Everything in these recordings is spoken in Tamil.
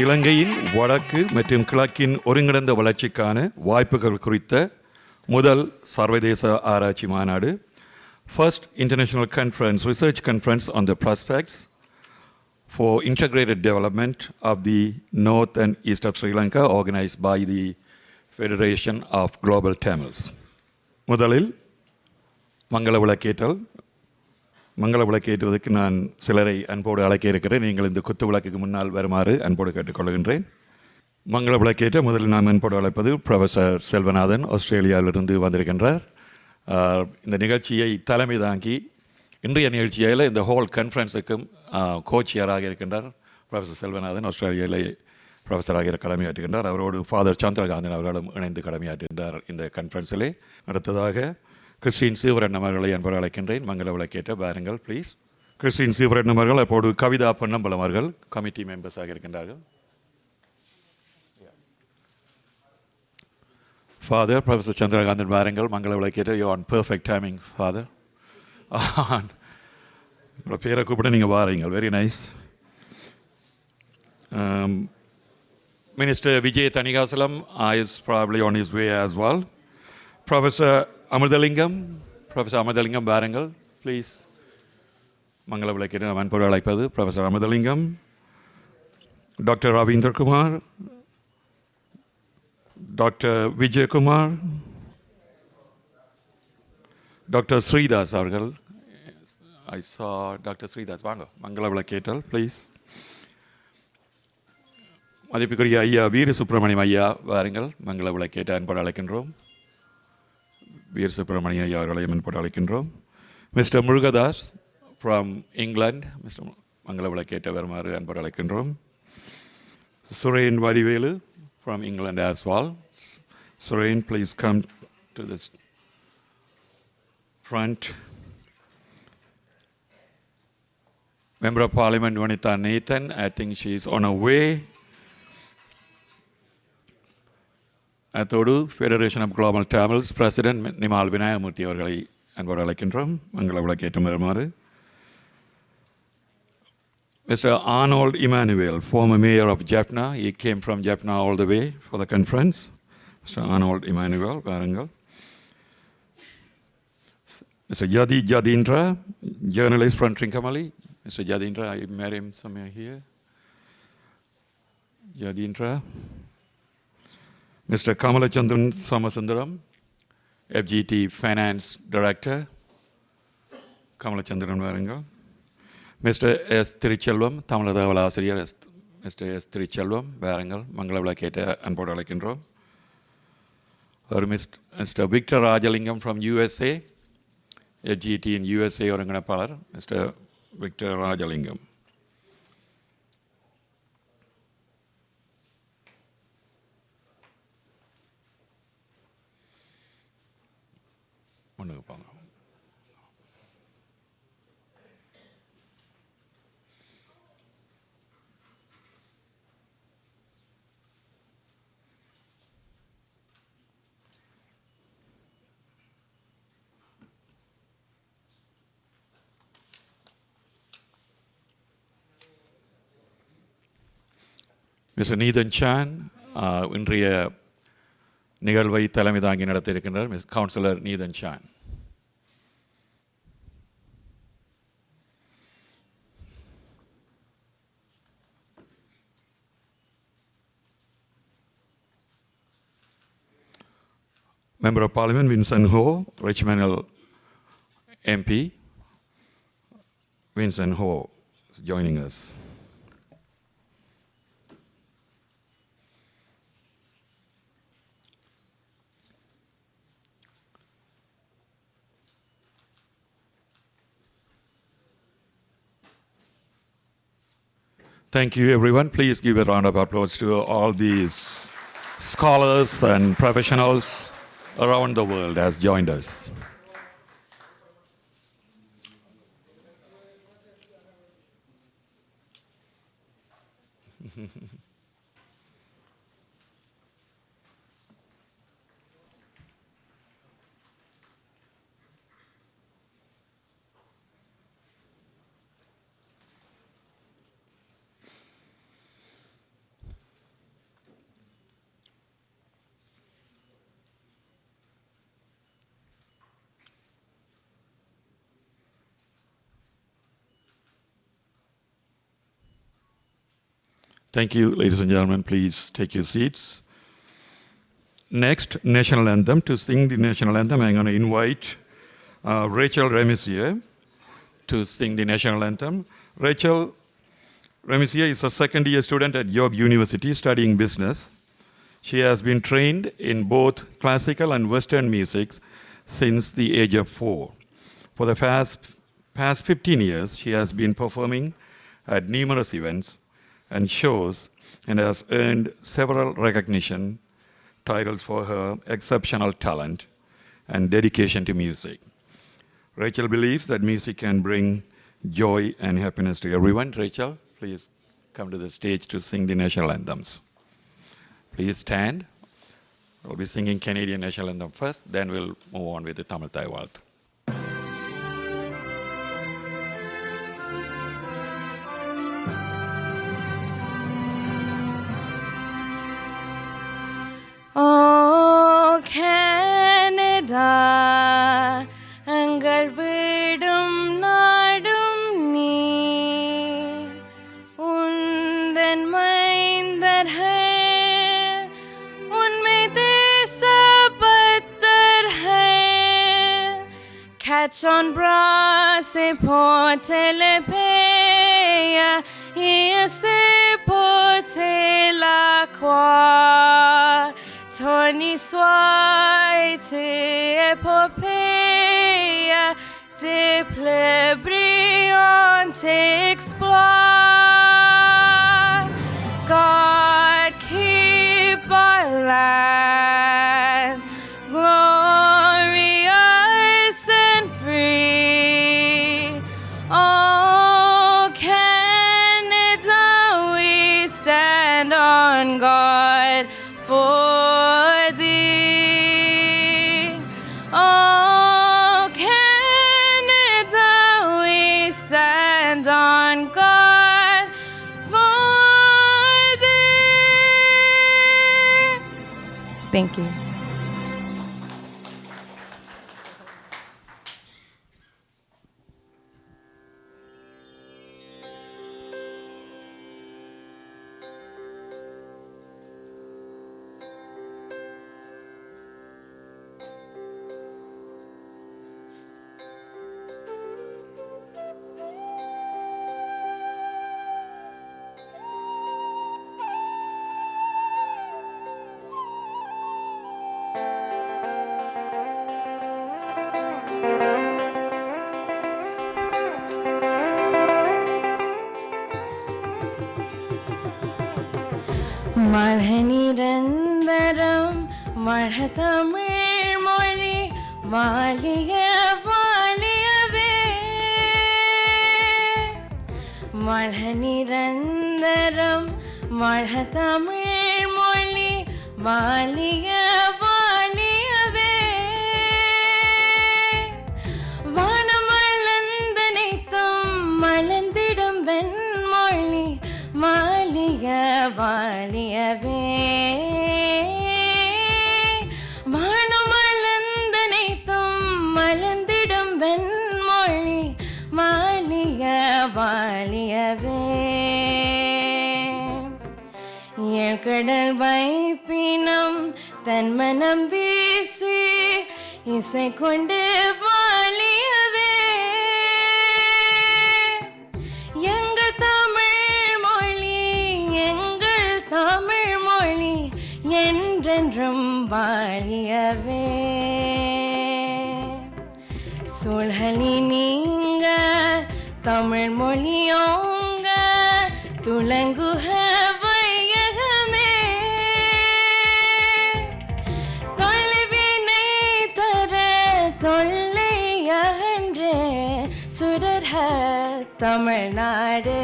இலங்கையின் வடக்கு மற்றும் கிழக்கின் ஒருங்கிணைந்த வளர்ச்சிக்கான வாய்ப்புகள் குறித்த முதல் சர்வதேச ஆராய்ச்சி மாநாடு, First International Conference, Research Conference on the Prospects for Integrated Development of the North and East of Sri Lanka, organized by the Federation of Global Tamils. முதலில் மங்கள விளக்கேற்றுவதற்கு நான் சிலரை அன்போடு அழைக்க இருக்கிறேன். நீங்கள் இந்த குத்து விளக்குக்கு முன்னால் வருமாறு அன்போடு கேட்டுக்கொள்கின்றேன். மங்கள விளக்கேற்ற முதலில் நாம் அன்போடு அழைப்பது ப்ரொஃபஸர் செல்வநாதன், ஆஸ்திரேலியாவிலிருந்து வந்திருக்கின்றார். இந்த நிகழ்ச்சியை தலைமை தாங்கி இன்றைய நிகழ்ச்சியில் இந்த ஹோல் கான்ஃபரன்ஸுக்கும் கோச்சியராக இருக்கின்றார் ப்ரொஃபஸர் செல்வநாதன். ஆஸ்திரேலியாவிலே ப்ரொஃபஸராக கடமையாற்றுகின்றார். அவரோடு ஃபாதர் சந்திரகாந்தன் அவர்களும் இணைந்து கடமையாற்றுகின்றார் இந்த கான்ஃபரன்ஸிலே. அடுத்ததாக கிறிஸ்டின் சீவரன் அவர்களை அன்போடு அழைக்கின்றேன். மங்கள விளக்கேற்ற பாருங்கள் ப்ளீஸ். கிறிஸ்டின் சீவரன் அவர்கள், அப்போது கவிதா பொன்னம்பலம் அவர்கள் கமிட்டி மெம்பர்ஸாக இருக்கின்றார்கள். ஃபாதர் ப்ரொஃபஸர் சந்திரகாந்தன் பாருங்கள், மங்கள விளக்கேற்ற. You on perfect timing father. உங்களோட பேரை கூப்பிட்டு நீங்கள் வாரீங்கள். Very nice. Minister Vijay Thanikasalam is probably on his way as well. Professor Amarthalingam, Professor Amarthalingam Barangal, please. Mangala Vilakete Amanpura Alaipadu, Professor Amarthalingam. Dr. Ravindra Kumar, Dr. Vijay Kumar, Dr. Sridas Argal. I saw Dr. Sridas. Mangala Vilakete, please. மதிப்புக்குரிய ஐயா வீர சுப்பிரமணியம் ஐயா வாருங்கள், மங்கள விளக்கேற்ற அன்போடு அழைக்கின்றோம். வீர சுப்பிரமணியம் ஐயா அவர்களையும் அன்போடு அழைக்கின்றோம். Mister Murugadoss from England, mister மங்கள விளக்கேற்ற வருமாறு அன்போடு அழைக்கின்றோம். Suren Vadivelu from England as well. Suren, please come to this front. Member of Parliament Vanitha Nathan, I think she is on her way. அத்தோடு federation of global Tamils president Nimal Vinayagamoorthy அவர்களை அன்போடு அழைக்கின்றோம். மங்கள விளக்கேற்றம் வருமாறு. Mr. Arnold Emmanuel, former mayor of Jaffna. He came from Jaffna all the way for the conference. Mr. Arnold Emmanuel, வாருங்கள். Mr. Jadindra, journalist from Trincomalee. Mr. Jadindra, I met him somewhere here. Jadindra. Mr. Kamalachandran Samasundaram, FGT Finance Director. Kamalachandran Varangal. Mr. S. Thirichelvam, Tamil Thaval Asiriyar Mr. S. Thirichelvam, Varangal, Mangala Vilakete அன்போடு அழைக்கின்றோம். Mr. Victor Rajalingam from USA, FGT in USA ஒருங்கிணைப்பாளர் Mr. Victor Rajalingam. Mr. Neethan Chan, இன்றைய நிகழ்வை தலைமை தாங்கி நடத்த இருக்கின்றார். Miss councillor Neethan Shan. Member of Parliament Vincent Ho, Richmond MP. Vincent Ho is joining us. Thank you, everyone. Please give a round of applause to all these scholars and professionals around the world has joined us. Thank you, ladies and gentlemen. Please take your seats. Next, national anthem. To sing the national anthem, I'm going to invite Rachel Remisier to sing the national anthem. Rachel Remisier is a second-year student at York University studying business. She has been trained in both classical and Western music since the age of 4. For the past 15 years, she has been performing at numerous events and shows and has earned several recognition titles for her exceptional talent and dedication to music. Rachel believes that music can bring joy and happiness to everyone. Rachel, please come to the stage to sing the national anthems. Please stand. We'll be singing Canadian national anthem first, then we'll move on with the Tamil Thai வாழ்த்து. Oh, Canada, எங்கள் வீடும் நாடும் நீர், உந்தன் மைந்தர்கள், உண்மை தேசபக்தர்கள், catch on bras et porter le pays, et se porter la croix. Tony Swite epopée des plaies brillantes exploits. God keep our land glorious and free. Oh, Canada, we stand on guard for thee. Oh, Canada, we stand on guard for thee. Thank you. வாழ்க நிரந்தரம், வாழ்க தமிழ் மொழி, வாழிய வாழியவே. வாழ்க நிரந்தரம், வாழ்க தமிழ் மொழி, வாழிய வாழியவே. வானமளந்தனைத்தும் மலர்ந்திடும் வெண்மொழி, வாழிய வாழியவே. வானமளந்தனைத்தும் மலர்ந்திடும் வெண்மொழி, வாழிய வாழியவே. ஏழ்கடல் வைப்பினம் தன் மனம் வீசி இசை கொண்டு வாழியவே. எங்கள் தமிழ் மொழி, எங்கள் தமிழ் மொழி என்றென்றும் வாழியவே. சூழ்களி நீங்க தமிழ் மொழியோங்க துலங்குக வையகமே. தொலைவினை தர தொல்லை அகன்றே சுடர்க தமிழ்நாடு.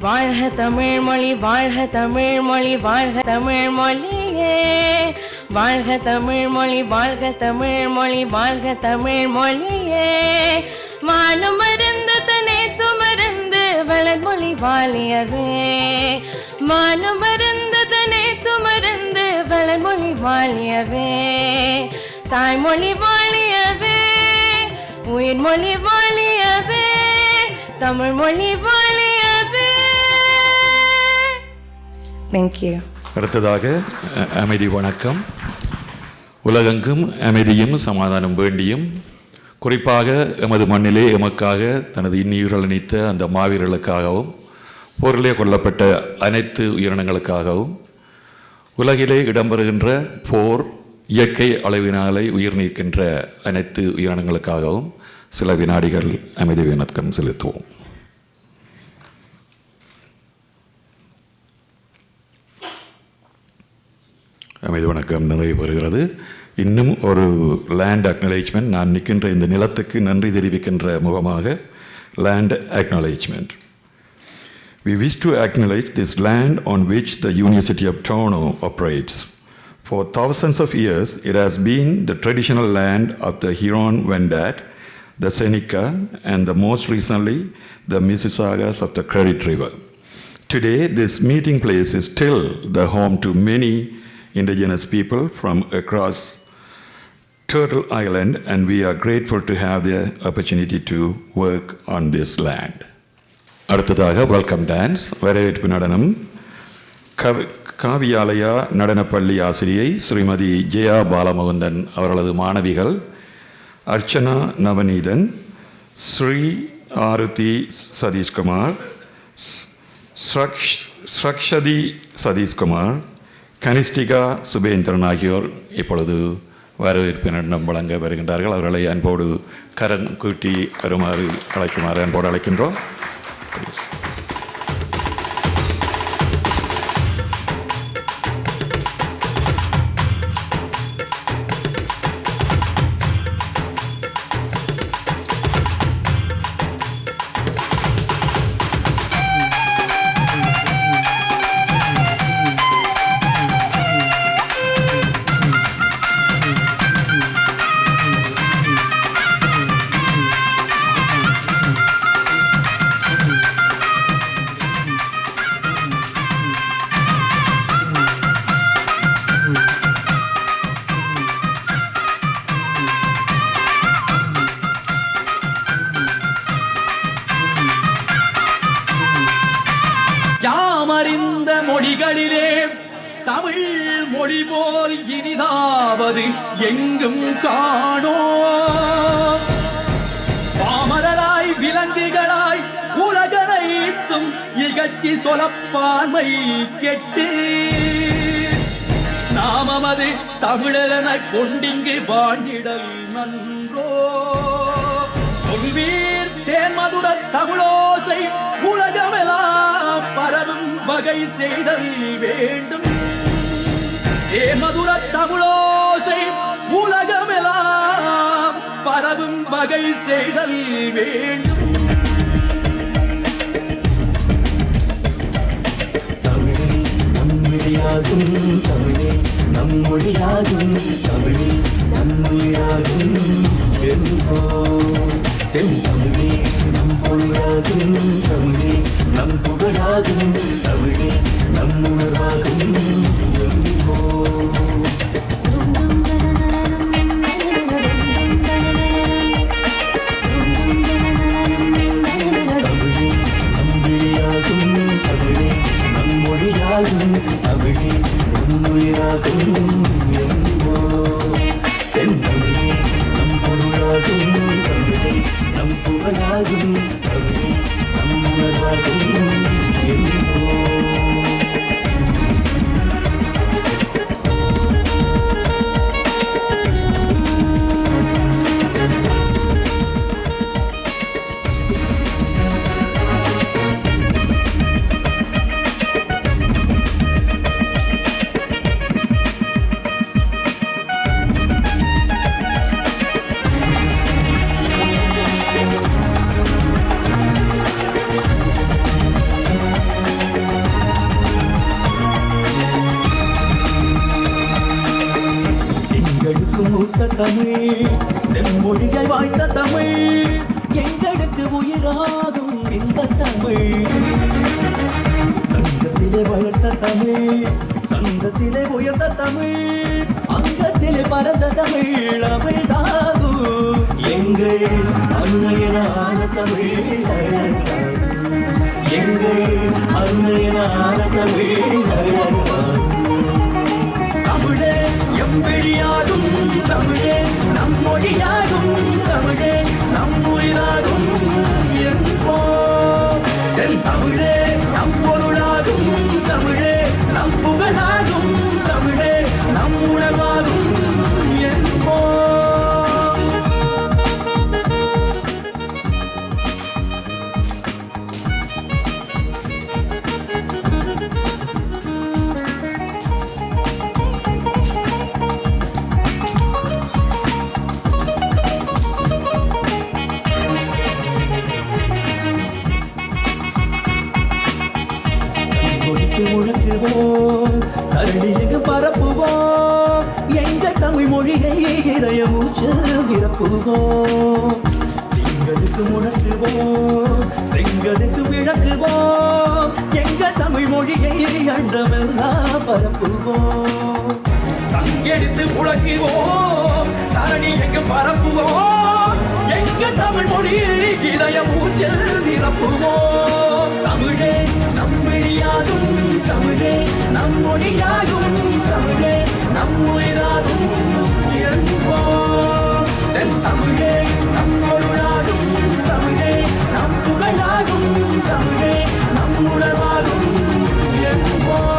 வாழ்க தமிழ் மொழி, வாழ்க தமிழ் மொழி, வாழ்க தமிழ் மொழியே. வாழ்க தமிழ் மொழி, வாழ்க தமிழ் மொழி, வாழ்க தமிழ் மொழியே. வானம் மறந்து தனைத்து மறந்து வளர்மொழி வாழியவே. வானம் மறந்து தனைத்து மறந்து வளர்மொழி வாழியவே. தாய்மொழி வாழியவே, உயிர்மொழி வாழியவே, தமிழ் மொழி வாழியவே. Thank you. அடுத்ததாக அமைதி வணக்கம். உலகெங்கும் அமைதியும் சமாதானம் வேண்டியும் குறிப்பாக எமது மண்ணிலே எமக்காக தனது இன்னுயிர்கள் அளித்த அந்த மாவீரர்களுக்காகவும் போரிலே கொல்லப்பட்ட அனைத்து உயிரினங்களுக்காகவும் உலகிலே இடம்பெறுகின்ற போர் இயற்கை அளவினாலே உயிர் நீக்கின்ற அனைத்து உயிரினங்களுக்காகவும் சில வினாடிகள் அமைதி வணக்கம் செலுத்துவோம். அமைதி வணக்கம் நிறைவு பெறுகிறது. இன்னும் ஒரு லேண்ட் அக்னாலேஜ்மெண்ட், நான் நிற்கின்ற இந்த நிலத்துக்கு நன்றி தெரிவிக்கின்ற முகமாக land acknowledgement. We wish to acknowledge this land on which the University of Toronto operates. For thousands of years, it has been the traditional land of the Huron-Wendat, the Seneca, and the most recently, the Mississaugas of the Credit River. Today, this meeting place is still the home to many Indigenous people from across Turtle Island, and we are grateful to have the opportunity to work on this land. அடுத்ததாக வெல்கம் டான்ஸ், வரவேற்பு நடனம். காவியாலயா நடனப்பள்ளி ஆசிரியை ஸ்ரீமதி ஜெயா பாலமுகுந்தன் அவர்களது மாணவிகள் அர்ச்சனா நவநீதன், ஸ்ரீ ஆருதி சதீஷ்குமார், ஸ்ரக்ஷதி சதீஷ்குமார், கனிஷ்டிகா சுபேந்திரன் ஆகியோர் இப்பொழுது வரவேற்பு நடனம் வழங்க வருகின்றார்கள். அவர்களை அன்போடு கரம் கூட்டி வருமாறு அழைக்குமாறு அன்போடு அழைக்கின்றோம். Please. யாமறிந்த மொழிகளிலே தமிழ் மொழி போல் இனிதாவது எங்கும் காணோ. பாமரராய் விலங்குகளாய் உலகனைத்தும் இகழ்ச்சி சொலப்பான்மை கெட்டு நாமமது தமிழரென கொண்டிங்கு வாழ்ந்திடல் நன்றோ. சொல்வீர் தேன்மதுர தமிழோசை உலகமெல்லாம் பரவும் வகை செய்தல் வேண்டும். தேன்மதுர தமிழோசை உலகமெல்லாம் பரவும் வகை செய்தல் வேண்டும். தமிழே நம்மொழியாகும், தமிழே நம்மொழியாகும், தமிழே நம்மொழியாகும் என்போ. செந்தமிழே நம் பொருளாகும், தமிழே நம் புகழாகும், தமிழே நம் உணர்வாகும் என்போ. தமிழே நம் விழியாகும், தமிழே நம் மொழியாகும், தமிழே நம் உயிராகும் என்போ. செந்தமிழே நம் பொருளாகும், தமிழே நம் புகழாகும், தமிழே நம் உணர்வாகும் என்போ. தமிழ் செம்மொழியை வாய்ந்த தமிழ் எங்களுக்கு உயிராகும் இந்த தமிழ். சங்கத்திலே வளர்த்த தமிழ், சங்கத்திலே உயர்ந்த தமிழ், அங்கத்திலே பறந்த தமிழ் அமிழ்தாகும் எங்கள் அன்னையரான தமிழ். எங்கள் அருமையான தமிழ் தமிழே எம்பிழியாகும் தமிழே நம்மொழியாகும் தமிழே நம்முயிராகும் என்போ செந்தமிழே நம் பொருளாகும் தமிழே நம் புகழாகும் தமிழே நம் உணர்வாகும் என்போ முழக்குவோம் தரணியங்கு பரப்புவோம் எங்கள் தமிழ் மொழியை இதய மூச்சு விரப்புவோம் திங்களுக்கு முழக்குவோம் செங்கலுக்கு விளக்குவோம் எங்கள் தமிழ் மொழியை அண்டமெல்லாம் பரப்புவோம் சங்கெடுத்து முழக்குவோம் தரணி எங்கு பரப்புவோம் எங்க தமிழ் மொழியில் இதய மூச்சல் நிரப்புவோம் தமிழே நம் விழியாகும் தமிழே நம் மொழியாகும் தமிழே நம் உயிராகும் என்போம் செந்தமிழே நம் பொருளாகும் தமிழே நம் புகழாகும் தமிழே நம் உணர்வாகும் என்போம்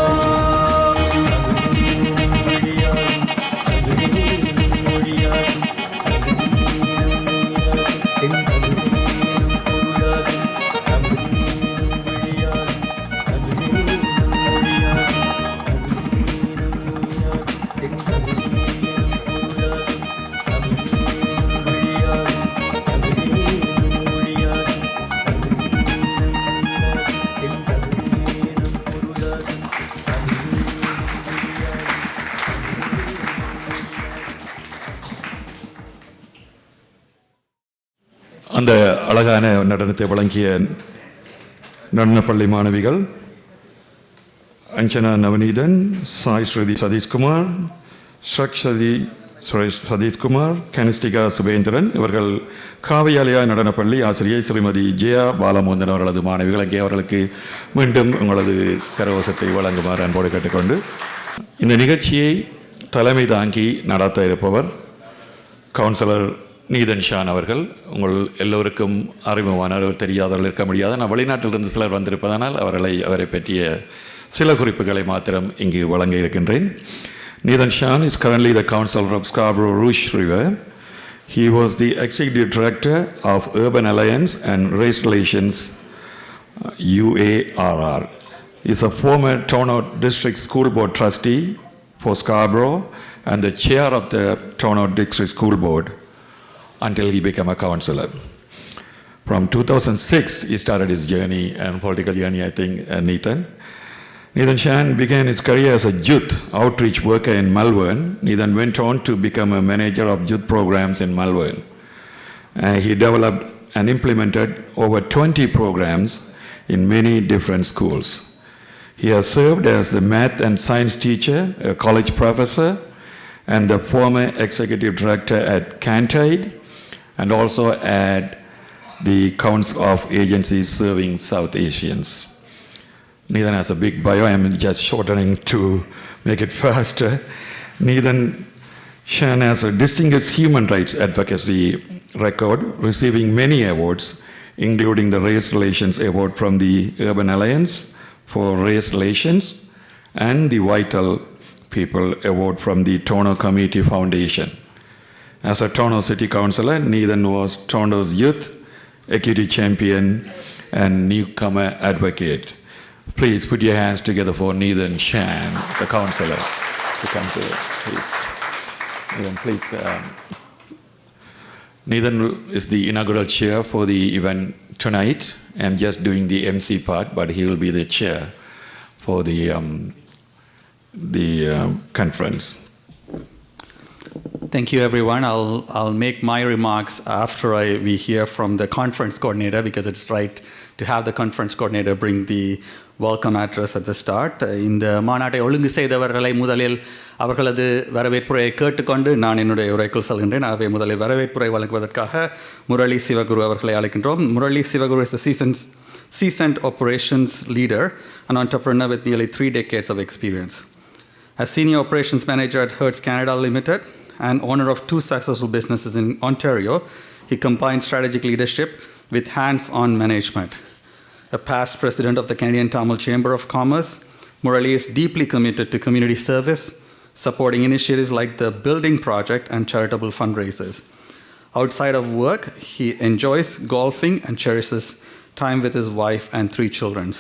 அந்த அழகான நடனத்தை வழங்கிய நடனப்பள்ளி மாணவிகள் அஞ்சனா நவநீதன், சாய் ஸ்ருதி சதீஷ்குமார், ஸ்ரக்ஷதி சுரேஷ் சதீஷ்குமார், கனிஷ்டிகா சுபேந்திரன் இவர்கள் காவியாலயா நடனப்பள்ளி ஆசிரியை ஸ்ரீமதி ஜெயா பாலமோந்தன் அவர்களது மாணவிகள். அங்கே அவர்களுக்கு மீண்டும் உங்களது கரகோஷத்தை வழங்குமாறு அன்போடு கேட்டுக்கொண்டு இந்த நிகழ்ச்சியை தலைமை தாங்கி நடத்த இருப்பவர் கவுன்சிலர் நீதன் ஷான் அவர்கள். உங்கள் எல்லோருக்கும் அறிமுகமானவர், தெரியாதவர்கள் இருக்க முடியாது. நான் வெளிநாட்டிலிருந்து சிலர் வந்திருப்பதனால் அவரை பற்றிய சில குறிப்புகளை மாத்திரம் இங்கு வழங்க இருக்கின்றேன். Neithan Shan is currently the councillor of Scarborough Rouge River. He was the executive director of Urban Alliance and Race Relations UARR. He is a former Toronto District School Board trustee for Scarborough and the chair of the Toronto District School Board until he became a councillor. From 2006, he started his journey and political journey, I think, Neithan. Neithan Shan began his career as a youth outreach worker in Melbourne. Neithan went on to become a manager of youth programs in Melbourne. He developed and implemented over 20 programs in many different schools. He has served as the math and science teacher, a college professor, and the former executive director at Cantide, and also at the Council of Agencies Serving South Asians. Neithan has a big bio. I am just shortening to make it faster. Neithan Shan has a distinguished human rights advocacy record, receiving many awards, including the Race Relations Award from the Urban Alliance for Race Relations and the Vital People Award from the Toronto Community Foundation. As a Toronto City Councillor, Neithan was Toronto's Youth Equity Champion and Newcomer Advocate. Please put your hands together for Neithan Shan, the councillor, to come to please. Neithan, please. Neithan is the inaugural chair for the event tonight. I'm just doing the MC part, but he will be the chair for the conference. Thank you, everyone. I'll make my remarks after we hear from the conference coordinator, because it's right to have the conference coordinator bring the welcome address at the start. இந்த மாநாட்டை ஒழுங்கு செய்தவர்களை முதலில் அவர்களது வரவேற்புரையை கேட்டுக்கொண்டு நான் என்னுடைய உரைக்குள் செல்கின்றேன். ஆகவே முதலில் வரவேற்புரை வழங்குவதற்காக முரளி சிவகுரு அவர்களை அழைக்கின்றோம். Murali Sivaguru is the seasoned operations leader, an entrepreneur with nearly 3 decades of experience. As senior operations manager at Hertz Canada Limited and owner of 2 successful businesses in Ontario, he combined strategic leadership with hands-on management. A past president of the Canadian Tamil Chamber of Commerce, Murali is deeply committed to community service, supporting initiatives like the Building Project and charitable fundraisers. Outside of work, he enjoys golfing and cherishes time with his wife and 3 children.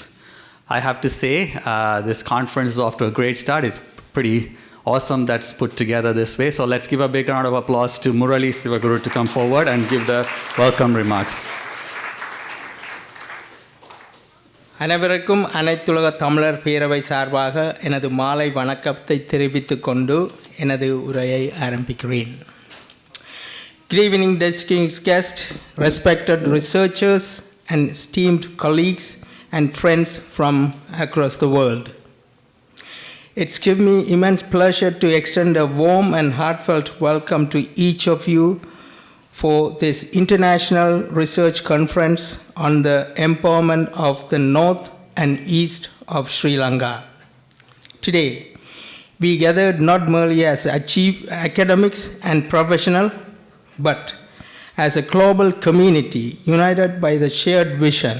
I have to say, this conference is off to a great start. It's pretty awesome that's put together this way. So let's give a big round of applause to Murali Sivaguru to come forward and give the welcome remarks. அனைவருக்கும் அனைத்துலக தமிழர் பேரவை சார்பாக எனது மாலை வணக்கத்தை தெரிவித்துக் கொண்டு எனது உரையை ஆரம்பிக்கிறேன். Good evening, distinguished guests, respected researchers, and esteemed colleagues and friends from across the world. It's given me immense pleasure to extend a warm and heartfelt welcome to each of you for this international research conference on the empowerment of the north and east of Sri Lanka. Today, we gathered not merely as academics and professionals, but as a global community united by the shared vision,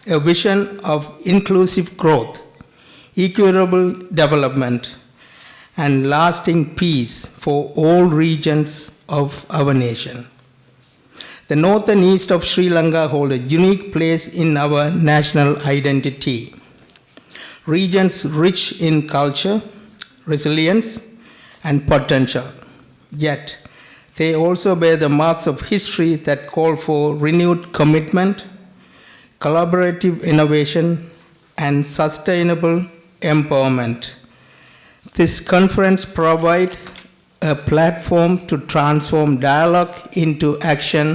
a vision of inclusive growth, equitable development, and lasting peace for all regions of our nation. The north and east of Sri Lanka hold a unique place in our national identity. Regions rich in culture, resilience, and potential. Yet, they also bear the marks of history that call for renewed commitment, collaborative innovation, and sustainable empowerment. This conference provides a platform to transform dialogue into action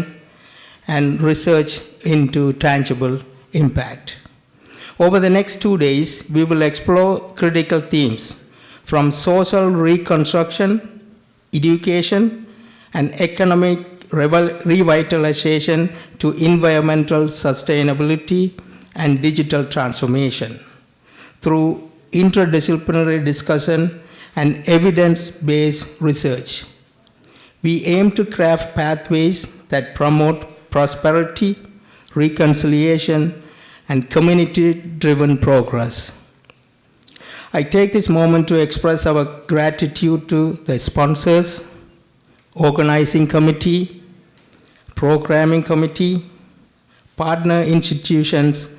and research into tangible impact. Over the next 2 days, we will explore critical themes from social reconstruction, education, and economic revitalization to environmental sustainability and digital transformation. Through interdisciplinary discussion and evidence-based research, we aim to craft pathways that promote prosperity, reconciliation, and community-driven progress. I take this moment to express our gratitude to the sponsors, organizing committee, programming committee, partner institutions,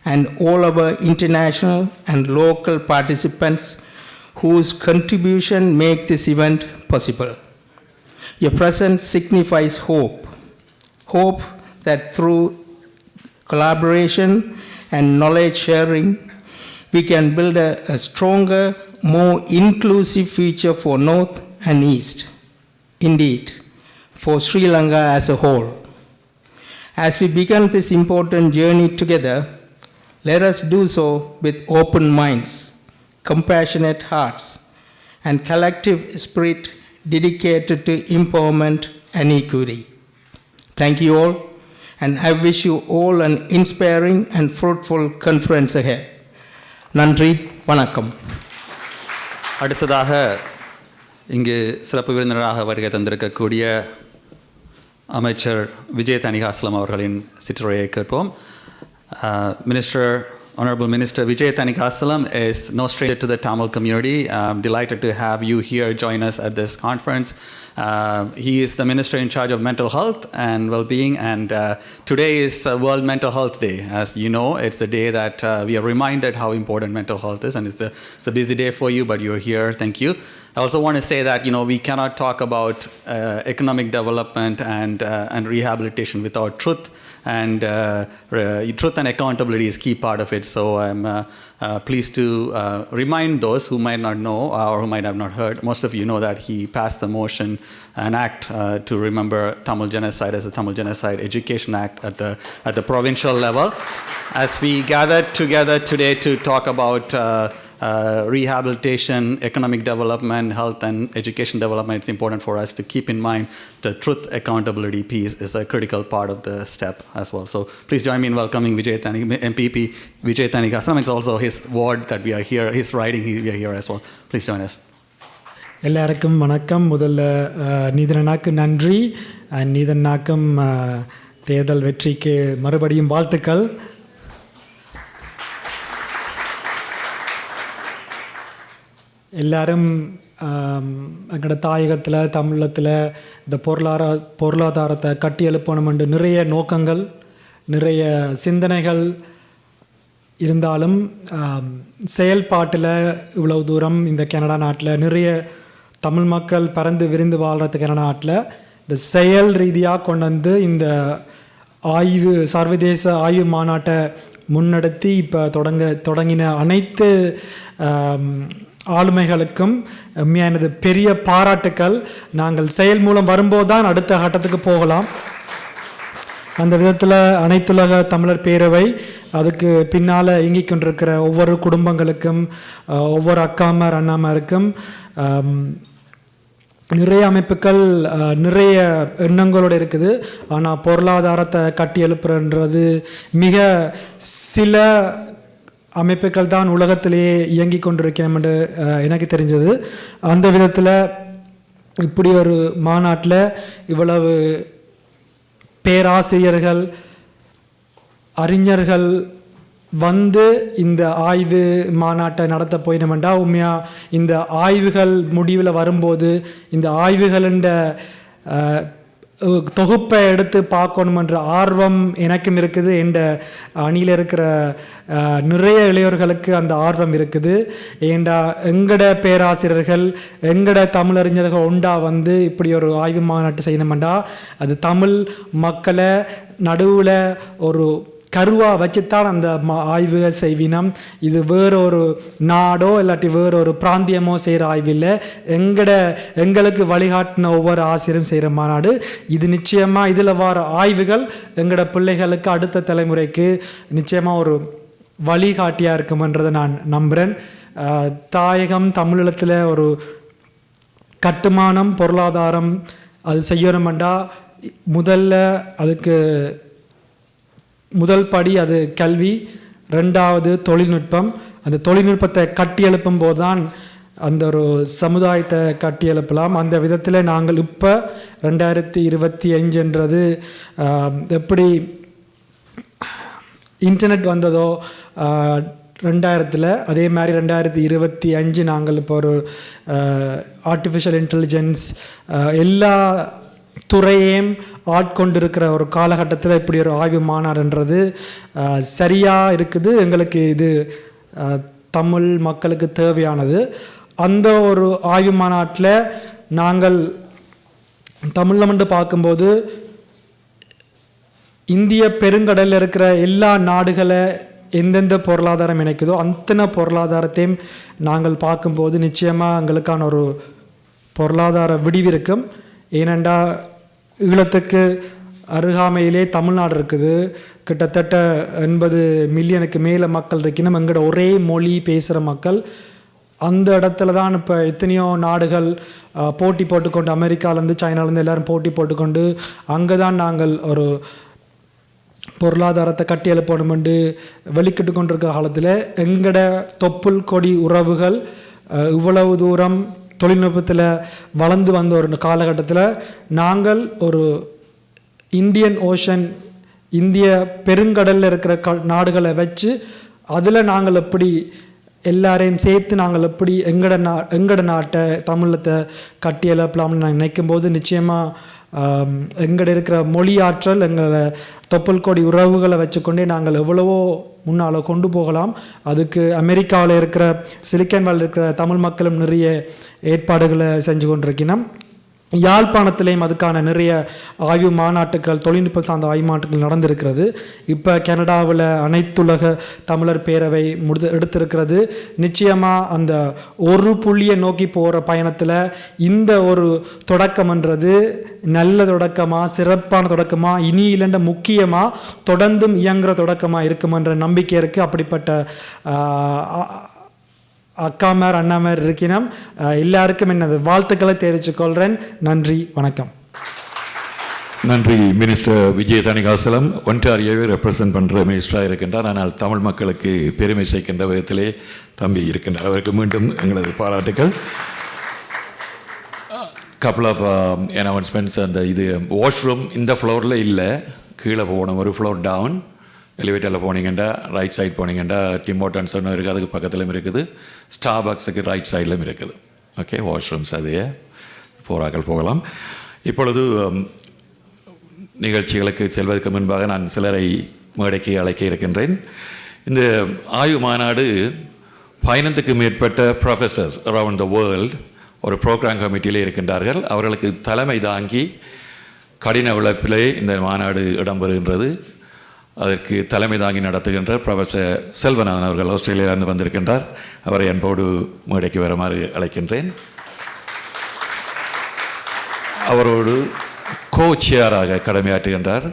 and all our international and local participants whose contribution make this event possible. Your presence signifies hope that through collaboration and knowledge sharing, we can build a stronger, more inclusive future for North and East. Indeed, for Sri Lanka as a whole. As we begin this important journey together, let us do so with open minds, compassionate hearts, and collective spirit dedicated to empowerment and equity. Thank you all, and I wish you all an inspiring and fruitful conference ahead. Nandri, vanakkam. அடுத்ததாக இங்கு சிறப்பு விருந்தினராக வருகை தந்திருக்கக்கூடிய அமைச்சர் விஜய் தணிகாசலம் அவர்களின் சிற்றுரையை கேட்போம். Honorable Minister Vijay Thanikasalam is no stranger to the Tamil community. I'm delighted to have you here join us at this conference. He is the Minister in charge of mental health and well-being, and today is World Mental Health Day. As you know, it's the day that we are reminded how important mental health is, and it's a busy day for you, but you're here. Thank you. I also want to say that we cannot talk about economic development and rehabilitation without truth, and truth and accountability is key part of it. So I'm pleased to remind those who might not know or who might have not heard. Most of you know that he passed the motion, an act to remember Tamil genocide as the Tamil Genocide Education Act at the provincial level. As we gathered together today to talk about rehabilitation, economic development, health and education development, it's important for us to keep in mind the truth accountability piece is a critical part of the step as well. So please join me in welcoming Vijay MPP Vijay Thanikasalam. It's also his ward that we are here, his riding, we are here as well. Please join us. எல்லாருக்கும் வணக்கம். முதல்ல நீதனாக்கு நன்றி. நீதனாக்கும் தேர்தல் வெற்றிக்கு மறுபடியும் வாழ்த்துக்கள். எல்லாரும் எங்களோட தாயகத்தில் தமிழத்தில் இந்த பொருளாதாரத்தை கட்டி எழுப்பணுமென்று நிறைய நோக்கங்கள் நிறைய சிந்தனைகள் இருந்தாலும் செயல்பாட்டில் இவ்வளவு தூரம் இந்த கனடா நாட்டில் நிறைய தமிழ் மக்கள் பறந்து விரிந்து வாழ்கிறதுக்கு கனடா நாட்டில் இந்த செயல் ரீதியாக கொண்டு வந்து இந்த சர்வதேச ஆய்வு மாநாட்டை முன்னெடுத்து இப்போ தொடங்கின அனைத்து ஆளுமைகளுக்கும் எனது பெரிய பாராட்டுக்கள். நாங்கள் செயல் மூலம் வரும்போது தான் அடுத்த கட்டத்துக்கு போகலாம். அந்த விதத்தில் அனைத்துலக தமிழர் பேரவை அதுக்கு பின்னால் இயங்கிக் கொண்டிருக்கிற ஒவ்வொரு குடும்பங்களுக்கும் ஒவ்வொரு அக்காமார் அண்ணாமாருக்கும் நிறைய அமைப்புகள் நிறைய எண்ணங்களோடு இருக்குது. ஆனால் பொருளாதாரத்தை கட்டி எழுப்புறது மிக சில அமைப்புகள் தான் உலகத்திலேயே இயங்கி கொண்டிருக்கிறோம் என்று எனக்கு தெரிஞ்சது. அந்த விதத்தில் இப்படி ஒரு மாநாட்டில் இவ்வளவு பேராசிரியர்கள் அறிஞர்கள் வந்து இந்த ஆய்வு மாநாட்டை நடத்த போயினோம்டா உண்மையாக இந்த ஆய்வுகள் முடிவில் வரும்போது இந்த ஆய்வுகளின் தொகுப்பை எடுத்து பார்க்கணுமென்ற ஆர்வம் எனக்கும் இருக்குது. என்ற அணியில் இருக்கிற நிறைய இளையோர்களுக்கு அந்த ஆர்வம் இருக்குது. ஏண்டா எங்கட பேராசிரியர்கள் எங்கட தமிழறிஞர்கள் ஒண்டா வந்து இப்படி ஒரு ஆய்வு மாநாட்டு செய்யணுமெண்டா அது தமிழ் மக்களை நடுவில் ஒரு கருவாக வச்சுத்தான் அந்த ஆய்வுகள் செய்வினம். இது வேறொரு நாடோ இல்லாட்டி வேறொரு பிராந்தியமோ செய்கிற ஆய்வு இல்லை. எங்களுக்கு வழிகாட்டின ஒவ்வொரு ஆசிரியரும் செய்கிற மாநாடு இது. நிச்சயமாக இதில் வர ஆய்வுகள் எங்களோட பிள்ளைகளுக்கு அடுத்த தலைமுறைக்கு நிச்சயமாக ஒரு வழிகாட்டியாக இருக்குமென்றதை நான் நம்புகிறேன். தாயகம் தமிழீழத்தில் ஒரு கட்டுமானம் பொருளாதாரம் அது செய்யணுமெண்டா முதல்ல அதுக்கு முதல் படி அது கல்வி, ரெண்டாவது தொழில்நுட்பம். அந்த தொழில்நுட்பத்தை கட்டி எழுப்பும் போது தான் அந்த ஒரு சமுதாயத்தை கட்டி எழுப்பலாம். அந்த விதத்தில் நாங்கள் இப்போ 2025 எப்படி இன்டர்நெட் வந்ததோ 2000 அதே மாதிரி 2025 நாங்கள் இப்போ ஒரு ஆர்டிஃபிஷியல் இன்டெலிஜென்ஸ் எல்லா துறையையும் ஆட்கொண்டிருக்கிற ஒரு காலகட்டத்தில் இப்படி ஒரு ஆய்வு மாநாடுன்றது சரியாக இருக்குது. எங்களுக்கு இது தமிழ் மக்களுக்கு தேவையானது. அந்த ஒரு ஆய்வு மாநாட்டில் நாங்கள் தமிழ்ல பார்க்கும்போது இந்திய பெருங்கடலில் இருக்கிற எல்லா நாடுகளை எந்தெந்த பொருளாதாரம் இணைக்குதோ அத்தனை பொருளாதாரத்தையும் நாங்கள் பார்க்கும்போது நிச்சயமாக எங்களுக்கான ஒரு பொருளாதார விடிவிருக்கும். ஏனெண்டா ஈழத்துக்கு அருகாமையிலே தமிழ்நாடு இருக்குது. கிட்டத்தட்ட 80 மில்லியனுக்கு மேலே மக்கள் இருக்கணும். எங்களோட ஒரே மொழி பேசுகிற மக்கள். அந்த இடத்துல தான் இப்போ எத்தனையோ நாடுகள் போட்டி போட்டுக்கொண்டு அமெரிக்காலேருந்து சைனாலேருந்து எல்லோரும் போட்டி போட்டுக்கொண்டு அங்கே தான் நாங்கள் ஒரு பொருளாதாரத்தை கட்டி எழுப்பணுமென்று வெளிக்கிட்டு கொண்டிருக்க காலத்தில் எங்களோட தொப்புள் கொடி உறவுகள் இவ்வளவு தூரம் தொழில்நுட்பத்தில் வளர்ந்து வந்த ஒரு காலகட்டத்தில் நாங்கள் ஒரு இந்தியன் ஓஷன் இந்திய பெருங்கடலில் இருக்கிற நாடுகளை வச்சு அதில் நாங்கள் எப்படி எல்லாரையும் சேர்த்து நாங்கள் எப்படி எங்களோட நாட்டை தமிழத்தை கட்டி எழுப்பலாம்னு நான் நினைக்கும் போது நிச்சயமாக எங்கள்ட இருக்கிற மொழி ஆற்றல் எங்களை தொப்புள் கொடி உறவுகளை வச்சுக்கொண்டே நாங்கள் எவ்வளவோ முன்னால் கொண்டு போகலாம். அதுக்கு அமெரிக்காவில் இருக்கிற சிலிக்கன் வேலியில் இருக்கிற தமிழ் மக்களும் நிறைய ஏற்பாடுகளை செஞ்சு கொண்டிருக்கணும். யாழ்ப்பாணத்திலேயும் அதுக்கான நிறைய ஆய்வு மாநாட்டுகள் தொழில்நுட்பம் சார்ந்த ஆய்வு மாநாட்டுகள் நடந்திருக்கிறது. இப்போ கனடாவில் அனைத்துலக தமிழர் பேரவை எடுத்திருக்கிறது. நிச்சயமாக அந்த ஒரு புள்ளியை நோக்கி போகிற பயணத்தில் இந்த ஒரு தொடக்கம்ன்றது நல்ல தொடக்கமாக சிறப்பான தொடக்கமாக இனி இல்லைன்ற முக்கியமாக தொடர்ந்தும் இயங்குகிற தொடக்கமாக இருக்குமென்ற நம்பிக்கை இருக்குது. அப்படிப்பட்ட அக்காமார் அண்ணாமார் இருக்கினோம். எல்லாருக்கும் என்னது வாழ்த்துக்களை தெரிவித்துக்கொள்கிறேன். நன்றி, வணக்கம். நன்றி. மினிஸ்டர் விஜய் தணிகாசலம் ஒன்டாரியோவை ரெப்ரசன்ட் பண்ணுற மினிஸ்டராக இருக்கின்றார். ஆனால் தமிழ் மக்களுக்கு பெருமை சேர்க்கின்ற விதத்திலே தம்பி இருக்கின்றார். அவருக்கு மீண்டும் எங்களது பாராட்டுக்கள். Couple of announcements. அந்த இது வாஷ்ரூம் இந்த ஃப்ளோரில் இல்லை, கீழே போகணும், ஒரு ஃப்ளோர் டவுன். எலிவேட்டரில் போனீங்கன்னா ரைட் சைட் போனீங்கன்னா டிமோட்டன்ஸ் ஒன்று இருக்குது, அதுக்கு பக்கத்துலையும் இருக்குது. ஸ்டார்பக்ஸுக்கு ரைட் சைட்லையும் இருக்குது. ஓகே, வாஷ்ரூம்ஸ் அதையே போராக்கள் போகலாம். இப்பொழுது நிகழ்ச்சிகளுக்கு செல்வதற்கு முன்பாக நான் சிலரை மேடைக்கு அழைக்க இருக்கின்றேன். இந்த ஆய்வு மாநாடு 15க்கு மேற்பட்ட ப்ரொஃபஸர்ஸ் அரவுண்ட் த வேர்ல்டு ஒரு ப்ரோக்ராம் கமிட்டியிலே இருக்கின்றார்கள். அவர்களுக்கு தலைமை தாங்கி கடின உழைப்பிலே இந்த மாநாடு இடம்பெறுகின்றது. அதற்கு தலைமை தாங்கி நடத்துகின்ற ப்ரொஃபஸர் செல்வநாதன் அவர்கள் ஆஸ்திரேலியாவிலிருந்து வந்திருக்கின்றார். அவரை அன்போடு மேடைக்கு வருமாறு அழைக்கின்றேன். அவரோடு கோச்சியராக கடமையாற்றுகின்றார்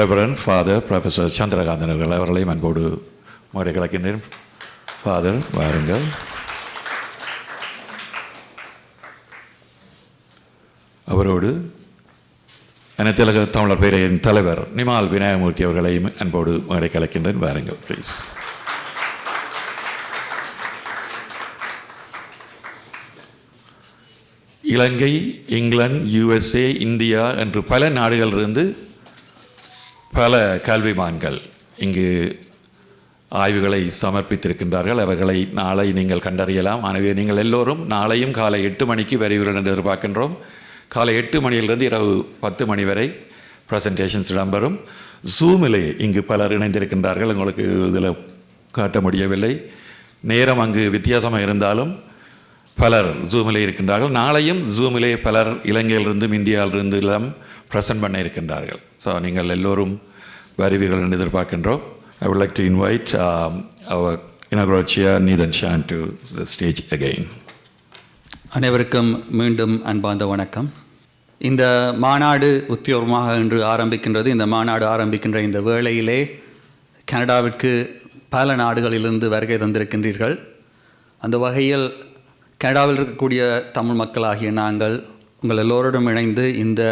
ரெவரண்ட் ஃபாதர் ப்ரொஃபஸர் சந்திரகாந்தன் அவர்கள். அவர்களையும் அன்போடு மேடைக்கு அழைக்கின்றேன். ஃபாதர் வாருங்கள். அவரோடு அனைத்துலக தமிழர் பேரையின் தலைவர் நிமால் விநாயகமூர்த்தி அவர்களையும் அன்போடு மேடைக்கு அழைக்கின்றேன். வாருங்கள் please. Ilangai, England, USA, India என்று பல நாடுகளிலிருந்து பல கல்விமான்கள் இங்கு ஆய்வுகளை சமர்ப்பித்திருக்கின்றார்கள். அவர்களை நாளை நீங்கள் கண்டறியலாம். எனவே நீங்கள் எல்லோரும் நாளையும் காலை 8 மணிக்கு வருவீர்கள் என்று எதிர்பார்க்கின்றோம். காலை 8 மணியிலிருந்து இரவு 10 மணி வரை ப்ரெசன்டேஷன்ஸ் இடம்பெறும். ஜூமிலே இங்கு பலர் இணைந்திருக்கின்றார்கள். உங்களுக்கு இதில் காட்ட முடியவில்லை, நேரம் அங்கு வித்தியாசமாக இருந்தாலும் பலர் ஜூமிலே இருக்கின்றார்கள். நாளையும் ஜூமிலே பலர் இலங்கையிலிருந்தும் இந்தியாவிலிருந்து எல்லாம் ப்ரெசன்ட் பண்ண இருக்கின்றார்கள். ஸோ நீங்கள் எல்லோரும் வருவீர்கள் என்று எதிர்பார்க்கின்றோம். I would like to invite our inaugural chair, Neithan Chan, to the stage again. அனைவருக்கும் மீண்டும் அன்பார்ந்த வணக்கம். இந்த மாநாடு உத்தியோகமாக இன்று ஆரம்பிக்கின்றது. இந்த மாநாடு ஆரம்பிக்கின்ற இந்த வேளையிலே கனடாவிற்கு பல நாடுகளிலிருந்து வருகை தந்திருக்கின்றீர்கள். அந்த வகையில் கனடாவில் இருக்கக்கூடிய தமிழ் மக்களாகிய நாங்கள் உங்கள் எல்லோருடன் இணைந்து இந்த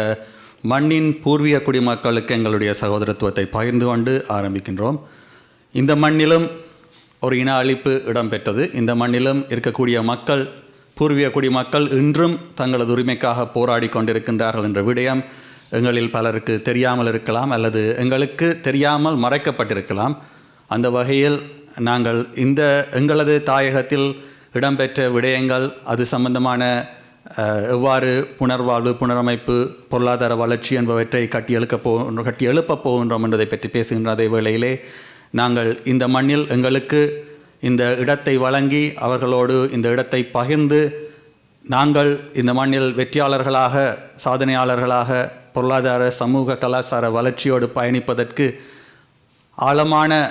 மண்ணின் பூர்வீக குடிமக்களுக்கு எங்களுடைய சகோதரத்துவத்தை பகிர்ந்து கொண்டு ஆரம்பிக்கின்றோம். இந்த மண்ணிலும் ஒரு இன அழிப்பு இடம்பெற்றது. இந்த மண்ணிலும் இருக்கக்கூடிய மக்கள், பூர்வீக குடிமக்கள் இன்றும் தங்களது உரிமைக்காக போராடி கொண்டிருக்கின்றார்கள் என்ற விடயம் எங்களில் பலருக்கு தெரியாமல் இருக்கலாம், அல்லது எங்களுக்கு தெரியாமல் மறைக்கப்பட்டிருக்கலாம். அந்த வகையில் நாங்கள் இந்த எங்களது தாயகத்தில் இடம்பெற்ற விடயங்கள், அது சம்பந்தமான எவ்வாறு புனர்வாழ்வு, புனரமைப்பு, பொருளாதார வளர்ச்சி என்பவற்றை கட்டி எழுப்பப் போகின்றோம் என்பதை பற்றி பேசுகின்ற அதே வேளையிலே நாங்கள் இந்த மண்ணில் எங்களுக்கு இந்த இடத்தை வழங்கி அவர்களோடு இந்த இடத்தை பகிர்ந்து நாங்கள் இந்த மண்ணில் வெற்றியாளர்களாக, சாதனையாளர்களாக, பொருளாதார, சமூக, கலாச்சார வளர்ச்சியோடு பயணிப்பதற்கு ஆழமான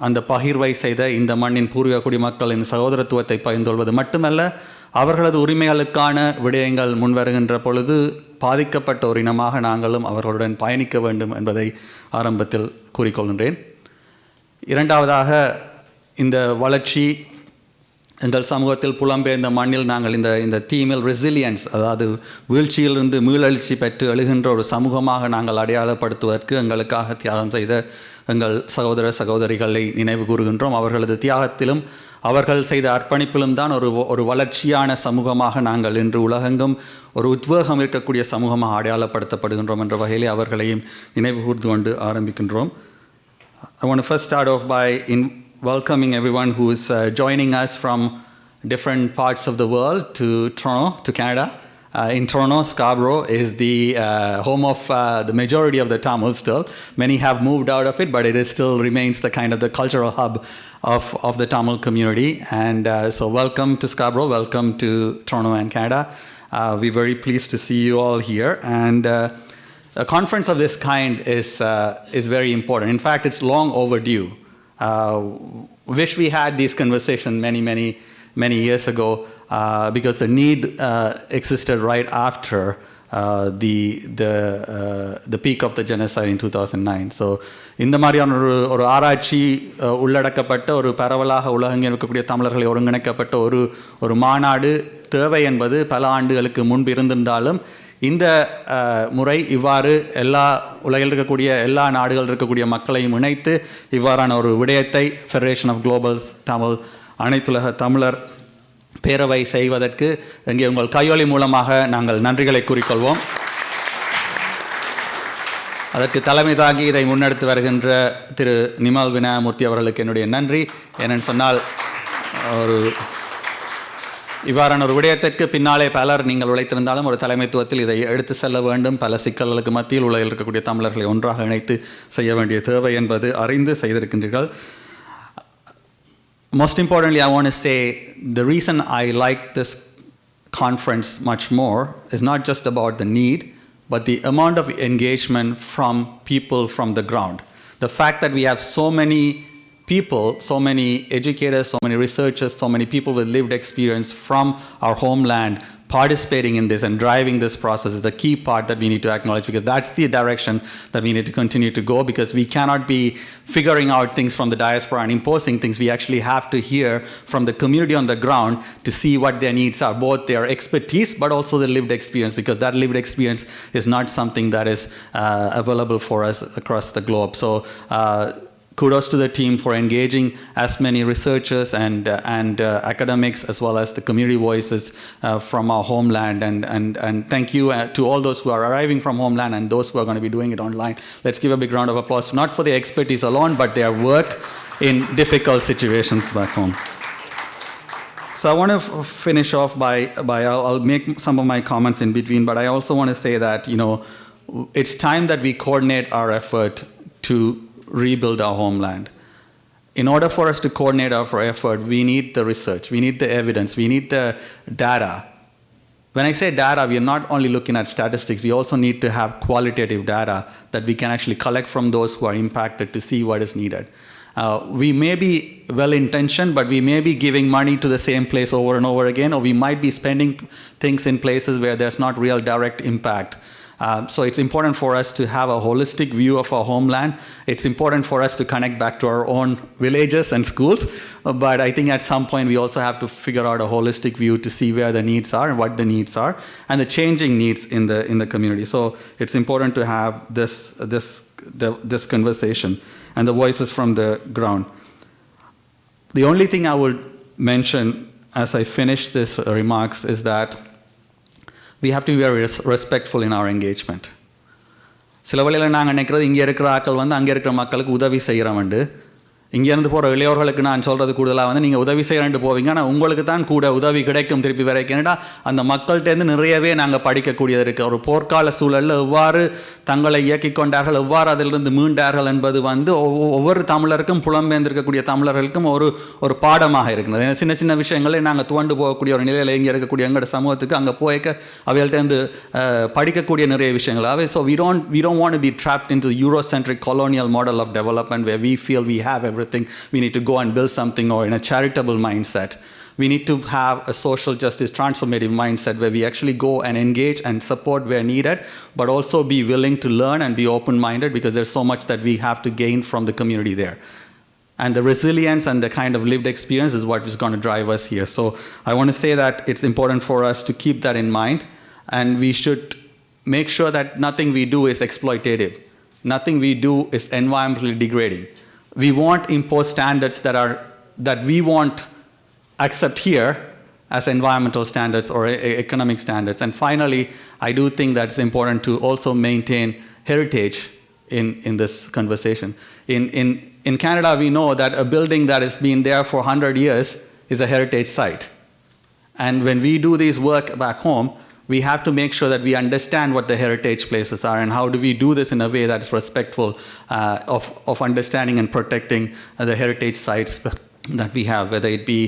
அந்த பகிர்வை செய்த இந்த மண்ணின் பூர்வீக குடிமக்களின் சகோதரத்துவத்தை பகிர்ந்து கொள்வது மட்டுமல்ல, அவர்களது உரிமைகளுக்கான விடயங்கள் முன்வருகின்ற பொழுது பாதிக்கப்பட்ட ஒரு இனமாக நாங்களும் அவர்களுடன் பயணிக்க வேண்டும் என்பதை ஆரம்பத்தில் கூறிக்கொள்கின்றேன். இரண்டாவதாக, இந்த வளர்ச்சி எங்கள் சமூகத்தில் புலம்பெயர்ந்த மண்ணில் நாங்கள் இந்த தீமில் ரெசிலியன்ஸ், அதாவது வீழ்ச்சியிலிருந்து மீளெழுச்சி பெற்று எழுகின்ற ஒரு சமூகமாக நாங்கள் அடையாளப்படுத்துவதற்கு எங்களுக்காக தியாகம் செய்த எங்கள் சகோதர சகோதரிகளை நினைவு கூறுகின்றோம். அவர்களது தியாகத்திலும் அவர்கள் செய்த அர்ப்பணிப்பிலும் தான் ஒரு வளர்ச்சியான சமூகமாக நாங்கள் இன்று உலகெங்கும் ஒரு உத்வேகம் இருக்கக்கூடிய சமூகமாக அடையாளப்படுத்தப்படுகின்றோம் என்ற வகையிலே அவர்களையும் நினைவு கூர்ந்து கொண்டு ஆரம்பிக்கின்றோம். I want to first start off by welcoming everyone who is joining us from different parts of the world to Toronto, to Canada. In Toronto, Scarborough is the home of the majority of the Tamil still. Many have moved out of it, but it still remains the kind of the cultural hub of the Tamil community. And so welcome to Scarborough, welcome to Toronto and Canada. We're very pleased to see you all here. And a conference of this kind is very important. In fact, it's long overdue. Wish we had these conversations many years ago, because the need existed right after the peak of the genocide in 2009. So இந்த மாதிரியான ஒரு ஆராய்ச்சி உள்ளடக்கப்பட்ட ஒரு பரவலாக உலகெங்கில் இருக்கக்கூடிய தமிழர்களை ஒருங்கிணைக்கப்பட்ட ஒரு மாநாடு தேவை என்பது பல ஆண்டுகளுக்கு முன்பு இருந்திருந்தாலும் இந்த முறை இவ்வாறு எல்லா உலகில் இருக்கக்கூடிய எல்லா நாடுகளில் இருக்கக்கூடிய மக்களையும் இணைத்து இவ்வாறான ஒரு விடயத்தை ஃபெடரேஷன் ஆஃப் குளோபல்ஸ் தமிழ் அனைத்துலக தமிழர் பேரவை செய்வதற்கு இங்கே உங்கள் கையொலி மூலமாக நாங்கள் நன்றிகளை கூறிக்கொள்வோம். அதற்கு தலைமை தாங்கி இதை முன்னெடுத்து வருகின்ற திரு நிமல் விநாயகமூர்த்தி அவர்களுக்கு என்னுடைய நன்றி. ஏனென்று சொன்னால் இவ்வாறான ஒரு விடயத்திற்கு பின்னாலே பலர் நீங்கள் உழைத்திருந்தாலும் ஒரு தலைமைத்துவத்தில் இதை எடுத்து செல்ல வேண்டும். பல சிக்கல்களுக்கு மத்தியில் உலகில் இருக்கக்கூடிய தமிழர்களை ஒன்றாக இணைத்து செய்ய வேண்டிய தேவை என்பது அறிந்து செய்திருக்கின்றீர்கள். Most importantly, I want to say the reason I like this conference much more is not just about the need, but the amount of engagement from people from the ground. The fact that we have so many people, so many educators, so many researchers, so many people with lived experience from our homeland participating in this and driving this process is the key part that we need to acknowledge, because that's the direction that we need to continue to go, because we cannot be figuring out things from the diaspora and imposing things. We actually have to hear from the community on the ground to see what their needs are, both their expertise but also the lived experience, because that lived experience is not something that is available for us across the globe. So kudos to the team for engaging as many researchers and academics as well as the community voices from our homeland. And thank you to all those who are arriving from homeland and those who are going to be doing it online. Let's give a big round of applause, not for their expertise alone, but their work in difficult situations back home. So I want to finish off by I'll make some of my comments in between, but I also want to say that, it's time that we coordinate our effort to rebuild our homeland. In order for us to coordinate our effort, we need the research, we need the evidence, we need the data. When I say data, we are not only looking at statistics, we also need to have qualitative data that we can actually collect from those who are impacted to see what is needed. We may be well-intentioned, but we may be giving money to the same place over and over again, or we might be spending things in places where there's not real direct impact. So it's important for us to have a holistic view of our homeland. It's important for us to connect back to our own villages and schools. But I think at some point we also have to figure out a holistic view to see where the needs are and what the needs are and the changing needs in the community. So it's important to have this conversation and the voices from the ground. The only thing I would mention as I finish this remarks is that we have to be very respectful in our engagement. சில வழியில் நாங்கள் நினைக்கிறது இங்கே இருக்கிற ஆட்கள் அங்கே இருக்கிற மக்களுக்கு உதவி செய்கிறவண்டு, இங்கேருந்து போகிற இளையோர்களுக்கு நான் சொல்கிறது கூடுதலாக நீங்கள் உதவி செய்கிறேன்ட்டு போவீங்க, ஆனால் உங்களுக்கு தான் கூட உதவி கிடைக்கும் திருப்பி வரைக்கும்டா அந்த மக்கள்கிட்டேருந்து நிறையவே நாங்கள் படிக்கக்கூடியது இருக்குது. ஒரு போர்க்கால சூழலில் எவ்வாறு தங்களை இயக்கிக் கொண்டார்கள், எவ்வாறு அதிலிருந்து மீண்டார்கள் என்பது ஒவ்வொரு தமிழருக்கும் புலம்பெயர்ந்திருக்கக்கூடிய தமிழர்களுக்கும் ஒரு பாடமாக இருக்கிறது. சின்ன சின்ன விஷயங்களே நாங்கள் துவண்டு போகக்கூடிய ஒரு நிலையில் இங்கே இருக்கக்கூடிய எங்களோட சமூகத்துக்கு அங்கே போய்க்க அவைகள்கிட்டேருந்து படிக்கக்கூடிய நிறைய விஷயங்கள் அவை. So we don't want to be trapped into the Eurocentric colonial model of development where we feel we have everything. We need to go and build something, or in a charitable mindset. We need to have a social justice transformative mindset where we actually go and engage and support where needed, but also be willing to learn and be open-minded, because there's so much that we have to gain from the community there. And the resilience and the kind of lived experience is what is going to drive us here. So I want to say that it's important for us to keep that in mind, and we should make sure that nothing we do is exploitative. Nothing we do is environmentally degrading. We won't impose standards that we won't accept here as environmental standards or economic standards. And finally, I do think that it's important to also maintain heritage in this conversation. In Canada, we know that a building that has been there for 100 years is a heritage site. And when we do this work back home, we have to make sure that we understand what the heritage places are and how do we do this in a way that is respectful of understanding and protecting the heritage sites that we have, whether it be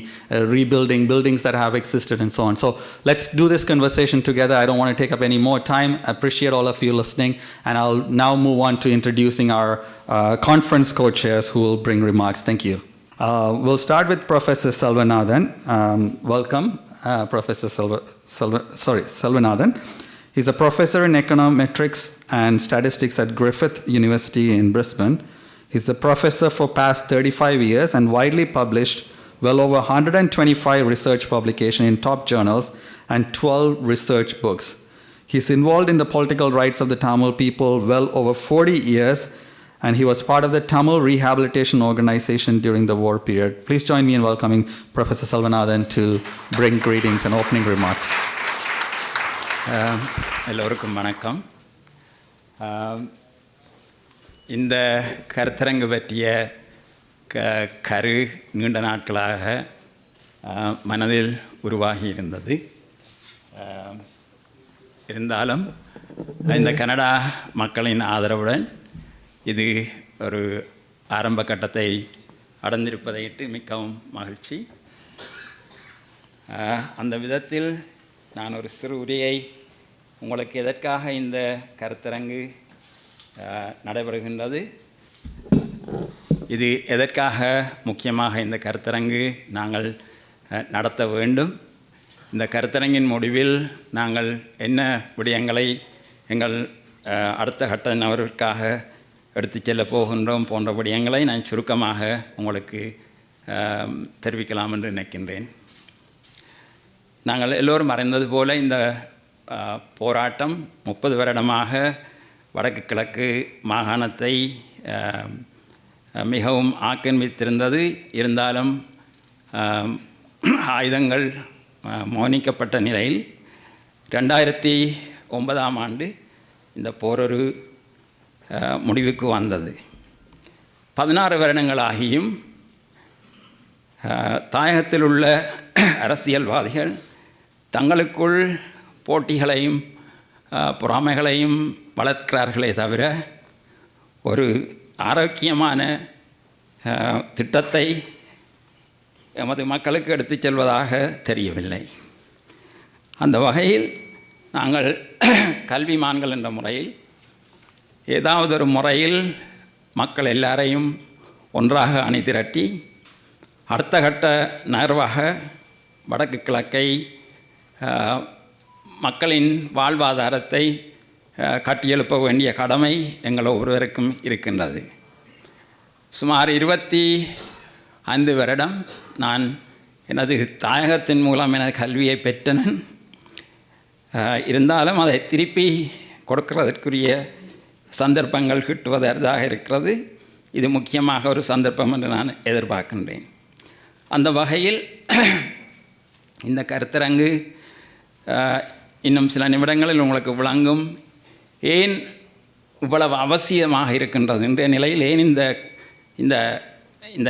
rebuilding buildings that have existed and so on. So let's do this conversation together. I don't want to take up any more time. I appreciate all of you listening, and I'll now move on to introducing our conference co-chairs who will bring remarks. Thank you. We'll start with Professor Selvanathan. Welcome. Professor Selvanathan. He's a professor in econometrics and statistics at Griffith University in Brisbane. He's a professor for past 35 years and widely published well over 125 research publications in top journals and 12 research books. He's involved in the political rights of the Tamil people well over 40 years, and he was part of the Tamil Rehabilitation Organization during the war period. Please join me in welcoming Professor Selvanathan to bring greetings and opening remarks. எல்லோருக்கும் வணக்கம். இந்த கருத்தரங்கு பற்றிய கரு நீண்ட நாட்களாக மனதில் உருவாகி இருந்தது. இருந்தாலும் இந்த கனடா மக்களின் ஆதரவுடன் இது ஒரு ஆரம்ப கட்டத்தை அடைந்திருப்பதையிட்டு மிகவும் மகிழ்ச்சி. அந்த விதத்தில் நான் ஒரு சிறு உரையை உங்களுக்கு எதற்காக இந்த கருத்தரங்கு நடைபெறுகின்றது, இது எதற்காக முக்கியமாக இந்த கருத்தரங்கு நாங்கள் நடத்த வேண்டும், இந்த கருத்தரங்கின் முடிவில் நாங்கள் என்ன விடயங்களை எங்கள் அடுத்த கட்ட நபருக்காக எடுத்து செல்ல போகின்றோம் போன்ற விடயங்களை நான் சுருக்கமாக உங்களுக்கு தெரிவிக்கலாம் என்று நினைக்கின்றேன். நாங்கள் எல்லோரும் அறிந்தது போல இந்த போராட்டம் 30 வருடமாக வடக்கு கிழக்கு மாகாணத்தை மிகவும் ஆக்கிரமித்திருந்தது. இருந்தாலும் ஆயுதங்கள் மௌனிக்கப்பட்ட நிலையில் 2009ஆம் ஆண்டு இந்த போர் ஒரு முடிவுக்கு வந்தது. 16 வருடங்களாகியும் தாயகத்தில் உள்ள அரசியல்வாதிகள் தங்களுக்குள் போட்டிகளையும் பொறாமைகளையும் வளர்க்கிறார்களே தவிர ஒரு ஆரோக்கியமான திட்டத்தை எமது மக்களுக்கு எடுத்துச் செல்வதாக தெரியவில்லை. அந்த வகையில் நாங்கள் கல்விமான்கள் என்ற முறையில் ஏதாவது ஒரு முறையில் மக்கள் எல்லாரையும் ஒன்றாக அணிதிரட்டி அடுத்த கட்ட நகர்வாக வடக்கு கிழக்கை மக்களின் வாழ்வாதாரத்தை கட்டியெழுப்ப வேண்டிய கடமை எங்கள் ஒவ்வொருவருக்கும் இருக்கின்றது. சுமார் 25 வருடம் நான் எனது தாயகத்தின் மூலம் எனது கல்வியை பெற்றனன். இருந்தாலும் அதை திருப்பி கொடுக்கிறதற்குரிய சந்தர்ப்பங்கள் கிட்டுவதாக இருக்கிறது. இது முக்கியமாக ஒரு சந்தர்ப்பம் என்று நான் எதிர்பார்க்கின்றேன். அந்த வகையில் இந்த கருத்தரங்கு இன்னும் சில நிமிடங்களில் உங்களுக்கு விளங்கும் ஏன் இவ்வளவு அவசியமாக இருக்கின்றது என்ற நிலையில் ஏன் இந்த இந்த இந்த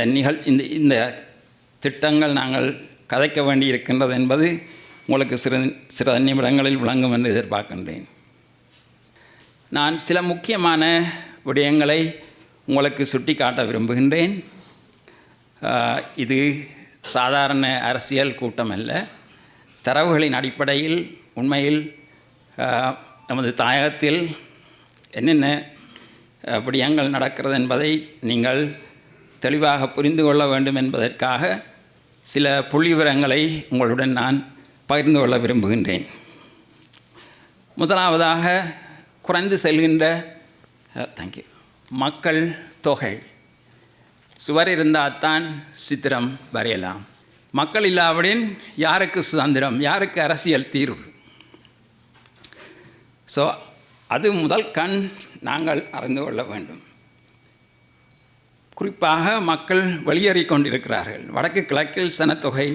இந்த திட்டங்கள் நாங்கள் கதைக்க வேண்டி இருக்கின்றது என்பது உங்களுக்கு சில நிமிடங்களில் விளங்கும் என்று எதிர்பார்க்கின்றேன். நான் சில முக்கியமான விடயங்களை உங்களுக்கு சுட்டி காட்ட விரும்புகின்றேன். இது சாதாரண அரசியல் கூட்டம் அல்ல. தரவுகளின் அடிப்படையில் உண்மையில் நமது தாயகத்தில் என்னென்ன விடயங்கள் நடக்கிறது என்பதை நீங்கள் தெளிவாக புரிந்து கொள்ள வேண்டும் என்பதற்காக சில புள்ளிவிவரங்களை உங்களுடன் நான் பகிர்ந்து கொள்ள விரும்புகின்றேன். முதலாவதாக குறைந்து செல்கின்ற மக்கள் தொகை. சுவர் இருந்தால்தான் சித்திரம் வரையலாம். மக்கள் இல்லாவிடின் யாருக்கு சுதந்திரம், யாருக்கு அரசியல் தீர்வு? ஸோ அது முதல் நாங்கள் அறிந்து கொள்ள வேண்டும். குறிப்பாக மக்கள் வெளியேறிக் கொண்டிருக்கிறார்கள். வடக்கு கிழக்கில் சனத்தொகை,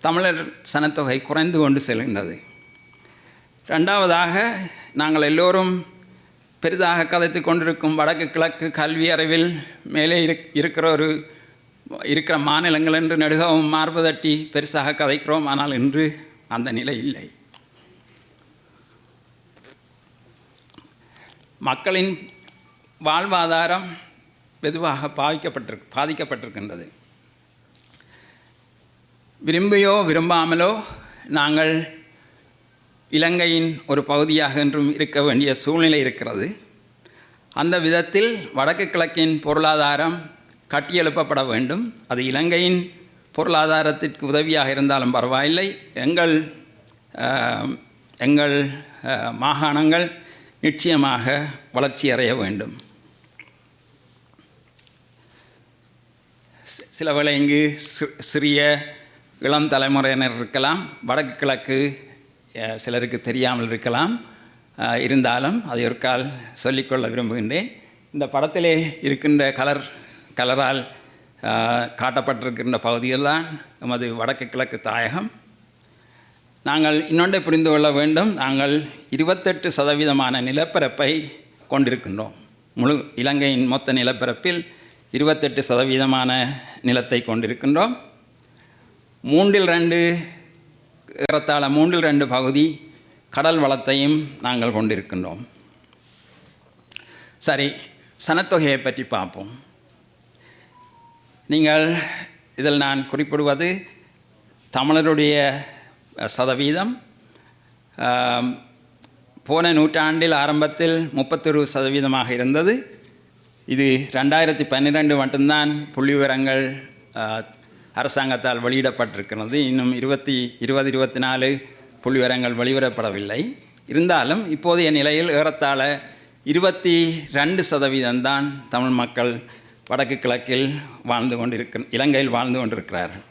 தமிழர் சனத்தொகை குறைந்து கொண்டு செல்கின்றது. ரெண்டாவதாக நாங்கள் எல்லோரும் பெரிதாக கதைத்து கொண்டிருக்கும் வடக்கு கிழக்கு கல்வி அறிவில் மேலே இருக்கிற மாநிலங்கள் என்று நெடுகவும் மார்பு தட்டி பெருசாக கதைக்கிறோம். ஆனால் இன்று அந்த நிலை இல்லை. மக்களின் வாழ்வாதாரம் வெகுவாக பாதிக்கப்பட்டிருக்கின்றது. விரும்பியோ விரும்பாமலோ நாங்கள் இலங்கையின் ஒரு பகுதியாக என்றும் இருக்க வேண்டிய சூழ்நிலை இருக்கிறது. அந்த விதத்தில் வடக்கு கிழக்கின் பொருளாதாரம் கட்டியெழுப்பப்பட வேண்டும். அது இலங்கையின் பொருளாதாரத்திற்கு உதவியாக இருந்தாலும் பரவாயில்லை, எங்கள் எங்கள் மாகாணங்கள் நிச்சயமாக வளர்ச்சியடைய வேண்டும். சில வேளை இங்கு சிறிய இளம் தலைமுறையினர் இருக்கலாம், வடக்கு கிழக்கு சிலருக்கு தெரியாமல் இருக்கலாம். இருந்தாலும் அதை ஒரு கால் சொல்லிக்கொள்ள விரும்புகின்றேன். இந்த படத்திலே இருக்கின்ற கலரால் காட்டப்பட்டிருக்கின்ற பகுதியெல்லாம் நமது வடக்கு கிழக்கு தாயகம். நாங்கள் இன்னொன்றை புரிந்து கொள்ள வேண்டும். நாங்கள் 28% நிலப்பரப்பை கொண்டிருக்கின்றோம். முழு இலங்கையின் மொத்த நிலப்பரப்பில் 28% நிலத்தை கொண்டிருக்கின்றோம். 2 ஏறத்தாழ 2 பகுதி கடல் வளத்தையும் நாங்கள் கொண்டிருக்கின்றோம். சரி, சனத்தொகையை பற்றி பார்ப்போம். நீங்கள் இதில் நான் குறிப்பிடுவது தமிழருடைய சதவீதம் போன நூற்றாண்டில் ஆரம்பத்தில் 31% இருந்தது. இது 2012 மட்டும்தான் புள்ளி விவரங்கள் அரசாங்கத்தால் வெளியிடப்பட்டிருக்கிறது. இன்னும் 2024 புள்ளி விவரங்கள் வெளியிடப்படவில்லை. இருந்தாலும் இப்போதைய நிலையில் ஏறத்தாழ 22% தான் தமிழ் மக்கள் வடக்கு கிழக்கில் இலங்கையில் வாழ்ந்து கொண்டிருக்கிறார்கள்.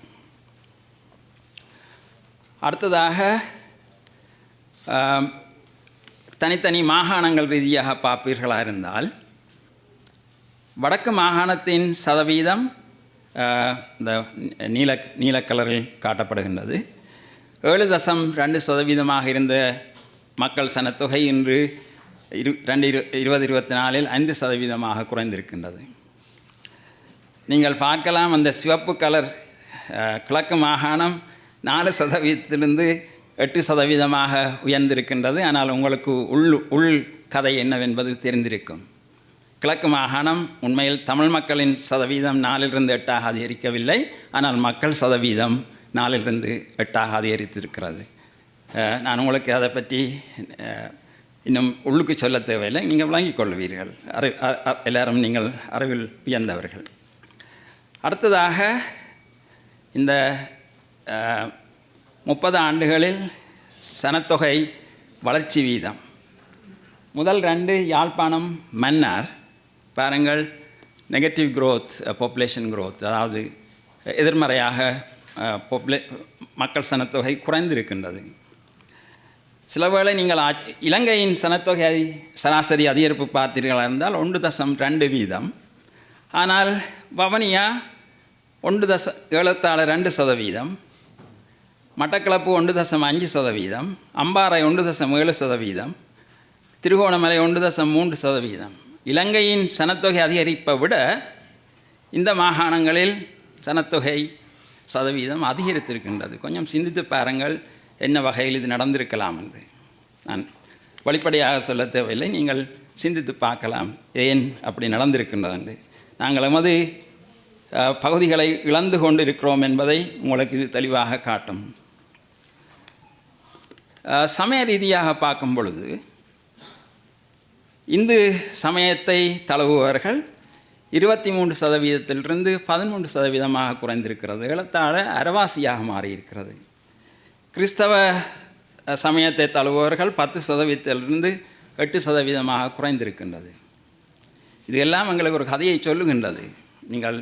அடுத்ததாக தனித்தனி மாகாணங்கள் ரீதியாக பார்ப்பீர்களாக இருந்தால் வடக்கு மாகாணத்தின் சதவீதம் இந்த நீலக்கலரில் காட்டப்படுகின்றது. 7.2% இருந்த மக்கள் சனத்தொகை இன்று 2024 5% குறைந்திருக்கின்றது. நீங்கள் பார்க்கலாம், அந்த சிவப்பு கலர் கிழக்கு மாகாணம் 4%-லிருந்து 8% உயர்ந்திருக்கின்றது. ஆனால் உங்களுக்கு உள் கதை என்னவென்பது தெரிந்திருக்கும். கிழக்கு மாகாணம் உண்மையில் தமிழ் மக்களின் சதவீதம் 4-லிருந்து 8 அதிகரிக்கவில்லை. ஆனால் மக்கள் சதவீதம் 4-லிருந்து 8 அதிகரித்திருக்கிறது. நான் உங்களுக்கு அதை பற்றி இன்னும் உள்ளுக்கு சொல்ல தேவையில்லை, நீங்கள் விளங்கிக் கொள்வீர்கள். எல்லாரும் நீங்கள் அறிவில் உயர்ந்தவர்கள். அடுத்ததாக இந்த 30 ஆண்டுகளில் சனத்தொகை வளர்ச்சி வீதம் முதல் 2 யாழ்ப்பாணம் மன்னார் பாருங்கள், நெகட்டிவ் க்ரோத், பாப்புலேஷன் க்ரோத், அதாவது எதிர்மறையாக மக்கள் சனத்தொகை குறைந்திருக்கின்றது. சில வேளை நீங்கள் இலங்கையின் சனத்தொகை சராசரி அதிகரிப்பு பார்த்தீர்களாக இருந்தால் 1.2%. ஆனால் வவனியா 1.72%, மட்டக்களப்பு 1.5%, அம்பாறை 1.7%, திருகோணமலை 1.3%. இலங்கையின் சனத்தொகை அதிகரிப்பை விட இந்த மாகாணங்களில் சனத்தொகை சதவீதம் அதிகரித்திருக்கின்றது. கொஞ்சம் சிந்தித்து பாருங்கள் என்ன வகையில் இது நடந்திருக்கலாம் என்று. நான் வெளிப்படையாக சொல்ல தேவையில்லை, நீங்கள் சிந்தித்து பார்க்கலாம் ஏன் அப்படி நடந்திருக்கின்றது என்று. நாங்கள் எமது பகுதிகளை இழந்து கொண்டு இருக்கிறோம் என்பதை உங்களுக்கு இது தெளிவாக காட்டும். சமய ரீதியாக பார்க்கும் பொழுது இந்து சமயத்தை தழுவுபவர்கள் 23%-லிருந்து 13% குறைந்திருக்கிறது. ஏறத்தாழ அரைவாசியாக மாறியிருக்கிறது. கிறிஸ்தவ சமயத்தை தழுவுபவர்கள் 10%-லிருந்து 8% குறைந்திருக்கின்றது. இது எல்லாம் எங்களுக்கு ஒரு கதையை சொல்லுகின்றது. நீங்கள்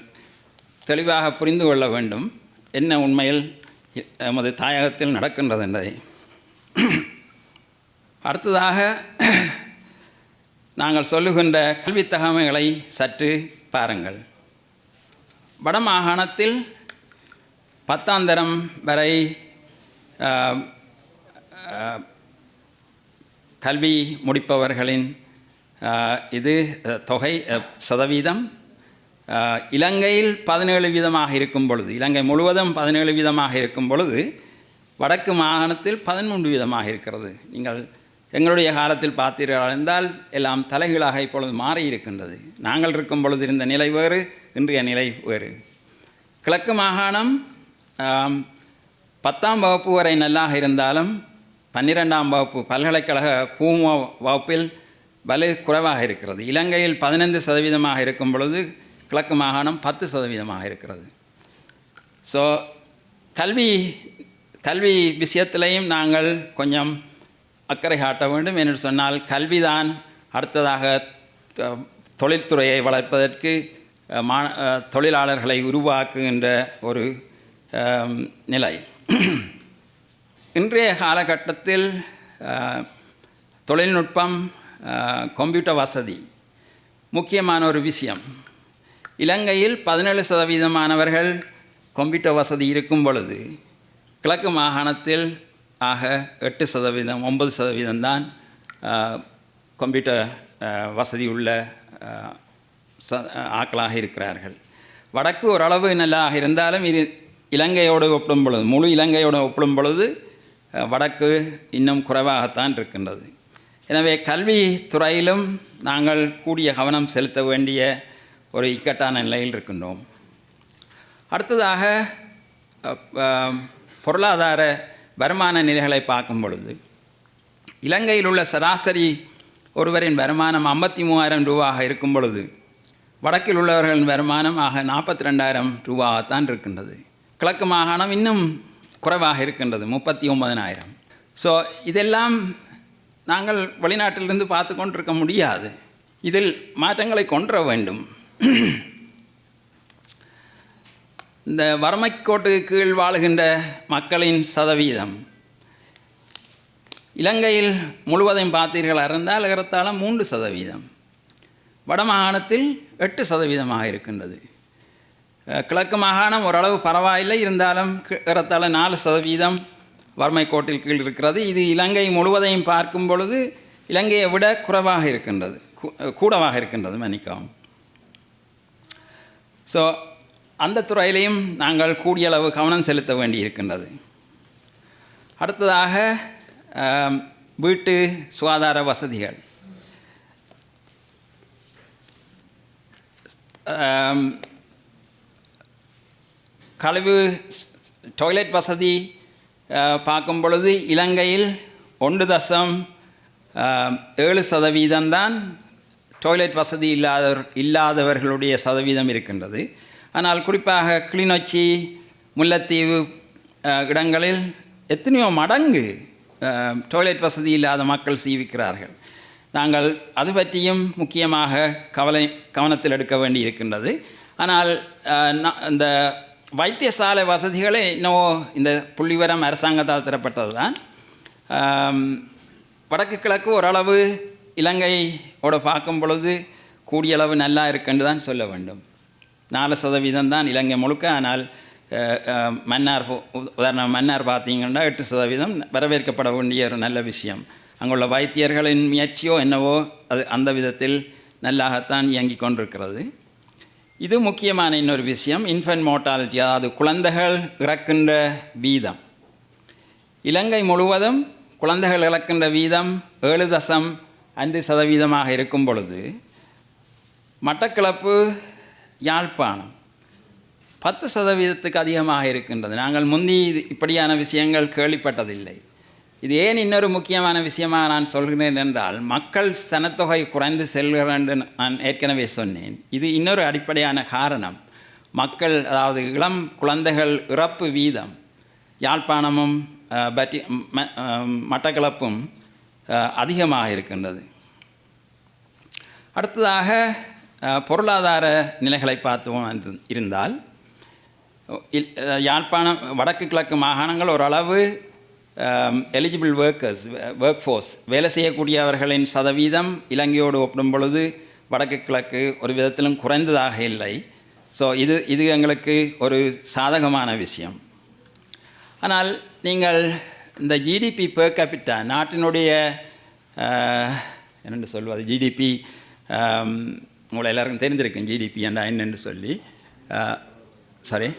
தெளிவாக புரிந்து கொள்ள வேண்டும் என்ன உண்மையில் எமது தாயகத்தில் நடக்கின்றது என்பதை. அடுத்ததாக நாங்கள் சொல்லுகின்ற கல்வி தகமைகளை சற்று பாருங்கள். வடமாகாணத்தில் 10ஆம் தரம் வரை கல்வி முடிப்பவர்களின் இது தொகை சதவீதம் இலங்கையில் 17% இருக்கும் பொழுது, இலங்கை முழுவதும் 17% இருக்கும் பொழுது வடக்கு மாகாணத்தில் 13% இருக்கிறது. நீங்கள் எங்களுடைய காலத்தில் பார்த்தீர்கள் என்றால் எல்லாம் தலைகீழாக இப்பொழுது மாறி இருக்கின்றது. நாங்கள் இருக்கும் பொழுது இருந்த நிலை வேறு, இன்றைய நிலை வேறு. கிழக்கு மாகாணம் 10ஆம் வகுப்பு வரை நல்லாக இருந்தாலும் 12ஆம் வகுப்பு பல்கலைக்கழக பூம வகுப்பில் வலு குறைவாக இருக்கிறது. இலங்கையில் 15% இருக்கும் பொழுது கிழக்கு மாகாணம் 10% இருக்கிறது. கல்வி விஷயத்திலையும் நாங்கள் கொஞ்சம் அக்கறை காட்ட வேண்டும் என்று சொன்னால் கல்விதான் அடுத்ததாக தொழில்துறையை வளர்ப்பதற்கு தொழிலாளர்களை உருவாக்குகின்ற ஒரு நிலை. இன்றைய காலகட்டத்தில் தொழில்நுட்பம், கம்ப்யூட்டர் வசதி முக்கியமான ஒரு விஷயம். இலங்கையில் 17% மாணவர்கள் கம்ப்யூட்டர் வசதி இருக்கும் பொழுது கிழக்கு மாகாணத்தில் 8%, 9% தான் கம்ப்யூட்டர் வசதி உள்ள ஆக்களாக இருக்கிறார்கள். வடக்கு ஓரளவு நல்லாக இருந்தாலும் இலங்கையோடு ஒப்பிடும் பொழுது, முழு இலங்கையோடு ஒப்பிடும் பொழுது வடக்கு இன்னும் குறைவாகத்தான் இருக்கின்றது. எனவே கல்வித்துறையிலும் நாங்கள் கூடிய கவனம் செலுத்த வேண்டிய ஒரு இக்கட்டான நிலையில் இருக்கின்றோம். அடுத்ததாக பொருளாதார வருமான நிலைகளை பார்க்கும் பொழுது இலங்கையில் உள்ள சராசரி ஒருவரின் வருமானம் 53,000 ரூபாக இருக்கும் பொழுது வடக்கில் உள்ளவர்களின் வருமானம் 42,000 ரூபாகத்தான் இருக்கின்றது. கிழக்கு மாகாணம் இன்னும் குறைவாக இருக்கின்றது, 39,000. ஸோ இதெல்லாம் நாங்கள் வெளிநாட்டிலிருந்து பார்த்து கொண்டிருக்க முடியாது. இதில் மாற்றங்களை கொண்டு வர வேண்டும். இந்த வறுமைக்கோட்டுக்கு கீழ் வாழுகின்ற மக்களின் சதவீதம் இலங்கையில் முழுவதையும் பார்த்தீர்களாக இருந்தால் ஏறத்தாழ 3%, வடமாகாணத்தில் 8% இருக்கின்றது. கிழக்கு மாகாணம் ஓரளவு பரவாயில்லை, இருந்தாலும் ஏறத்தாழ 4% வறுமை கோட்டில் கீழ் இருக்கிறது. இது இலங்கை முழுவதையும் பார்க்கும் பொழுது இலங்கையை விட குறைவாக இருக்கின்றது, கூடவாக இருக்கின்றது, மன்னிக்கவும். ஸோ அந்த துறையிலையும் நாங்கள் கூடிய அளவு கவனம் செலுத்த வேண்டி இருக்கின்றது. அடுத்ததாக வீட்டு சுகாதார வசதிகள். கழிவு டாய்லெட் வசதி பார்க்கும் பொழுது இலங்கையில் 1.7% தான் டாய்லெட் வசதி இல்லாதவர்களுடைய சதவீதம் இருக்கின்றது. ஆனால் குறிப்பாக கிளிநொச்சி, முல்லைத்தீவு இடங்களில் எத்தனையோ மடங்கு டாய்லெட் வசதி இல்லாத மக்கள் சீவிக்கிறார்கள். நாங்கள் அது பற்றியும் முக்கியமாக கவனத்தில் எடுக்க வேண்டி இருக்கின்றது. ஆனால் இந்த வைத்தியசாலை வசதிகளே இன்னும் இந்த புள்ளிவரம் அரசாங்கத்தால் தரப்பட்டது தான். வடக்கு கிழக்கு ஓரளவு இலங்கையோடு பார்க்கும் பொழுது கூடியளவு நல்லா இருக்குன்னு தான் சொல்ல வேண்டும். 4% தான் இலங்கை முழுக்க. ஆனால் மன்னார் பார்த்தீங்கன்னா 8% வரவேற்கப்பட வேண்டிய ஒரு நல்ல விஷயம். அங்குள்ள வைத்தியர்களின் முயற்சியோ என்னவோ அது அந்த விதத்தில் நல்லாகத்தான் இயங்கி கொண்டிருக்கிறது. இது முக்கியமான இன்னொரு விஷயம், இன்ஃபென்ட் மோர்டாலிட்டி, அதாவது குழந்தைகள் இறக்கின்ற வீதம். இலங்கை முழுவதும் குழந்தைகள் இறக்கின்ற வீதம் 7.5% இருக்கும் பொழுது மட்டக்களப்பு, யாழ்ப்பாணம் 10% அதிகமாக இருக்கின்றது. நாங்கள் முந்தி இப்படியான விஷயங்கள் கேள்விப்பட்டதில்லை. இது ஏன் இன்னொரு முக்கியமான விஷயமாக நான் சொல்கிறேன் என்றால், மக்கள் சனத்தொகை குறைந்து செல்கிறது என்று நான் ஏற்கனவே சொன்னேன். இது இன்னொரு அடிப்படையான காரணம். மக்கள், அதாவது இளம் குழந்தைகள் இறப்பு வீதம் யாழ்ப்பாணமும் மட்டக்களப்பும் அதிகமாக இருக்கின்றது. அடுத்ததாக பொருளாதார நிலைகளை பார்த்தோம் இருந்தால் யாழ்ப்பாணம், வடக்கு கிழக்கு மாகாணங்கள் ஓரளவு எலிஜிபிள் ஒர்க் ஃபோர்ஸ், வேலை செய்யக்கூடியவர்களின் சதவீதம் இலங்கையோடு ஒப்பிடும் பொழுது வடக்கு கிழக்கு ஒரு விதத்திலும் குறைந்ததாக இல்லை. ஸோ இது எங்களுக்கு ஒரு சாதகமான விஷயம். ஆனால் நீங்கள் இந்த ஜிடிபி பெர் கேபிட்டா, நாட்டினுடைய என்னென்று சொல்வது, ஜிடிபி உங்களை எல்லாருக்கும் தெரிஞ்சிருக்கும் ஜிடிபி என்றா என்னென்று சொல்லி, சாரி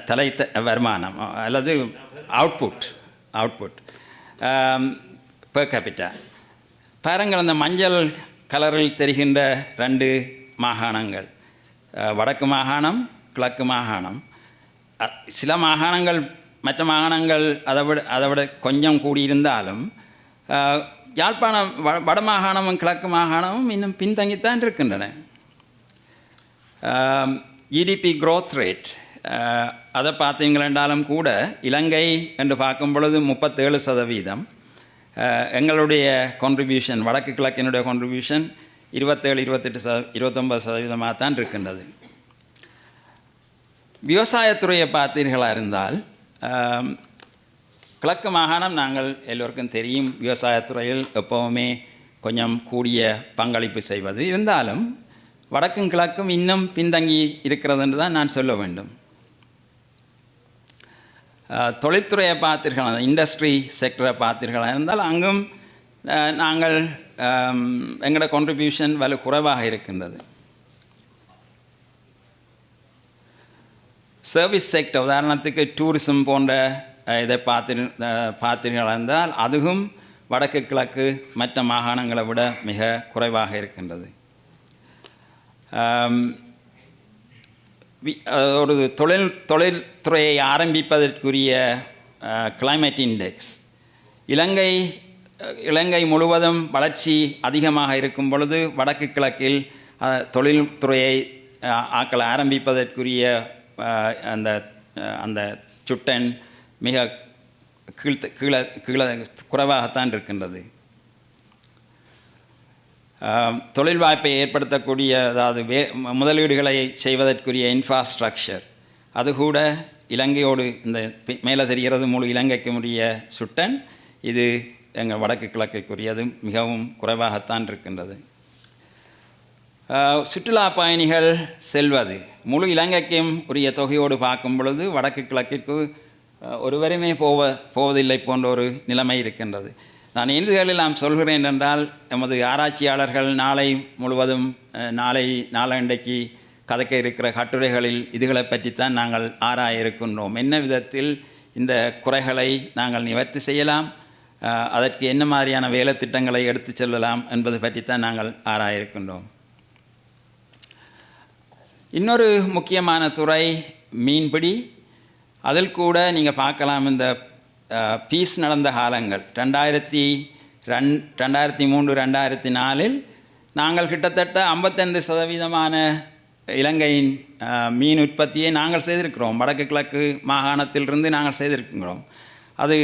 தலை வருமானம் அல்லது அவுட்புட் பெர் கேபிட்டா. பாருங்கள், அந்த மஞ்சள் கலரில் தெரிகின்ற 2 மாகாணங்கள், வடக்கு மாகாணம், கிழக்கு மாகாணம். சில மாகாணங்கள், மற்ற மாகாணங்கள் அதை விட கொஞ்சம் கூடியிருந்தாலும் யாழ்ப்பாணம், வடமாகாணமும் கிழக்கு மாகாணமும் இன்னும் பின்தங்கித்தான் இருக்கின்றன. ஜிடிபி க்ரோத் ரேட் அதை பார்த்தீங்களென்றாலும் கூட இலங்கை என்று பார்க்கும் பொழுது 37%, எங்களுடைய கான்ட்ரிபியூஷன் வடக்கு கிழக்கினுடைய கான்ட்ரிபியூஷன் 29% தான் இருக்கின்றது. விவசாயத்துறையை பார்த்தீர்களாக இருந்தால் கிழக்கு மாகாணம் நாங்கள் எல்லோருக்கும் தெரியும் விவசாயத்துறையில் எப்போவுமே கொஞ்சம் கூடிய பங்களிப்பு செய்வது. இருந்தாலும் வடக்கும் கிழக்கும் இன்னும் பின்தங்கி இருக்கிறது என்று தான் நான் சொல்ல வேண்டும். தொழில்துறையை பார்த்தீர்கள், இண்டஸ்ட்ரி செக்டரை பார்த்தீர்களாக இருந்தால் அங்கும் நாங்கள் எங்களோட கான்ட்ரிபியூஷன் வலு குறைவாக இருக்கின்றது. சர்வீஸ் செக்டர் உதாரணத்துக்கு டூரிசம் போன்ற இதை பார்த்தீர்கள் என்றால் அதுவும் வடக்கு கிழக்கு மற்ற மாகாணங்களை விட மிக குறைவாக இருக்கின்றது. ஒரு தொழில்துறையை ஆரம்பிப்பதற்குரிய கிளைமேட் இண்டெக்ஸ் இலங்கை முழுவதும் வளர்ச்சி அதிகமாக இருக்கும் பொழுது வடக்கு கிழக்கில் தொழில்துறையை ஆக்களை ஆரம்பிப்பதற்குரிய அந்த சுட்டன் மிக கீழே குறைவாகத்தான் இருக்கின்றது. தொழில் வாய்ப்பை ஏற்படுத்தக்கூடிய அதாவது முதலீடுகளை செய்வதற்குரிய இன்ஃப்ராஸ்ட்ரக்சர் அது கூட இலங்கையோடு இந்த மேலே தெரிகிறது முழு இலங்கைக்கு உரிய சுட்டன் இது எங்கள் வடக்கு கிழக்குக்குரியது மிகவும் குறைவாகத்தான் இருக்கின்றது. சுற்றுலா பயணிகள் செல்வது முழு இலங்கைக்கும் உரிய தொகையோடு பார்க்கும் பொழுது வடக்கு கிழக்கிற்கு ஒருவருமே போவதில்லை போன்ற ஒரு நிலைமை இருக்கின்றது. நான் இறுதிகளில் நாம் சொல்கிறேன் என்றால் எமது ஆராய்ச்சியாளர்கள் நாளை முழுவதும் நாளண்டைக்கு கதைக்க இருக்கிற கட்டுரைகளில் இதுகளை பற்றித்தான் நாங்கள் ஆராய இருக்கின்றோம். என்ன விதத்தில் இந்த குறைகளை நாங்கள் நிவர்த்தி செய்யலாம், அதற்கு என்ன மாதிரியான வேலை திட்டங்களை எடுத்து செல்லலாம் என்பது பற்றித்தான் நாங்கள் ஆராய இருக்கின்றோம். இன்னொரு முக்கியமான துறை மீன்பிடி. அதில் கூட நீங்கள் பார்க்கலாம் இந்த பீஸ் நடந்த காலங்கள் 2003-2004 நாங்கள் கிட்டத்தட்ட 55% இலங்கையின் மீன் உற்பத்தியை நாங்கள் செய்திருக்கிறோம். வடக்கு கிழக்கு மாகாணத்திலிருந்து நாங்கள் செய்திருக்கிறோம். அது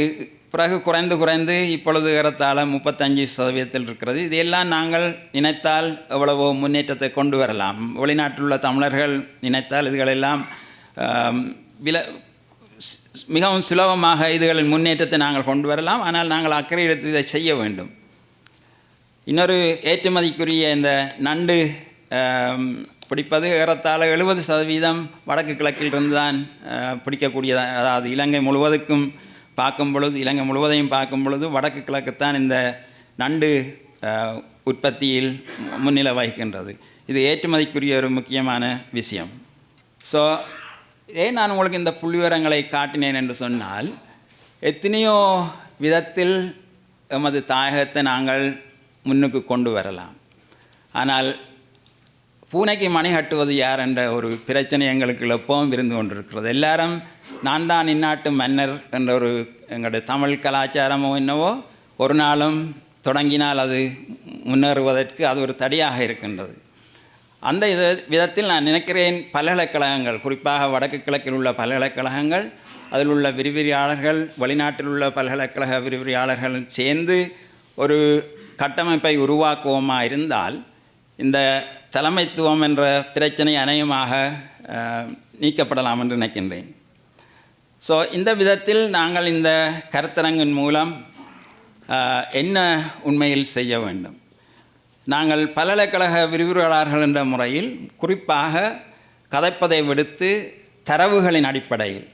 பிறகு குறைந்து இப்பொழுது ஏறத்தாழ 35% இருக்கிறது. இதையெல்லாம் நாங்கள் நினைத்தால் எவ்வளவோ முன்னேற்றத்தை கொண்டு வரலாம். வெளிநாட்டில் உள்ள தமிழர்கள் நினைத்தால் இதுகளெல்லாம் மிகவும் சுலபமாக இதுகளின் முன்னேற்றத்தை நாங்கள் கொண்டு வரலாம். ஆனால் நாங்கள் அக்கறை எடுத்து இதை செய்ய வேண்டும். இன்னொரு ஏற்றுமதிக்குரிய இந்த நண்டு பிடிப்பது ஏறத்தாழ 70% வடக்கு கிழக்கிலிருந்து தான் பிடிக்கக்கூடியது. அதாவது இலங்கை முழுவதையும் பார்க்கும் பொழுது வடக்கு கிழக்குத்தான் இந்த நண்டு உற்பத்தியில் முன்னிலை வகிக்கின்றது. இது ஏற்றுமதிக்குரிய ஒரு முக்கியமான விஷயம். ஸோ ஏன் நான் உங்களுக்கு இந்த புள்ளிவிவரங்களை காட்டினேன் என்று சொன்னால் எத்தனையோ விதத்தில் எமது தாயகத்தை நாங்கள் முன்னுக்கு கொண்டு வரலாம். ஆனால் பூனைக்கு மணி கட்டுவது யார் என்ற ஒரு பிரச்சனை எங்களுக்கு எப்பவும் இருந்து கொண்டிருக்கிறது. எல்லாரும் நான் தான் இந்நாட்டு மன்னர் என்ற ஒரு எங்களுடைய தமிழ் கலாச்சாரமோ என்னவோ ஒரு நாளும் தொடங்கினால் அது முன்னேறுவதற்கு அது ஒரு தடையாக இருக்கின்றது. அந்த விதத்தில் நான் நினைக்கிறேன் பல்கலைக்கழகங்கள், குறிப்பாக வடக்கு கிழக்கில் உள்ள பல்கலைக்கழகங்கள், அதில் உள்ள விரிவுரையாளர்கள், வெளிநாட்டில் உள்ள பல்கலைக்கழக விரிவுரையாளர்கள் சேர்ந்து ஒரு கட்டமைப்பை உருவாக்குவோமா இருந்தால் இந்த தலைமைத்துவம் என்ற பிரச்சனை அநேகமாக நீக்கப்படலாம் என்று நினைக்கின்றேன். ஸோ இந்த விதத்தில் நாங்கள் இந்த கருத்தரங்கின் மூலம் என்ன உண்மையில் செய்ய வேண்டும்? நாங்கள் பல்கலைக்கழக விரிவுரையாளர்கள் என்ற முறையில் குறிப்பாக கதைப்பதை விடுத்து தரவுகளின் அடிப்படையில்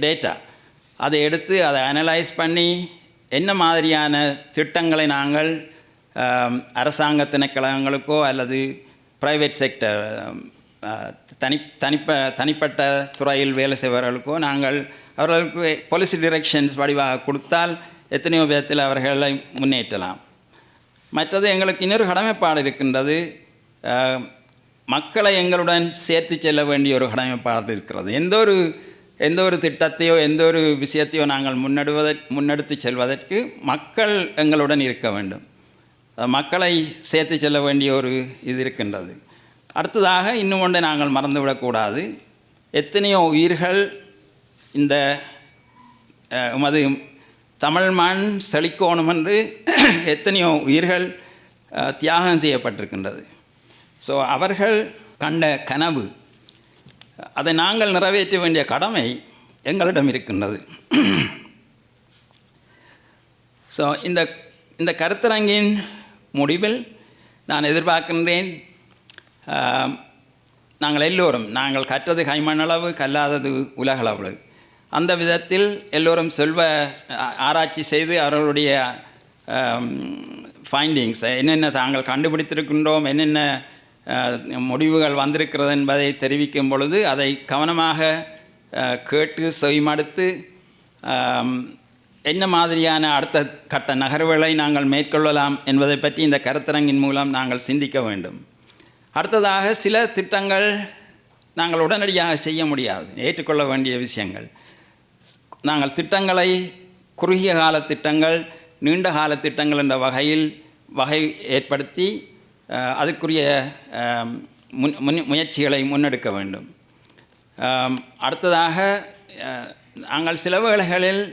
டேட்டா அதை எடுத்து அதை அனலைஸ் பண்ணி என்ன மாதிரியான திட்டங்களை நாங்கள் அரசாங்க திணைக்களங்களுக்கோ அல்லது ப்ரைவேட் செக்டர் தனிப்பட்ட துறையில் வேலை செய்பவர்களுக்கோ நாங்கள் அவர்களுக்கு பாலிசி டிரெக்ஷன்ஸ் வடிவாக கொடுத்தால் எத்தனையோ விதத்தில் அவர்களை முன்னேற்றலாம். மற்றது எங்களுக்கு இன்னொரு கடமைப்பாடு இருக்கின்றது. மக்களை எங்களுடன் சேர்த்து செல்ல வேண்டிய ஒரு கடமைப்பாடு இருக்கிறது. எந்த ஒரு திட்டத்தையோ எந்த ஒரு விஷயத்தையோ நாங்கள் முன்னெடுத்து செல்வதற்கு மக்கள் எங்களுடன் இருக்க வேண்டும். மக்களை சேர்த்து செல்ல வேண்டிய ஒரு இது இருக்கின்றது. அடுத்ததாக இன்னும் ஒன்றை நாங்கள் மறந்துவிடக்கூடாது. எத்தனையோ உயிர்கள் இந்த உமது தமிழ் மண் செழிக்கோணும் என்று எத்தனையோ உயிர்கள் தியாகம் செய்யப்பட்டிருக்கின்றது. ஸோ அவர்கள் கண்ட கனவு, அதை நாங்கள் நிறைவேற்ற வேண்டிய கடமை எங்களிடம் இருக்கின்றது. ஸோ இந்த கருத்தரங்கின் முடிவில் நான் எதிர்பார்க்கின்றேன், நாங்கள் எல்லோரும், நாங்கள் கற்றது கைமண்ணளவு கல்லாதது உலகளவு, அந்த விதத்தில் எல்லோரும் ஆராய்ச்சி செய்து அவர்களுடைய ஃபைண்டிங்ஸ் என்னென்ன தாங்கள் கண்டுபிடித்திருக்கின்றோம், என்னென்ன முடிவுகள் வந்திருக்கிறது என்பதை தெரிவிக்கும் பொழுது அதை கவனமாக கேட்டு செவிமடுத்து என்ன மாதிரியான அடுத்த கட்ட நகர்வுகளை நாங்கள் மேற்கொள்ளலாம் என்பதை பற்றி இந்த கருத்தரங்கின் மூலம் நாங்கள் சிந்திக்க வேண்டும். அடுத்ததாக சில திட்டங்கள் நாங்கள் உடனடியாக செய்ய முடியாது, ஏற்றுக்கொள்ள வேண்டிய விஷயங்கள். நாங்கள் திட்டங்களை குறுகிய கால திட்டங்கள், நீண்ட கால திட்டங்கள் என்ற வகை ஏற்படுத்தி அதுக்குரிய முயற்சிகளை முன்னெடுக்க வேண்டும். அடுத்ததாக நாங்கள் சில வேளைகளில்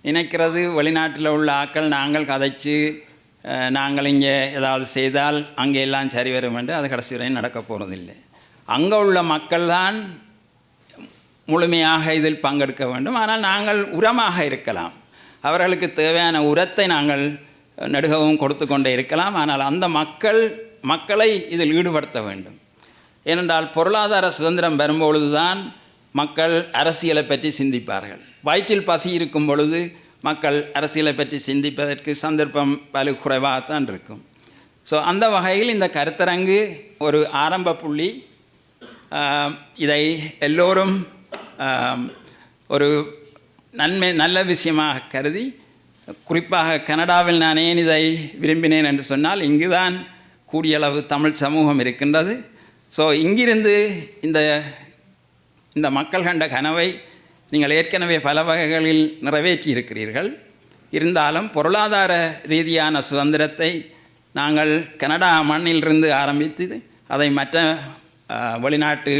நினைக்கிறது, வெளிநாட்டில் உள்ள ஆக்கள் நாங்கள் கதைச்சு நாங்கள் இங்கே ஏதாவது செய்தால் அங்கே எல்லாம் சரி வரும் என்று, அது கடைசி வரை நடக்க போகிறதில்லை. அங்கே உள்ள மக்கள் தான் முழுமையாக இதில் பங்கெடுக்க வேண்டும். ஆனால் நாங்கள் உரமாக இருக்கலாம், அவர்களுக்கு தேவையான உரத்தை நாங்கள் நெடுகவும் கொடுத்து கொண்டே இருக்கலாம். ஆனால் அந்த மக்களை இதில் ஈடுபடுத்த வேண்டும். ஏனென்றால் பொருளாதார சுதந்திரம் வரும்பொழுது தான் மக்கள் அரசியலை பற்றி சிந்திப்பார்கள். வயிற்றில் பசி இருக்கும் பொழுது மக்கள் அரசியலை பற்றி சிந்திப்பதற்கு சந்தர்ப்பம் வலு குறைவாகத்தான் இருக்கும். ஸோ அந்த வகையில் இந்த கருத்தரங்கு ஒரு ஆரம்ப புள்ளி. இதை எல்லோரும் ஒரு நல்ல விஷயமாக கருதி, குறிப்பாக கனடாவில் நான் ஏன் இதை விரும்பினேன் என்று சொன்னால், இங்கு தான் கூடியளவு தமிழ் சமூகம் இருக்கின்றது. ஸோ இங்கிருந்து இந்த மக்கள் கண்ட கனவை நீங்கள் ஏற்கனவே பல வகைகளில் நிறைவேற்றி இருக்கிறீர்கள். இருந்தாலும் பொருளாதார ரீதியான சுதந்திரத்தை நாங்கள் கனடா மண்ணிலிருந்து ஆரம்பித்து அதை மற்ற வெளிநாட்டு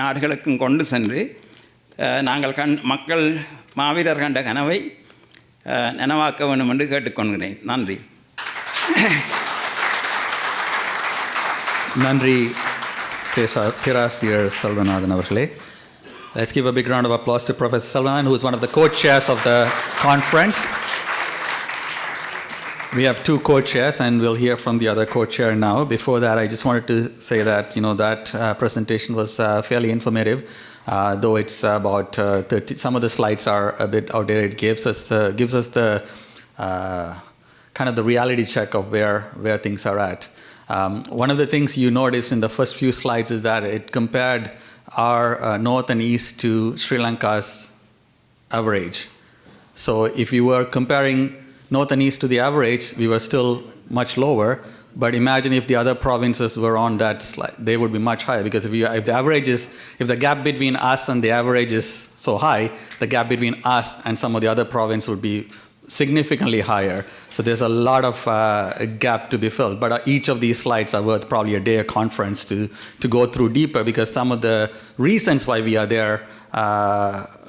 நாடுகளுக்கும் கொண்டு சென்று நாங்கள் மக்கள் மாவீரர் கண்ட கனவை நனவாக்க வேண்டும் என்று கேட்டுக்கொள்கிறேன். நன்றி. நன்றி பேராசிரியர் செல்வநாதன் அவர்களே. Let's give a big round of applause to Professor Selvanathan, who is one of the co-chairs of the conference. We have two co-chairs, and we'll hear from the other co-chair now. Before that, I just wanted to say that, that presentation was fairly informative, though it's about 30. Some of the slides are a bit outdated. It gives us the kind of the reality check of where things are at. One of the things you noticed in the first few slides is that it compared our north and east to Sri Lanka's average. So if we were comparing north and east to the average, we were still much lower. But imagine if the other provinces were on that slide, they would be much higher. Because if the gap between us and the average is so high, the gap between us and some of the other provinces would be significantly higher. So there's a lot of gap to be filled. But each of these slides are worth probably a day of conference to go through deeper, because some of the reasons why we are there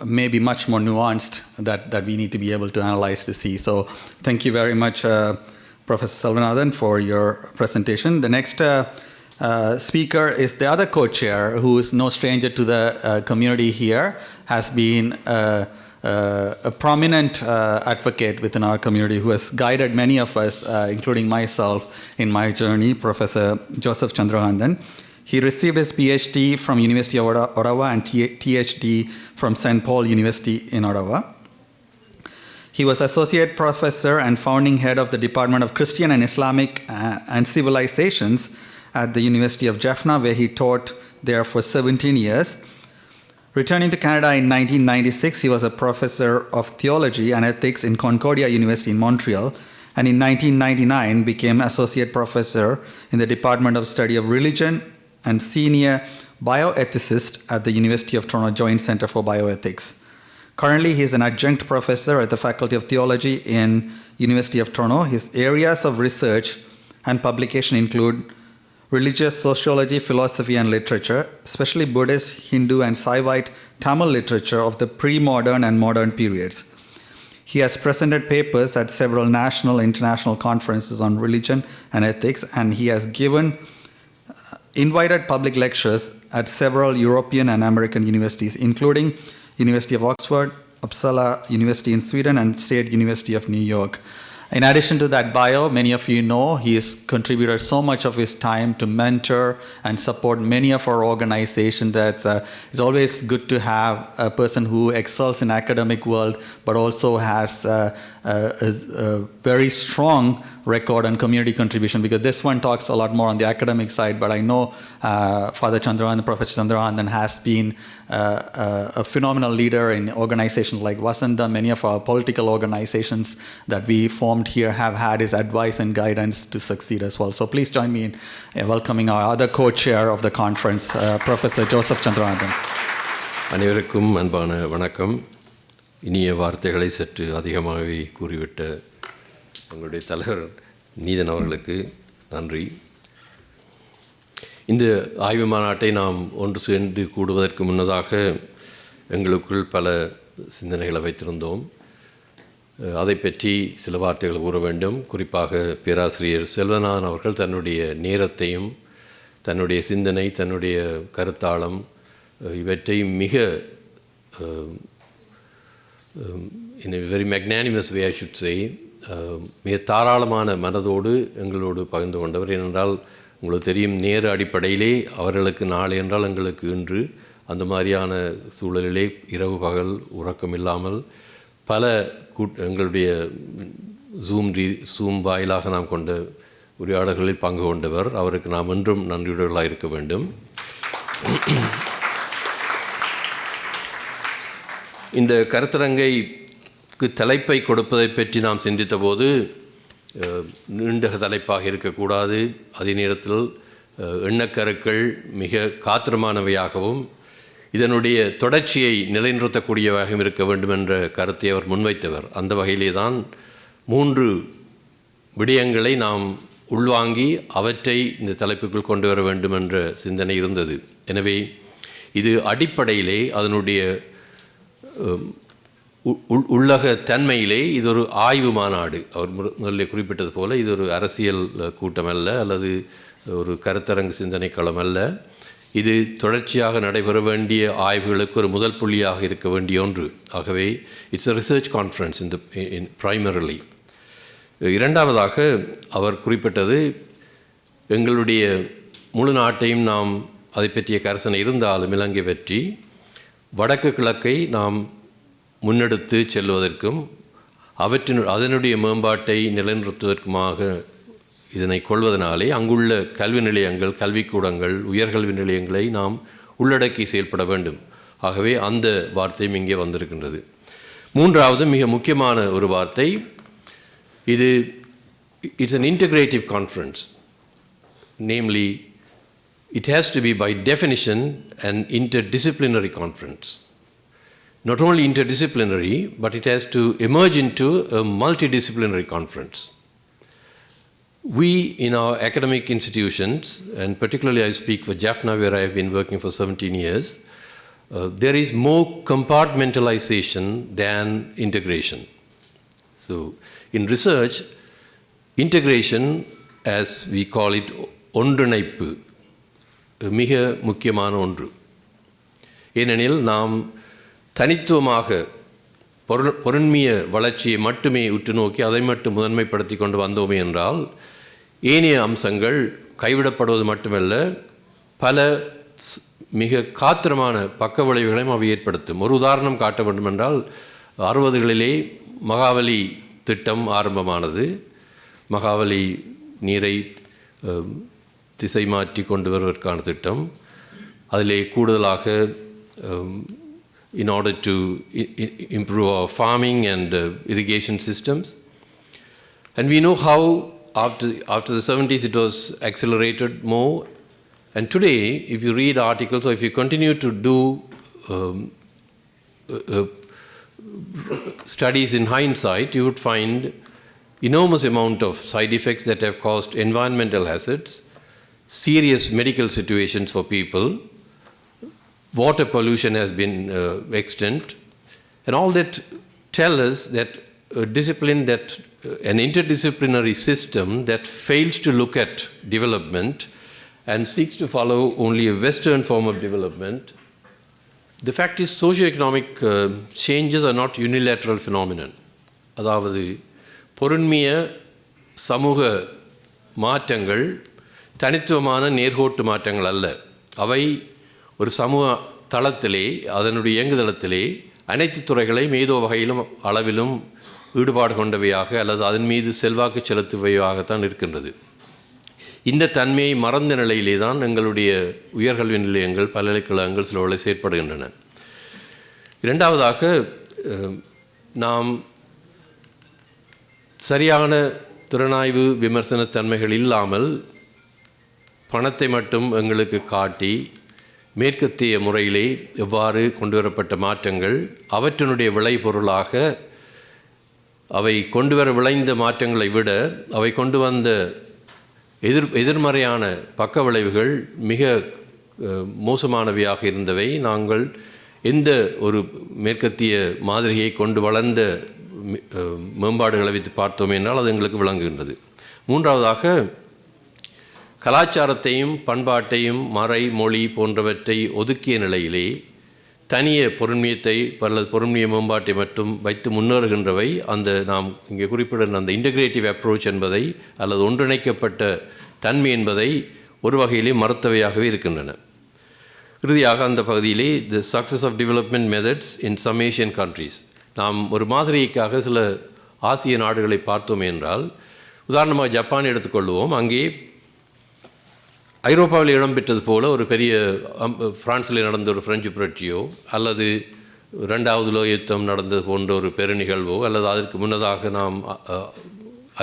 may be much more nuanced that we need to be able to analyze to see. So thank you very much, Professor Selvanathan, for your presentation. The next speaker is the other co-chair, who is no stranger to the community here, has been a prominent advocate within our community, who has guided many of us, including myself, in my journey, Professor Joseph Chandrakandan. He received his PhD from University of Ottawa and THD from St. Paul University in Ottawa. He was associate professor and founding head of the Department of Christian and Islamic and Civilizations at the University of Jaffna, where he taught there for 17 years. Returning to Canada in 1996, he was a professor of theology and ethics in Concordia University in Montreal, and in 1999 became associate professor in the Department of Study of Religion and senior bioethicist at the University of Toronto Joint Centre for Bioethics. Currently, he is an adjunct professor at the Faculty of Theology in University of Toronto. His areas of research and publication include religious sociology, philosophy, and literature, especially Buddhist, Hindu, and Saivite Tamil literature of the pre-modern and modern periods. He has presented papers at several national and international conferences on religion and ethics, and he has given invited public lectures at several European and American universities, including University of Oxford, Uppsala University in Sweden, and State University of New York. In addition to that bio, many of you know he has contributed so much of his time to mentor and support many of our organizations. That it's always good to have a person who excels in academic world, but also has a very strong record and community contribution, because this one talks a lot more on the academic side, but I know Father Chandranandan, Professor Chandranandan has been a phenomenal leader in organizations like Vasanta. Many of our political organizations that we formed here have had his advice and guidance to succeed as well. So please join me in welcoming our other co-chair of the conference, Professor Joseph Chandranandan. அனைவருக்கும் அன்பான வணக்கம். இனிய வார்த்தைகளை சற்று அதிகமாகவே கூறிவிட்ட உங்களுடைய தலைவர் நீதன் அவர்களுக்கு நன்றி. இந்த ஆய்வு மாநாட்டை நாம் ஒன்று சேர்ந்து கூடுவதற்கு முன்னதாக எங்களுக்குள் பல சிந்தனைகளை வைத்திருந்தோம். அதை பற்றி சில வார்த்தைகள் கூற வேண்டும். குறிப்பாக பேராசிரியர் செல்வநாதன் அவர்கள் தன்னுடைய நேரத்தையும் தன்னுடைய சிந்தனை, தன்னுடைய கருத்தாளம் இவற்றை மிக in a very magnanimous way I should say, மிக தாராளமான மனதோடு எங்களோடு பகிர்ந்து கொண்டவர். ஏனென்றால் உங்களுக்கு தெரியும், நேர அடிப்படையிலே அவர்களுக்கு நாளை என்றால் எங்களுக்கு இன்று, அந்த மாதிரியான சூழலிலே இரவு பகல் உறக்கம் இல்லாமல் பல எங்களுடைய ஜூம் வாயிலாக நாம் கொண்ட உரையாடல்களில் பங்கு கொண்டவர். அவருக்கு நாம் என்றும் நன்றியுடையவர்களாக இருக்க வேண்டும். இந்த கருத்தரங்கைக்கு தலைப்பை கொடுப்பதை பற்றி நாம் சிந்தித்த போது நீண்ட தலைப்பாக இருக்கக்கூடாது, அதே நேரத்தில் எண்ணக்கருக்கள் மிக காத்திரமானவையாகவும் இதனுடைய தொடர்ச்சியை நிலைநிறுத்தக்கூடியவாகவும் இருக்க வேண்டும் என்ற கருத்தை அவர் முன்வைத்தவர். அந்த வகையிலே தான் 3 விடயங்களை நாம் உள்வாங்கி அவற்றை இந்த தலைப்புக்குள் கொண்டு வர வேண்டும் என்ற சிந்தனை இருந்தது. எனவே இது அடிப்படையிலே அதனுடைய உள்ளக தன்மையிலே இது ஒரு ஆய்வு மாநாடு. அவர் முதலில் குறிப்பிட்டது போல இது ஒரு அரசியல் கூட்டம் அல்ல, அல்லது ஒரு கருத்தரங்கு சிந்தனை களம் அல்ல. இது தொடர்ச்சியாக நடைபெற வேண்டிய ஆய்வுகளுக்கு ஒரு முதல் புள்ளியாக இருக்க வேண்டிய ஒன்று. ஆகவே it's a research conference in primarily. இரண்டாவதாக அவர் குறிப்பிட்டது, எங்களுடைய முழு நாட்டையும் நாம் அதை பற்றிய கரசனை இருந்தாலும் இலங்கை பற்றி வடக்கு கிழக்கை நாம் முன்னெடுத்து செல்வதற்கும் அதனுடைய மேம்பாட்டை நிலைநிறுத்துவதற்குமாக இதனை கொள்வதனாலே அங்குள்ள கல்வி நிலையங்கள், கல்விக்கூடங்கள், உயர்கல்வி நிலையங்களை நாம் உள்ளடக்கி செயல்பட வேண்டும். ஆகவே அந்த வார்த்தையும் இங்கே வந்திருக்கின்றது. மூன்றாவது மிக முக்கியமான ஒரு வார்த்தை, இது it's an integrative conference. Namely, it has to be by definition an interdisciplinary conference. Not only interdisciplinary, but it has to emerge into a multidisciplinary conference. We in our academic institutions, and particularly I speak for Jaffna where I have been working for 17 years, there is more compartmentalization than integration. So in research, integration, as we call it, ஒன்றிணைப்பு மிக முக்கியமான ஒன்று. ஏனெனில் நாம் தனித்துவமாக பொருண்மைய வளர்ச்சியை மட்டுமே உற்று நோக்கி அதை மட்டும் முதன்மைப்படுத்தி கொண்டு வந்தோமே என்றால் ஏனைய அம்சங்கள் கைவிடப்படுவது மட்டுமல்ல, பல மிக காத்திரமான பக்க விளைவுகளையும் அவை ஏற்படுத்தும். ஒரு உதாரணம் காட்ட வேண்டுமென்றால், 60களிலே மகாவலி திட்டம் ஆரம்பமானது. மகாவலி நீரை திசை மாற்றி கொண்டு வருவதற்கான திட்டம். அதிலே கூடுதலாக in order to improve our farming and irrigation systems. And we know how after the 70s it was accelerated more. And today, if you read articles or if you continue to do studies in hindsight, you would find enormous amount of side effects that have caused environmental hazards, serious medical situations for people. Water pollution has been extant, and all that tell us that a discipline that an interdisciplinary system that fails to look at development and seeks to follow only a Western form of development. The fact is, socioeconomic changes are not unilateral phenomenon. அதாவது பொருண்மைய சமூக மாற்றங்கள் தனித்துவமான நேர்கோட்டு மாற்றங்கள் அல்ல. அவை ஒரு சமூக தளத்திலே, அதனுடைய இயங்குதளத்திலே அனைத்து துறைகளையும் ஏதோ வகையிலும் அளவிலும் ஈடுபாடு கொண்டவையாக அல்லது அதன் மீது செல்வாக்கு செலுத்துவையாகத்தான் இருக்கின்றது. இந்த தன்மையை மறந்த நிலையிலே தான் எங்களுடைய உயர்கல்வி நிலையங்கள், பல்கலைக்கழகங்கள் சிலவளை செயற்படுகின்றன. இரண்டாவதாக, நாம் சரியான திறனாய்வு விமர்சனத்தன்மைகள் இல்லாமல் பணத்தை மட்டும் எங்களுக்கு காட்டி மேற்கத்திய முறையிலே எவ்வாறு கொண்டு வரப்பட்ட மாற்றங்கள் அவற்றினுடைய விளைபொருளாக அவை கொண்டு வர விளைந்த மாற்றங்களை விட அவை கொண்டு வந்த எதிர்மறையான பக்க விளைவுகள் மிக மோசமானவையாக இருந்தவை. நாங்கள் எந்த ஒரு மேற்கத்திய மாதிரியை கொண்டு வளர்ந்த மேம்பாடுகளை வைத்து பார்த்தோம் என்றால் அது எங்களுக்கு விளங்குகின்றது. மூன்றாவதாக, கலாச்சாரத்தையும் பண்பாட்டையும் மறை மொழி போன்றவற்றை ஒதுக்கிய நிலையிலே தனிய பொருண்மையத்தை அல்லது பொருண்மைய மேம்பாட்டை மட்டும் வைத்து முன்னேறுகின்றவை அந்த நாம் இங்கே குறிப்பிடுகிற அந்த இன்டகிரேட்டிவ் அப்ரோச் என்பதை அல்லது ஒன்றிணைக்கப்பட்ட தன்மை என்பதை ஒரு வகையிலே மறுத்தவையாகவே இருக்கின்றன. இறுதியாக அந்த பகுதியிலே the success of development methods in some Asian countries, நாம் ஒரு மாதிரிக்காக சில ஆசிய நாடுகளை பார்த்தோம் என்றால், உதாரணமாக ஜப்பான் எடுத்துக்கொள்வோம். அங்கே ஐரோப்பாவில் இடம்பெற்றது போல ஒரு பெரிய பிரான்ஸில் நடந்த ஒரு பிரெஞ்சு புரட்சியோ அல்லது ரெண்டாவது உலக யுத்தம் நடந்தது போன்ற ஒரு பெருநிகழ்வோ அல்லது அதற்கு முன்னதாக நாம்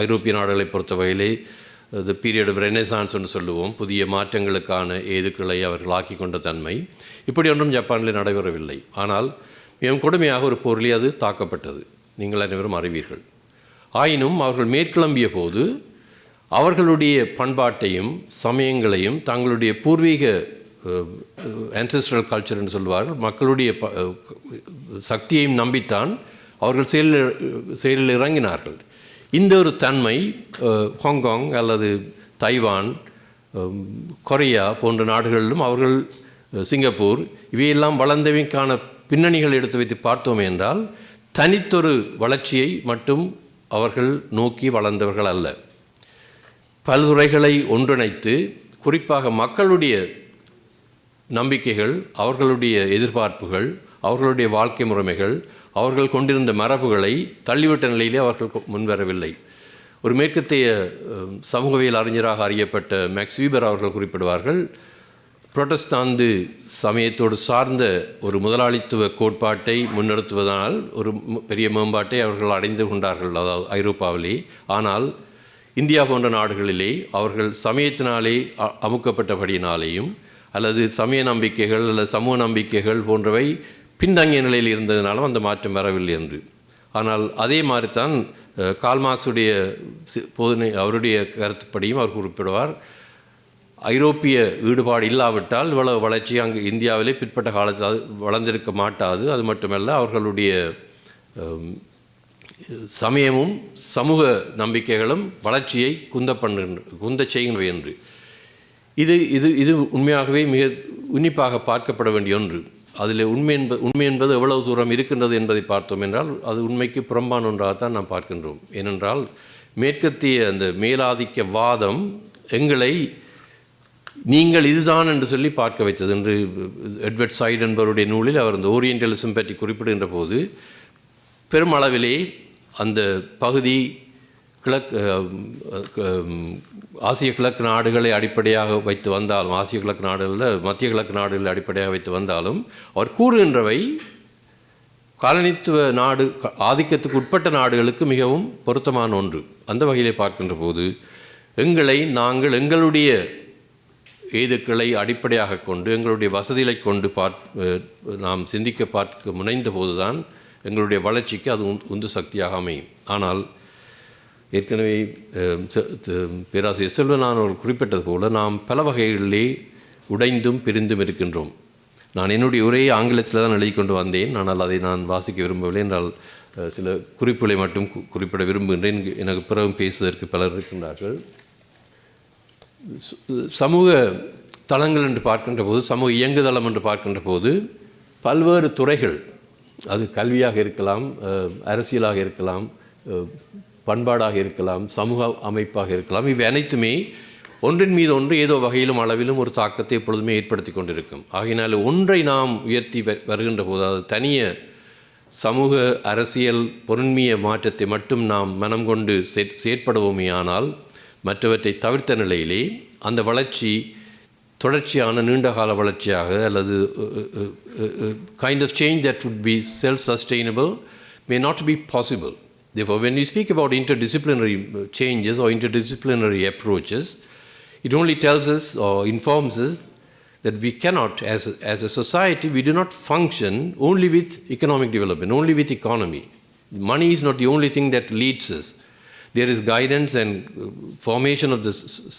ஐரோப்பிய நாடுகளை பொறுத்த வகையிலே த பீரியட் ஆஃப் ரெனசான்ஸ் என்று சொல்லுவோம், புதிய மாற்றங்களுக்கான ஏதுக்களை அவர்கள் ஆக்கி கொண்ட தன்மை, இப்படி ஒன்றும் ஜப்பானில் நடைபெறவில்லை. ஆனால் மிகவும் கொடுமையாக ஒரு போரிலே அது தாக்கப்பட்டது, நீங்கள் அனைவரும் அறிவீர்கள். ஆயினும் அவர்கள் மேற்கிளம்பிய போது அவர்களுடைய பண்பாட்டையும் சமயங்களையும் தங்களுடைய பூர்வீக ஆன்செஸ்ட்ரல் கல்ச்சர் என்று சொல்வார்கள், மக்களுடைய சக்தியையும் நம்பித்தான் அவர்கள் செயலில் இறங்கினார்கள். இந்த ஒரு தன்மை ஹாங்காங் அல்லது தைவான், கொரியா போன்ற நாடுகளிலும் அவர்கள், சிங்கப்பூர், இவையெல்லாம் வளர்ந்தவைக்கான பின்னணிகள் எடுத்து வைத்து பார்த்தோம் என்றால் தனித்தொரு வளர்ச்சியை மட்டும் அவர்கள் நோக்கி வளர்ந்தவர்கள் அல்ல. பல்துறைகளை ஒன்றிணைத்து குறிப்பாக மக்களுடைய நம்பிக்கைகள், அவர்களுடைய எதிர்பார்ப்புகள், அவர்களுடைய வாழ்க்கை முறைமைகள், அவர்கள் கொண்டிருந்த மரபுகளை தள்ளிவிட்ட நிலையிலே அவர்கள் முன்வரவில்லை. ஒரு மேற்கத்திய சமூகவியல் அறிஞராக அறியப்பட்ட மேக்ஸ் வீபர் அவர்கள் குறிப்பிடுவார்கள், புரொட்டஸ்தாந்து சமயத்தோடு சார்ந்த ஒரு முதலாளித்துவ கோட்பாட்டை முன்னிறுத்துவதனால் ஒரு பெரிய மேம்பாட்டை அவர்கள் அடைந்து கொண்டார்கள், அதாவது ஐரோப்பாவிலே. ஆனால் இந்தியா போன்ற நாடுகளிலே அவர்கள் சமயத்தினாலே அமுக்கப்பட்டபடியினாலேயும் அல்லது சமய நம்பிக்கைகள் அல்லது சமூக நம்பிக்கைகள் போன்றவை பின்தங்கிய நிலையில் இருந்ததினாலும் அந்த மாற்றம் வரவில்லை என்று. ஆனால் அதே மாதிரித்தான் கால்மார்க்ஸுடைய போதனை, அவருடைய கருத்துப்படியும் அவர் குறிப்பிடுவார், ஐரோப்பிய ஈடுபாடு இல்லாவிட்டால் இவ்வளவு வளர்ச்சி அங்கு இந்தியாவிலே பிற்பட்ட காலத்தில் வளர்ந்திருக்க மாட்டாது. அது மட்டுமல்ல, அவர்களுடைய சமயமும் சமூக நம்பிக்கைகளும் வளர்ச்சியை குந்த செய்கின்றவை என்று. இது உண்மையாகவே மிக உன்னிப்பாக பார்க்கப்பட வேண்டிய ஒன்று. அதில் உண்மை என்பது எவ்வளவு தூரம் இருக்கின்றது என்பதை பார்த்தோம் என்றால் அது உண்மைக்கு புறம்பான ஒன்றாகத்தான் நாம் பார்க்கின்றோம். ஏனென்றால் மேற்கத்திய அந்த மேலாதிக்க வாதம் எங்களை நீங்கள் இதுதான் என்று சொல்லி பார்க்க வைத்தது என்று எட்வர்ட் சைட் என்பவருடைய நூலில் அவர் அந்த ஓரியன்டலிசம் பற்றி குறிப்பிடுகின்ற போது பெருமளவிலே அந்த பகுதி ஆசிய கிழக்கு நாடுகளை அடிப்படையாக வைத்து வந்தாலும், ஆசிய கிழக்கு நாடுகளில் மத்திய கிழக்கு நாடுகளை அடிப்படையாக வைத்து வந்தாலும் அவர் கூறுகின்றவை காலனித்துவ நாடு, ஆதிக்கத்துக்கு உட்பட்ட நாடுகளுக்கு மிகவும் பொருத்தமான ஒன்று. அந்த வகையிலே பார்க்கின்ற போது நாங்கள் எங்களுடைய ஏதுக்களை அடிப்படையாக கொண்டு எங்களுடைய வசதிகளை கொண்டு நாம் சிந்திக்க பார்க்க முனைந்த போதுதான் எங்களுடைய வளர்ச்சிக்கு அது உந்து சக்தியாக அமையும். ஆனால் ஏற்கனவே பேராசிரியர் செல்வனான் அவர்கள் குறிப்பிட்டது போல நாம் பல வகைகளிலே உடைந்தும் பிரிந்தும் இருக்கின்றோம். நான் என்னுடைய உரையை ஆங்கிலத்தில் தான் எழுதி கொண்டு வந்தேன், ஆனால் அதை நான் வாசிக்க விரும்பவில்லை. என்றால் சில குறிப்புகளை மட்டும் குறிப்பிட விரும்புகின்றேன். எனக்கு பிறகு பேசுவதற்கு பலர் இருக்கின்றார்கள். சமூக தளங்கள் என்று பார்க்கின்ற போது, சமூக இயங்குதளம் என்று பார்க்கின்ற போது பல்வேறு துறைகள், அது கல்வியாக இருக்கலாம், அரசியலாக இருக்கலாம், பண்பாடாக இருக்கலாம், சமூக அமைப்பாக இருக்கலாம், இவை அனைத்துமே ஒன்றின் மீது ஒன்று ஏதோ வகையிலும் அளவிலும் ஒரு தாக்கத்தை எப்பொழுதுமே ஏற்படுத்தி கொண்டிருக்கும். ஆகையினால் ஒன்றை நாம் உயர்த்தி வருகின்ற போது, அது தனிய சமூக அரசியல் பொருண்மைய மாற்றத்தை மட்டும் நாம் மனம் கொண்டு செயற்படுவோமே ஆனால் மற்றவற்றை தவிர்த்த நிலையிலே அந்த வளர்ச்சி தொடர்ச்சியான நீண்டகால வளர்ச்சியாக அல்லது kind of change that would be self-sustainable may not be possible. Therefore, when we speak about interdisciplinary changes or interdisciplinary approaches, it only tells us or informs us that we cannot, as a society, we do not function only with economic development, only with economy. Money is not the only thing that leads us. There is guidance and formation of the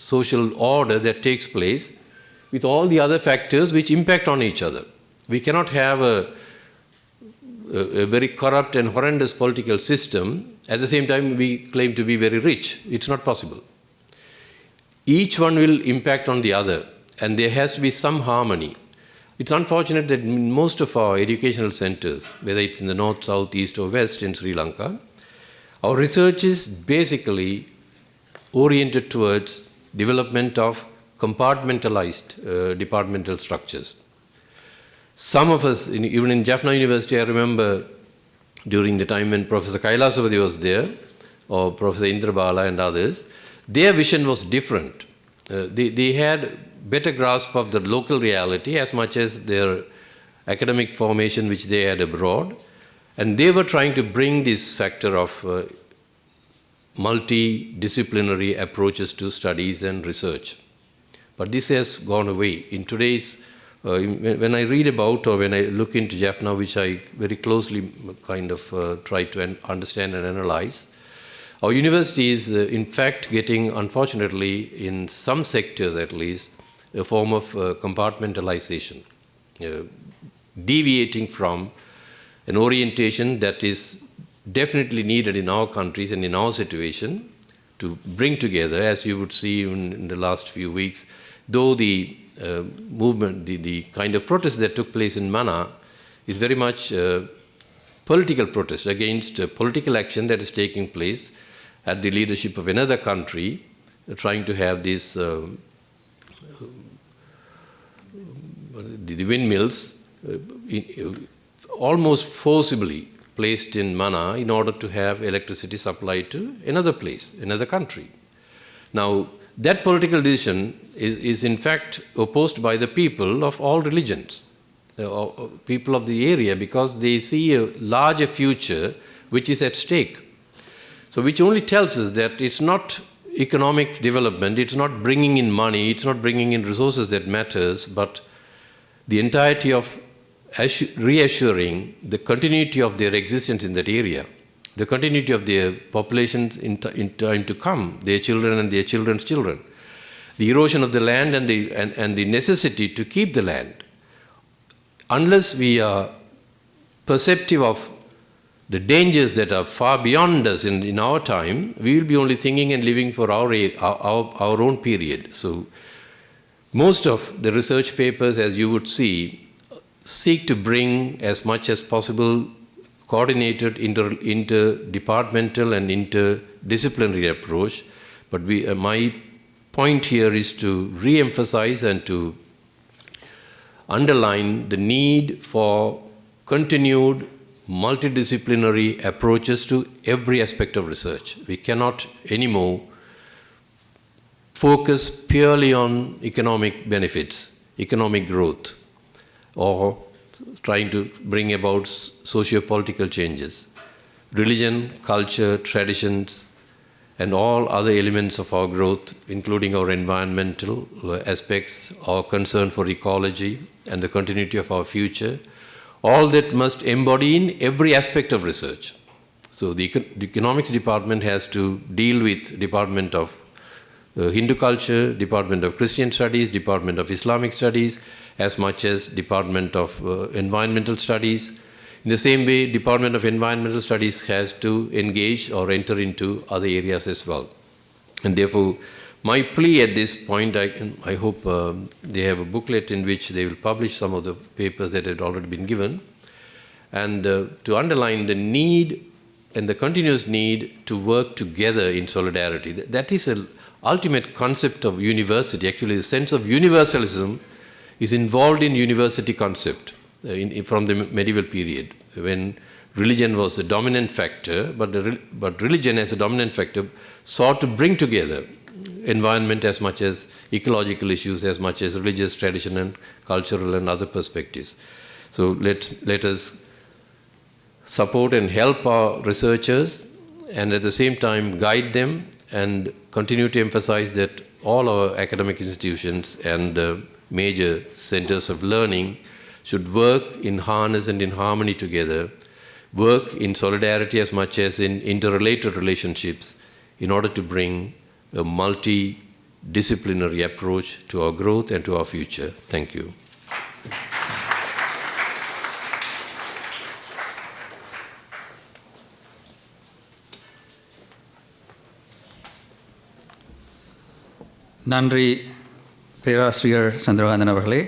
social order that takes place with all the other factors which impact on each other. We cannot have a very corrupt and horrendous political system. At the same time, we claim to be very rich. It's not possible. Each one will impact on the other, and there has to be some harmony. It's unfortunate that in most of our educational centers, whether it's in the north, south, east, or west in Sri Lanka, our research is basically oriented towards development of compartmentalized departmental structures. Some of us, even in Jaffna University, I remember during the time when Professor Kailasavati was there, or Professor Indrabala and others, their vision was different. They had better grasp of the local reality as much as their academic formation which they had abroad, and they were trying to bring this factor of multidisciplinary approaches to studies and research. But this has gone away. In today's, when I read about or when I look into Jaffna, which I very closely kind of try to understand and analyze, our university is in fact getting, unfortunately, in some sectors at least, a form of compartmentalization, deviating from an orientation that is definitely needed in our countries and in our situation to bring together, as you would see in the last few weeks, though the movement, the kind of protest that took place in Mana is very much political protest against political action that is taking place at the leadership of another country, trying to have this the windmills almost forcibly placed in Mana in order to have electricity supplied to another place, another country. Now, that political decision is in fact opposed by the people of all religions, people of the area, because they see a larger future which is at stake. So which only tells us that it's not economic development, it's not bringing in money, it's not bringing in resources that matters, but the entirety of reassuring the continuity of their existence in that area, the continuity of their populations in time to come, their children and their children's children, the erosion of the land and the necessity to keep the land. Unless we are perceptive of the dangers that are far beyond us in our time, we will be only thinking and living for our own period. So most of the research papers, as you would see, seek to bring as much as possible coordinated interdepartmental and interdisciplinary approach. But my point here is to re-emphasize and to underline the need for continued multidisciplinary approaches to every aspect of research. We cannot anymore focus purely on economic benefits, economic growth, or trying to bring about socio-political changes. Religion, culture, traditions, and all other elements of our growth, including our environmental aspects, our concern for ecology and the continuity of our future, all that must embody in every aspect of research. So the economics department has to deal with Department of Hindu culture, Department of Christian studies, Department of Islamic studies, as much as Department of environmental studies. In the same way, Department of Environmental Studies has to engage or enter into other areas as well. And therefore, my plea at this point, I hope they have a booklet in which they will publish some of the papers that had already been given, and to underline the need and the continuous need to work together in solidarity. That is an ultimate concept of university. Actually, the sense of universalism is involved in university concept from the medieval period, when religion was the dominant factor, but religion as a dominant factor sought to bring together environment as much as ecological issues, as much as religious tradition and cultural and other perspectives. So let us support and help our researchers, and at the same time guide them, and continue to emphasize that all our academic institutions and major centers of learning should work in harness and in harmony together, work in solidarity as much as in interrelated relationships, in order to bring a multidisciplinary approach to our growth and to our future. Thank you. நன்றி பேராசிரியர் சந்திரகாந்தன் அவர்களே.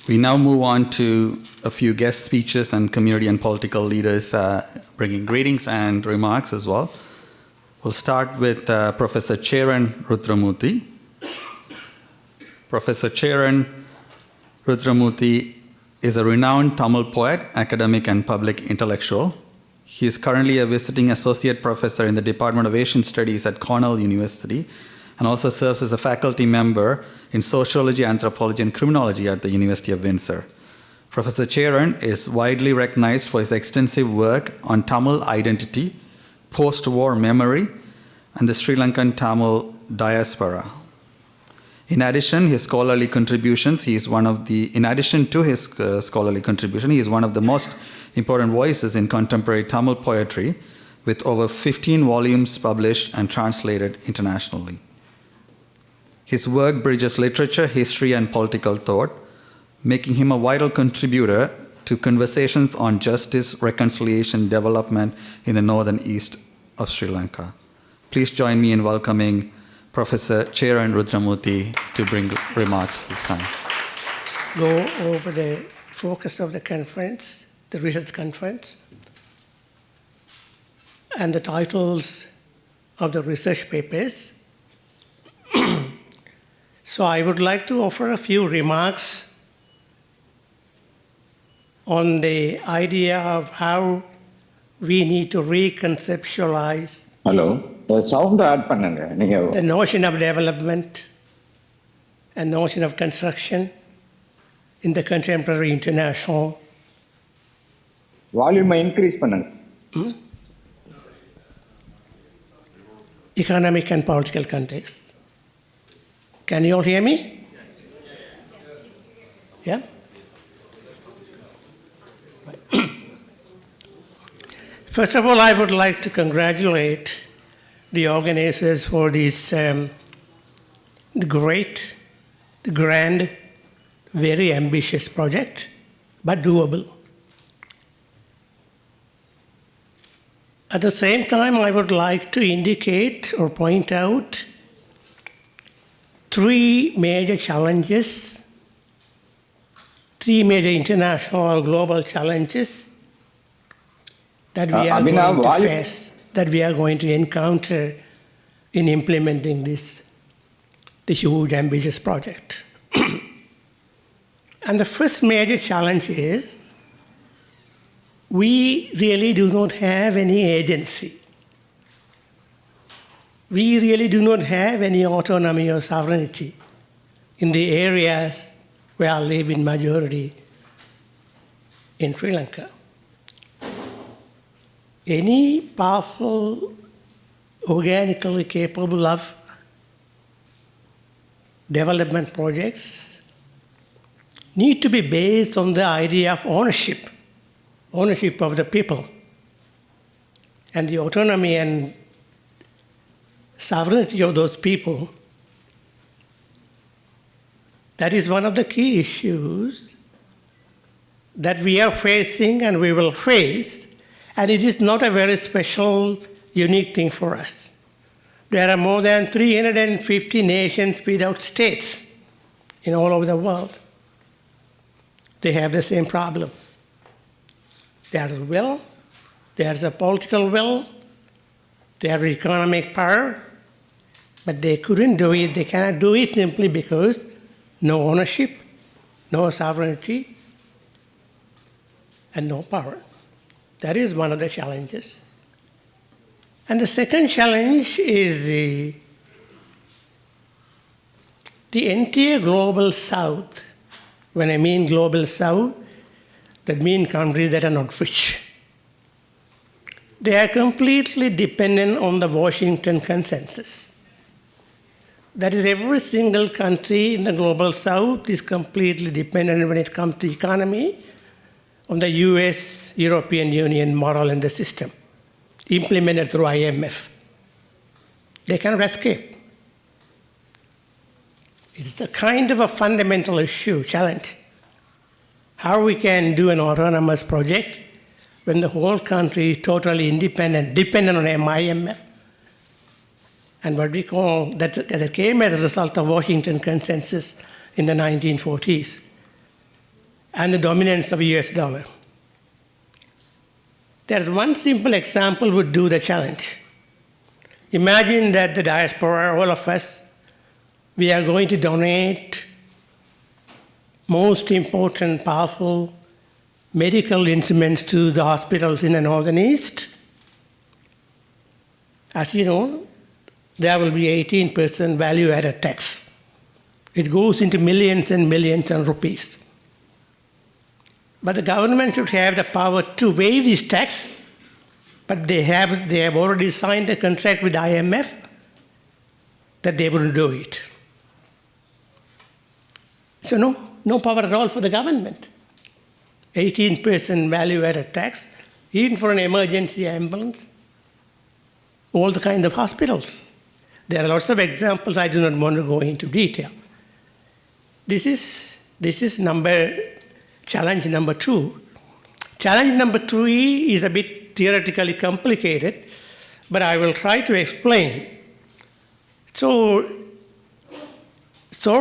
We now move on to a few guest speeches and community and political leaders bringing greetings and remarks as well. We'll start with Professor Cheran Rudramurthy. Professor Cheran Rudramurthy is a renowned Tamil poet, academic, and public intellectual. He is currently a visiting associate professor in the Department of Asian Studies at Cornell University, and also serves as a faculty member in sociology, anthropology, and criminology at the University of Windsor. Professor Cheran is widely recognized for his extensive work on Tamil identity, post-war memory, and the Sri Lankan Tamil diaspora. In addition to his scholarly contribution, he is one of the most important voices in contemporary Tamil poetry, with over 15 volumes published and translated internationally. His work bridges literature, history, and political thought, making him a vital contributor to conversations on justice, reconciliation, development in the northern east of Sri Lanka. Please join me in welcoming Professor Cheran Rudramurthy to bring remarks this time. Go over the focus of the conference, the research conference, and the titles of the research papers. So I would like to offer a few remarks on the idea of how we need to reconceptualize the notion of development and notion of construction in the contemporary international volume increase economic and political context. Can you all hear me? Yeah? First of all, I would like to congratulate the organizers for this the grand, very ambitious project, but doable. At the same time, I would like to indicate or point out three major challenges, three major international or global challenges that we are going to face, that we are going to encounter in implementing this huge, ambitious project. And the first major challenge is we really do not have any agency. We really do not have any autonomy or sovereignty in the areas where I live in majority in Sri Lanka. Any powerful, organically capable of development projects need to be based on the idea of ownership ownership of the people and the autonomy and sovereignty of those people, that is one of the key issues that we are facing and we will face, and it is not a very special, unique thing for us. There are more than 350 nations without states in all over the world. They have the same problem. There's will, there's a political will, there's economic power, but they couldn't do it. They cannot do it simply because no ownership, no sovereignty, and no power. That is one of the challenges. And the second challenge is the entire global south. When I mean global south, that means countries that are not rich. They are completely dependent on the Washington consensus. That is, every single country in the global south is completely dependent when it comes to economy on the US, European Union model and the system, implemented through IMF. They cannot escape. It's a kind of a fundamental issue, challenge. How we can do an autonomous project when the whole country is totally independent, dependent on IMF. And what we call, that came as a result of Washington consensus in the 1940s and the dominance of the US dollar. There's one simple example would do the challenge. Imagine that the diaspora, all of us, we are going to donate most important, powerful medical instruments to the hospitals in the Northern East. As you know, there will be 18% value-added tax. It goes into millions and millions of rupees. But the government should have the power to waive this tax, but they have already signed a contract with IMF that they wouldn't do it. So no power at all for the government. 18% value-added tax, even for an emergency ambulance, all the kind of hospitals. There are lots of examples. I do not want to go into detail. This is challenge number 2. Challenge number 3 is a bit theoretically complicated, but I will try to explain. So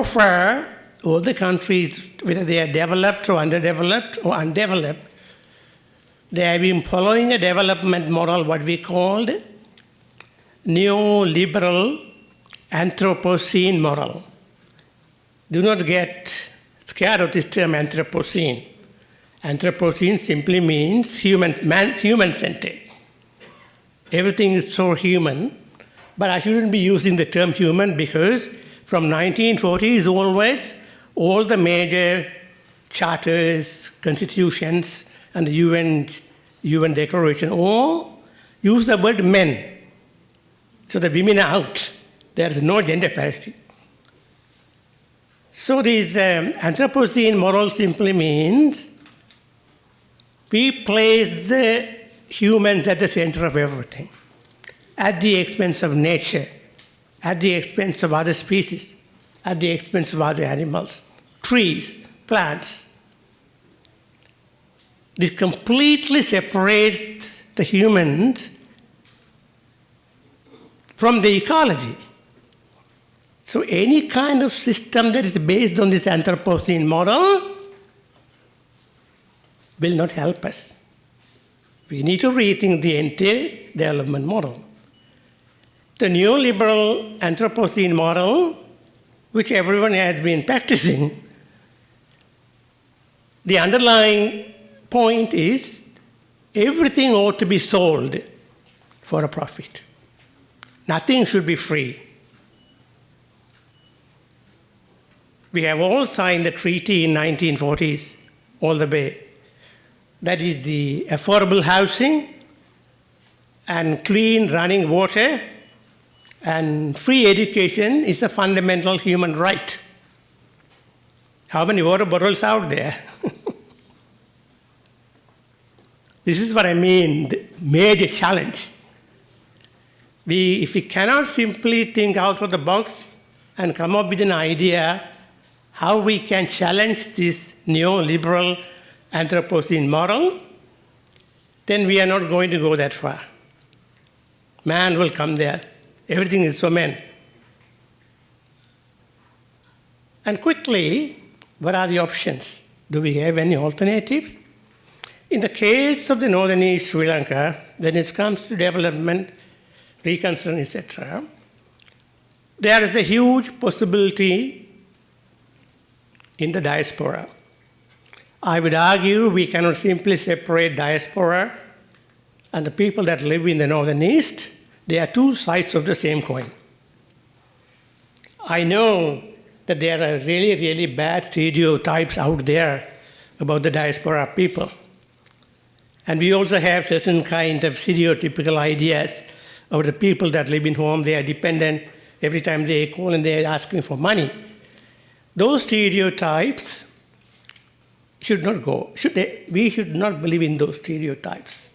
far, all the countries, whether they are developed or underdeveloped or undeveloped, they have been following a development model, what we called neoliberal Anthropocene model. Do not get scared of this term Anthropocene. Anthropocene simply means human-centered. Everything is so human, but I shouldn't be using the term human because from 1940s onwards, all the major charters, constitutions, and the UN Declaration all use the word men. So the women are out. There is no gender parity. So this Anthropocene model simply means we place the humans at the center of everything, at the expense of nature, at the expense of other species, at the expense of other animals, trees, plants. This completely separates the humans from the ecology. So any kind of system that is based on this Anthropocene model will not help us. We need to rethink the entire development model. The neoliberal Anthropocene model, which everyone has been practicing, the underlying point is everything ought to be sold for a profit. Nothing should be free. We have all signed the treaty in 1940s, all the way. That is the affordable housing and clean running water and free education is a fundamental human right. How many water bottles out there? This is what I mean, the major challenge. If we cannot simply think out of the box and come up with an idea how we can challenge this neoliberal Anthropocene model, then we are not going to go that far. Man will come there. Everything is for men. And quickly, what are the options? Do we have any alternatives? In the case of the northern East Sri Lanka, when it comes to development, reconstruction, etc., there is a huge possibility in the diaspora. I would argue we cannot simply separate diaspora and the people that live in the northern East. They are two sides of the same coin. I know that there are really, really bad stereotypes out there about the diaspora people. And we also have certain kind of stereotypical ideas of the people that live in home. They are dependent. Every time they call and they are asking for money. Those stereotypes should not go. We should not believe in those stereotypes.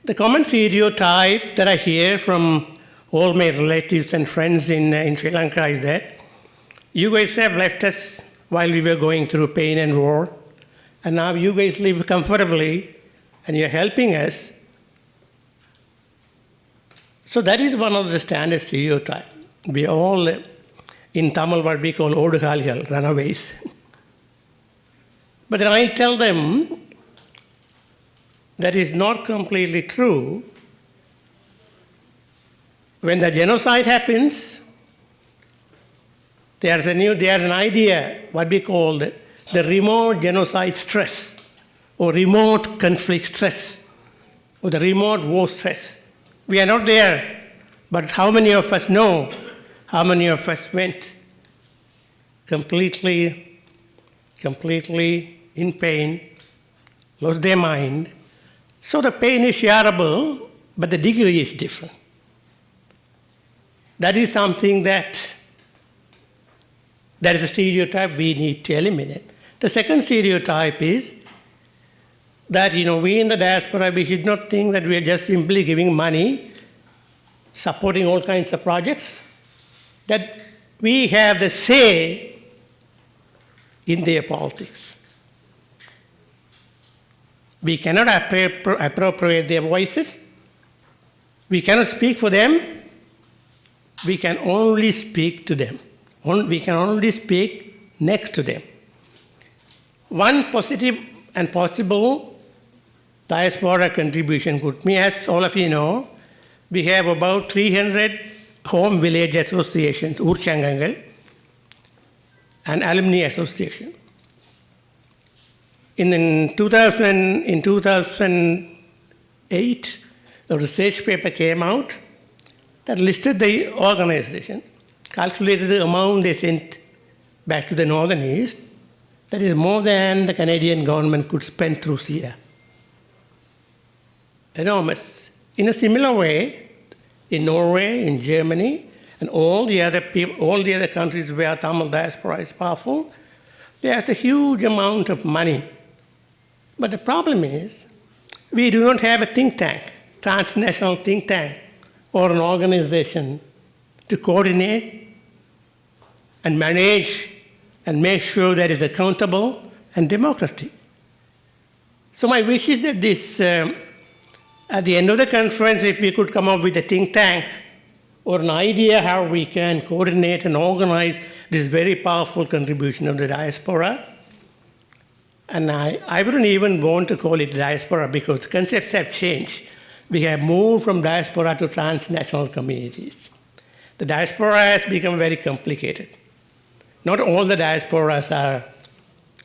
The common stereotype that I hear from all my relatives and friends in Sri Lanka is that you guys have left us while we were going through pain and war, and now you guys live comfortably and you're helping us. So that is one of the standard stereotypes. We all, in Tamil, what we call Odukaligal, runaways. But then I tell them that is not completely true. When the genocide happens, there's an idea, what we call the remote genocide stress, or remote conflict stress, or the remote war stress. We are not there, but how many of us know? How many of us went completely in pain, lost their mind? So the pain is shareable, but the degree is different. That is something that is a stereotype we need to eliminate. The second stereotype is that we in the diaspora, we should not think that we are just simply giving money, supporting all kinds of projects, that we have the say in their politics. We cannot appropriate their voices. We cannot speak for them. We can only speak to them. We can only speak next to them. One positive and possible diaspora contribution could be, as all of you know, we have about 300 home village associations, Urchangangal, and alumni association. In 2008, a research paper came out that listed the organization, calculated the amount they sent back to the Northern East. That is more than the Canadian government could spend through CEDA. Enormous. In a similar way, in Norway, in Germany, and all the other countries where Tamil diaspora is powerful, there's a huge amount of money. But the problem is, we do not have a think tank, transnational think tank, or an organization to coordinate and manage and make sure that is accountable and democratic. So my wish is that this, at the end of the conference, if we could come up with a think tank or an idea how we can coordinate and organize this very powerful contribution of the diaspora. And I wouldn't even want to call it diaspora because the concepts have changed. We have moved from diaspora to transnational communities. The diaspora has become very complicated. Not all the diasporas are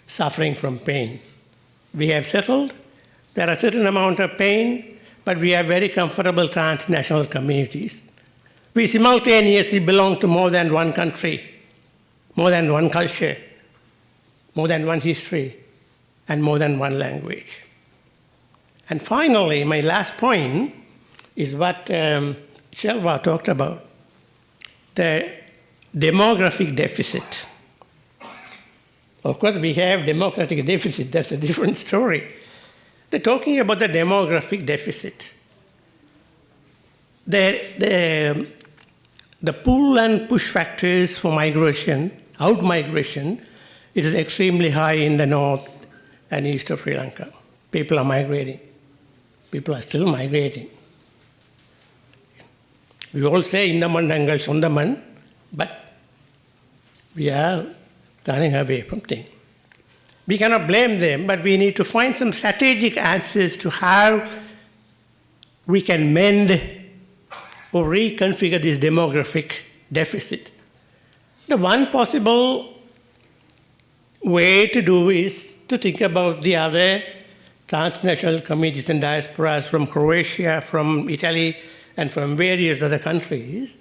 suffering from pain. We have settled. There are a certain amount of pain, but we are very comfortable transnational communities. We simultaneously belong to more than one country, more than one culture, more than one history, and more than one language. And finally, my last point is what Shelva talked about, the demographic deficit. Of course, we have democratic deficit, that's a different story. they're talking about the demographic deficit. The pull and push factors for migration, out migration, it is extremely high in the north and east of Sri Lanka. People are migrating. People are still migrating. We all say Indaman Dangal Sundaman, but we are running away from things. We cannot blame them, but we need to find some strategic answers to how we can mend or reconfigure this demographic deficit. The one possible way to do is to think about the other transnational communities and diasporas from Croatia, from Italy, and from various other countries,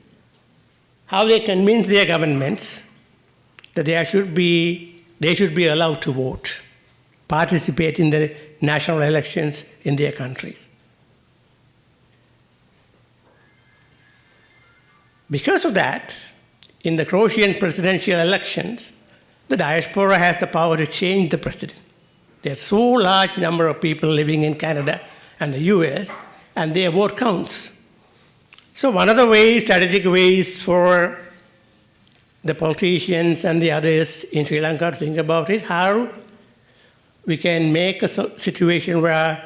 how they convince their governments that they should be allowed to vote, participate in the national elections in their countries. Because of that, in the Croatian presidential elections, the diaspora has the power to change the president. There's so large number of people living in Canada and the US, and their vote counts. So one of the ways, strategic ways for the politicians and the others in Sri Lanka to think about it, how we can make a situation where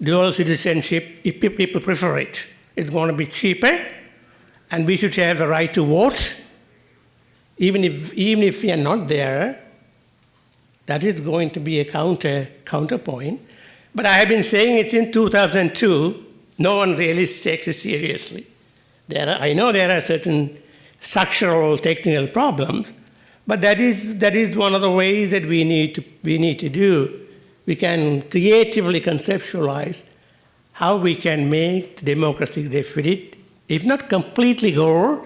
dual citizenship, if people prefer it, it's going to be cheaper, and we should have the right to vote, even if we are not there. That is going to be a counterpoint. But I have been saying it since 2002. No one really takes it seriously. I know there are certain structural, technical problems, but that is one of the ways that we need to do. We can creatively conceptualize how we can make the democratic deficit, if not completely go,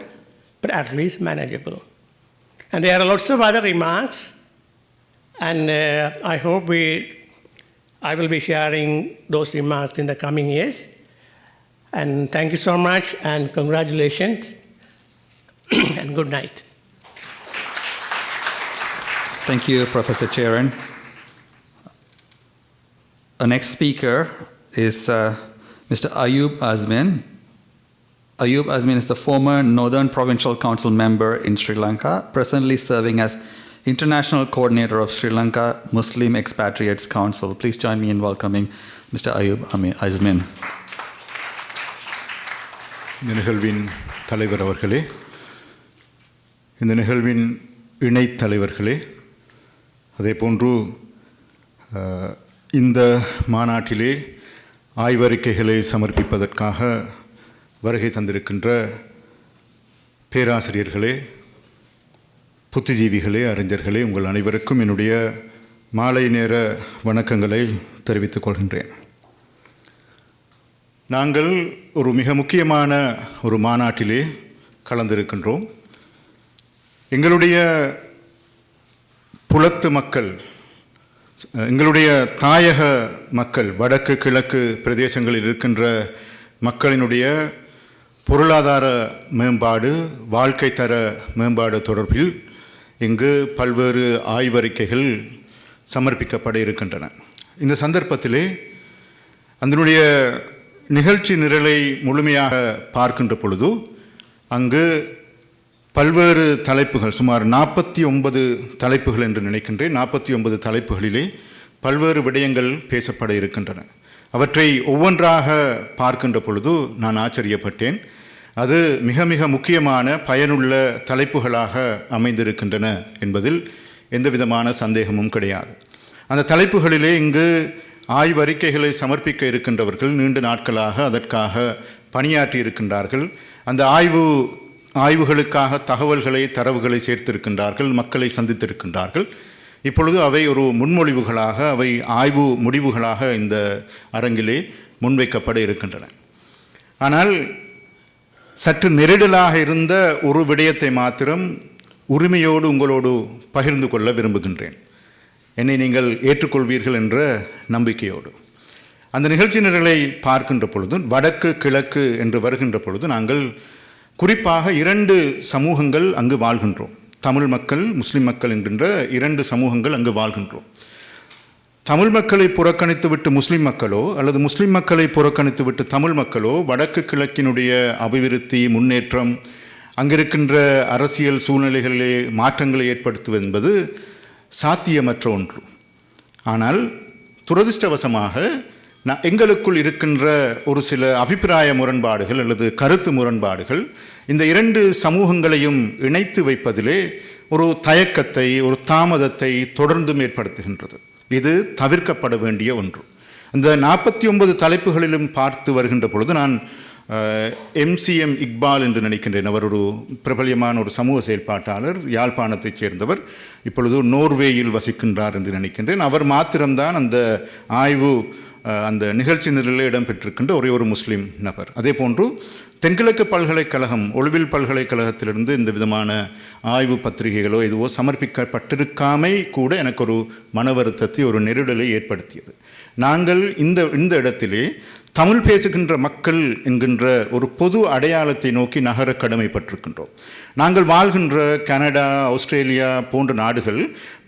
but at least manageable. And there are lots of other remarks, and I hope I will be sharing those remarks in the coming years. And thank you so much, and congratulations, and good night. Thank you, Professor Charan. Our next speaker is Mr. Ayub Azmin. Ayub Azmin is the former Northern Provincial Council member in Sri Lanka, presently serving as International Coordinator of Sri Lanka Muslim Expatriates Council. Please join me in welcoming Mr. Ayub Azmin. இந்த நிகழ்வின் தலைவர் அவர்களே, இந்த நிகழ்வின் இணைத் தலைவர்களே, அதேபோன்று இந்த மாநாட்டிலே ஆய்வறிக்கைகளை சமர்ப்பிப்பதற்காக வருகை தந்திருக்கின்ற பேராசிரியர்களே, புத்திஜீவிகளே, அறிஞர்களே, உங்கள் அனைவருக்கும் என்னுடைய மாலை நேர வணக்கங்களை தெரிவித்துக் கொள்கின்றேன். நாங்கள் ஒரு மிக முக்கியமான ஒரு மாநாட்டிலே கலந்திருக்கின்றோம். எங்களுடைய புலத்து மக்கள், எங்களுடைய தாயக மக்கள், வடக்கு கிழக்கு பிரதேசங்களில் இருக்கின்ற மக்களினுடைய பொருளாதார மேம்பாடு, வாழ்க்கை தர மேம்பாடு தொடர்பில் இங்கு பல்வேறு ஆய்வறிக்கைகள் சமர்ப்பிக்கப்பட இருக்கின்றன. இந்த சந்தர்ப்பத்திலே அதனுடைய நிகழ்ச்சி நிரலை முழுமையாக பார்க்கின்ற பொழுது அங்கு பல்வேறு தலைப்புகள், சுமார் 49 தலைப்புகள் என்று நினைக்கின்றேன், 49 தலைப்புகளிலே பல்வேறு விடயங்கள் பேசப்பட இருக்கின்றன. அவற்றை ஒவ்வொன்றாக பார்க்கின்ற பொழுது நான் ஆச்சரியப்பட்டேன். அது மிக மிக முக்கியமான பயனுள்ள தலைப்புகளாக அமைந்திருக்கின்றன என்பதில் எந்தவிதமான சந்தேகமும் கிடையாது. அந்த தலைப்புகளிலே இங்கு ஆய்வறிக்கைகளை சமர்ப்பிக்க இருக்கின்றவர்கள் நீண்ட நாட்களாக அதற்காக பணியாற்றி இருக்கின்றார்கள். அந்த ஆய்வுகளுக்காக தகவல்களை, தரவுகளை சேர்த்திருக்கின்றார்கள், மக்களை சந்தித்திருக்கின்றார்கள். இப்பொழுது அவை ஒரு முன்மொழிவுகளாக, அவை ஆய்வு முடிவுகளாக இந்த அரங்கிலே முன்வைக்கப்பட இருக்கின்றன. ஆனால் சற்று நெருடலாக இருந்த ஒரு விடயத்தை மாத்திரம் உரிமையோடு உங்களோடு பகிர்ந்து கொள்ள விரும்புகின்றேன். என்னை நீங்கள் ஏற்றுக்கொள்வீர்கள் என்ற நம்பிக்கையோடு. அந்த நிகழ்ச்சி நிரலை பார்க்கின்ற பொழுது, வடக்கு கிழக்கு என்று வருகின்ற பொழுது, நாங்கள் குறிப்பாக 2 சமூகங்கள் அங்கு வாழ்கின்றோம். தமிழ் மக்கள், முஸ்லிம் மக்கள் என்கின்ற 2 சமூகங்கள் அங்கு வாழ்கின்றோம். தமிழ் மக்களை புறக்கணித்துவிட்டு முஸ்லிம் மக்களோ அல்லது முஸ்லிம் மக்களை புறக்கணித்துவிட்டு தமிழ் மக்களோ வடக்கு கிழக்கினுடைய அபிவிருத்தி முன்னேற்றம் அங்கிருக்கின்ற அரசியல் சூழ்நிலைகளிலே மாற்றங்களை ஏற்படுத்துவது என்பது சாத்தியமற்ற ஒன்று. ஆனால் துரதிர்ஷ்டவசமாக எங்களுக்குள் இருக்கின்ற ஒரு சில அபிப்பிராய முரண்பாடுகள் அல்லது கருத்து முரண்பாடுகள் இந்த இரண்டு சமூகங்களையும் இணைத்து வைப்பதிலே ஒரு தயக்கத்தை, ஒரு தாமதத்தை தொடர்ந்தும் ஏற்படுத்துகின்றது. இது தவிர்க்கப்பட வேண்டிய ஒன்று. இந்த 49 தலைப்புகளிலும் பார்த்து வருகின்ற பொழுது நான் MCM இக்பால் என்று நினைக்கின்றேன். அவர் ஒரு பிரபல்யமான ஒரு சமூக செயல்பாட்டாளர், யாழ்ப்பாணத்தைச் சேர்ந்தவர், இப்பொழுது நோர்வேயில் வசிக்கின்றார் என்று நினைக்கின்றேன். அவர் மாத்திரம்தான் அந்த ஆய்வு அந்த நிகழ்ச்சி நிரலில் இடம்பெற்றிருக்கின்ற ஒரே ஒரு முஸ்லீம் நபர். அதே போன்று தென்கிழக்கு பல்கலைக்கழகம், ஒளிவில் பல்கலைக்கழகத்திலிருந்து இந்த விதமான ஆய்வு பத்திரிகைகளோ எதுவோ சமர்ப்பிக்கப்பட்டிருக்காமை கூட எனக்கு ஒரு மன வருத்தத்தை, ஒரு நெருடலை ஏற்படுத்தியது. நாங்கள் இந்த இடத்திலே தமிழ் பேசுகின்ற மக்கள் என்கின்ற ஒரு பொது அடையாளத்தை நோக்கி நகர கடமைப்பட்டிருக்கின்றோம். நாங்கள் வாழ்கின்ற கனடா, ஆஸ்திரேலியா போன்ற நாடுகள்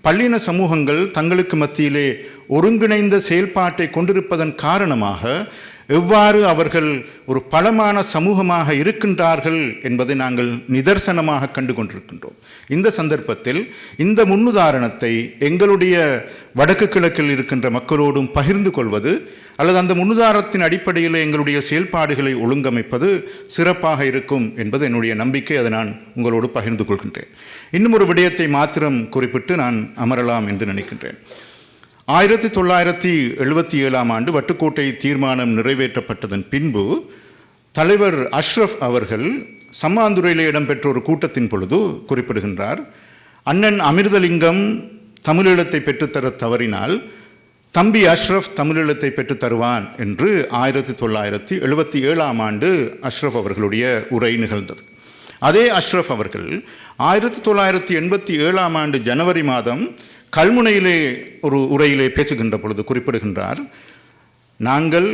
பல்லின சமூகங்கள் தங்களுக்கு மத்தியிலே ஒருங்கிணைந்த செயல்பாட்டை கொண்டிருப்பதன் காரணமாக எவ்வாறு அவர்கள் ஒரு பலமான சமூகமாக இருக்கின்றார்கள் என்பதை நாங்கள் நிதர்சனமாக கண்டு கொண்டிருக்கின்றோம். இந்த சந்தர்ப்பத்தில் இந்த முன்னுதாரணத்தை எங்களுடைய வடக்கு கிழக்கில் இருக்கின்ற மக்களோடும் பகிர்ந்து கொள்வது அல்லது அந்த முன்னுதாரணத்தின் அடிப்படையில் எங்களுடைய செயல்பாடுகளை ஒழுங்கமைப்பது சிறப்பாக இருக்கும் என்பது என்னுடைய நம்பிக்கை. அதை நான் உங்களோடு பகிர்ந்து கொள்கின்றேன். இன்னும் ஒரு விடயத்தை மாத்திரம் குறிப்பிட்டு நான் அமரலாம் என்று நினைக்கின்றேன். 1977 ஆண்டு வட்டுக்கோட்டை தீர்மானம் நிறைவேற்றப்பட்டதன் பின்பு தலைவர் அஷ்ரஃப் அவர்கள் சம்மாந்துறையிலே இடம்பெற்ற ஒரு கூட்டத்தின் பொழுது குறிப்பிடுகின்றார், அண்ணன் அமிர்தலிங்கம் தமிழீழத்தை பெற்றுத்தர தவறினால் தம்பி அஷ்ரஃப் தமிழீழத்தை பெற்றுத் தருவான் என்று 1977 ஆண்டு அஷ்ரஃப் அவர்களுடைய உரை நிகழ்ந்தது. அதே அஷ்ரஃப் அவர்கள் 1987 ஆண்டு ஜனவரி மாதம் கல்முனையிலே ஒரு உரையிலே பேசுகின்ற பொழுது குறிப்பிடுகின்றார், நாங்கள்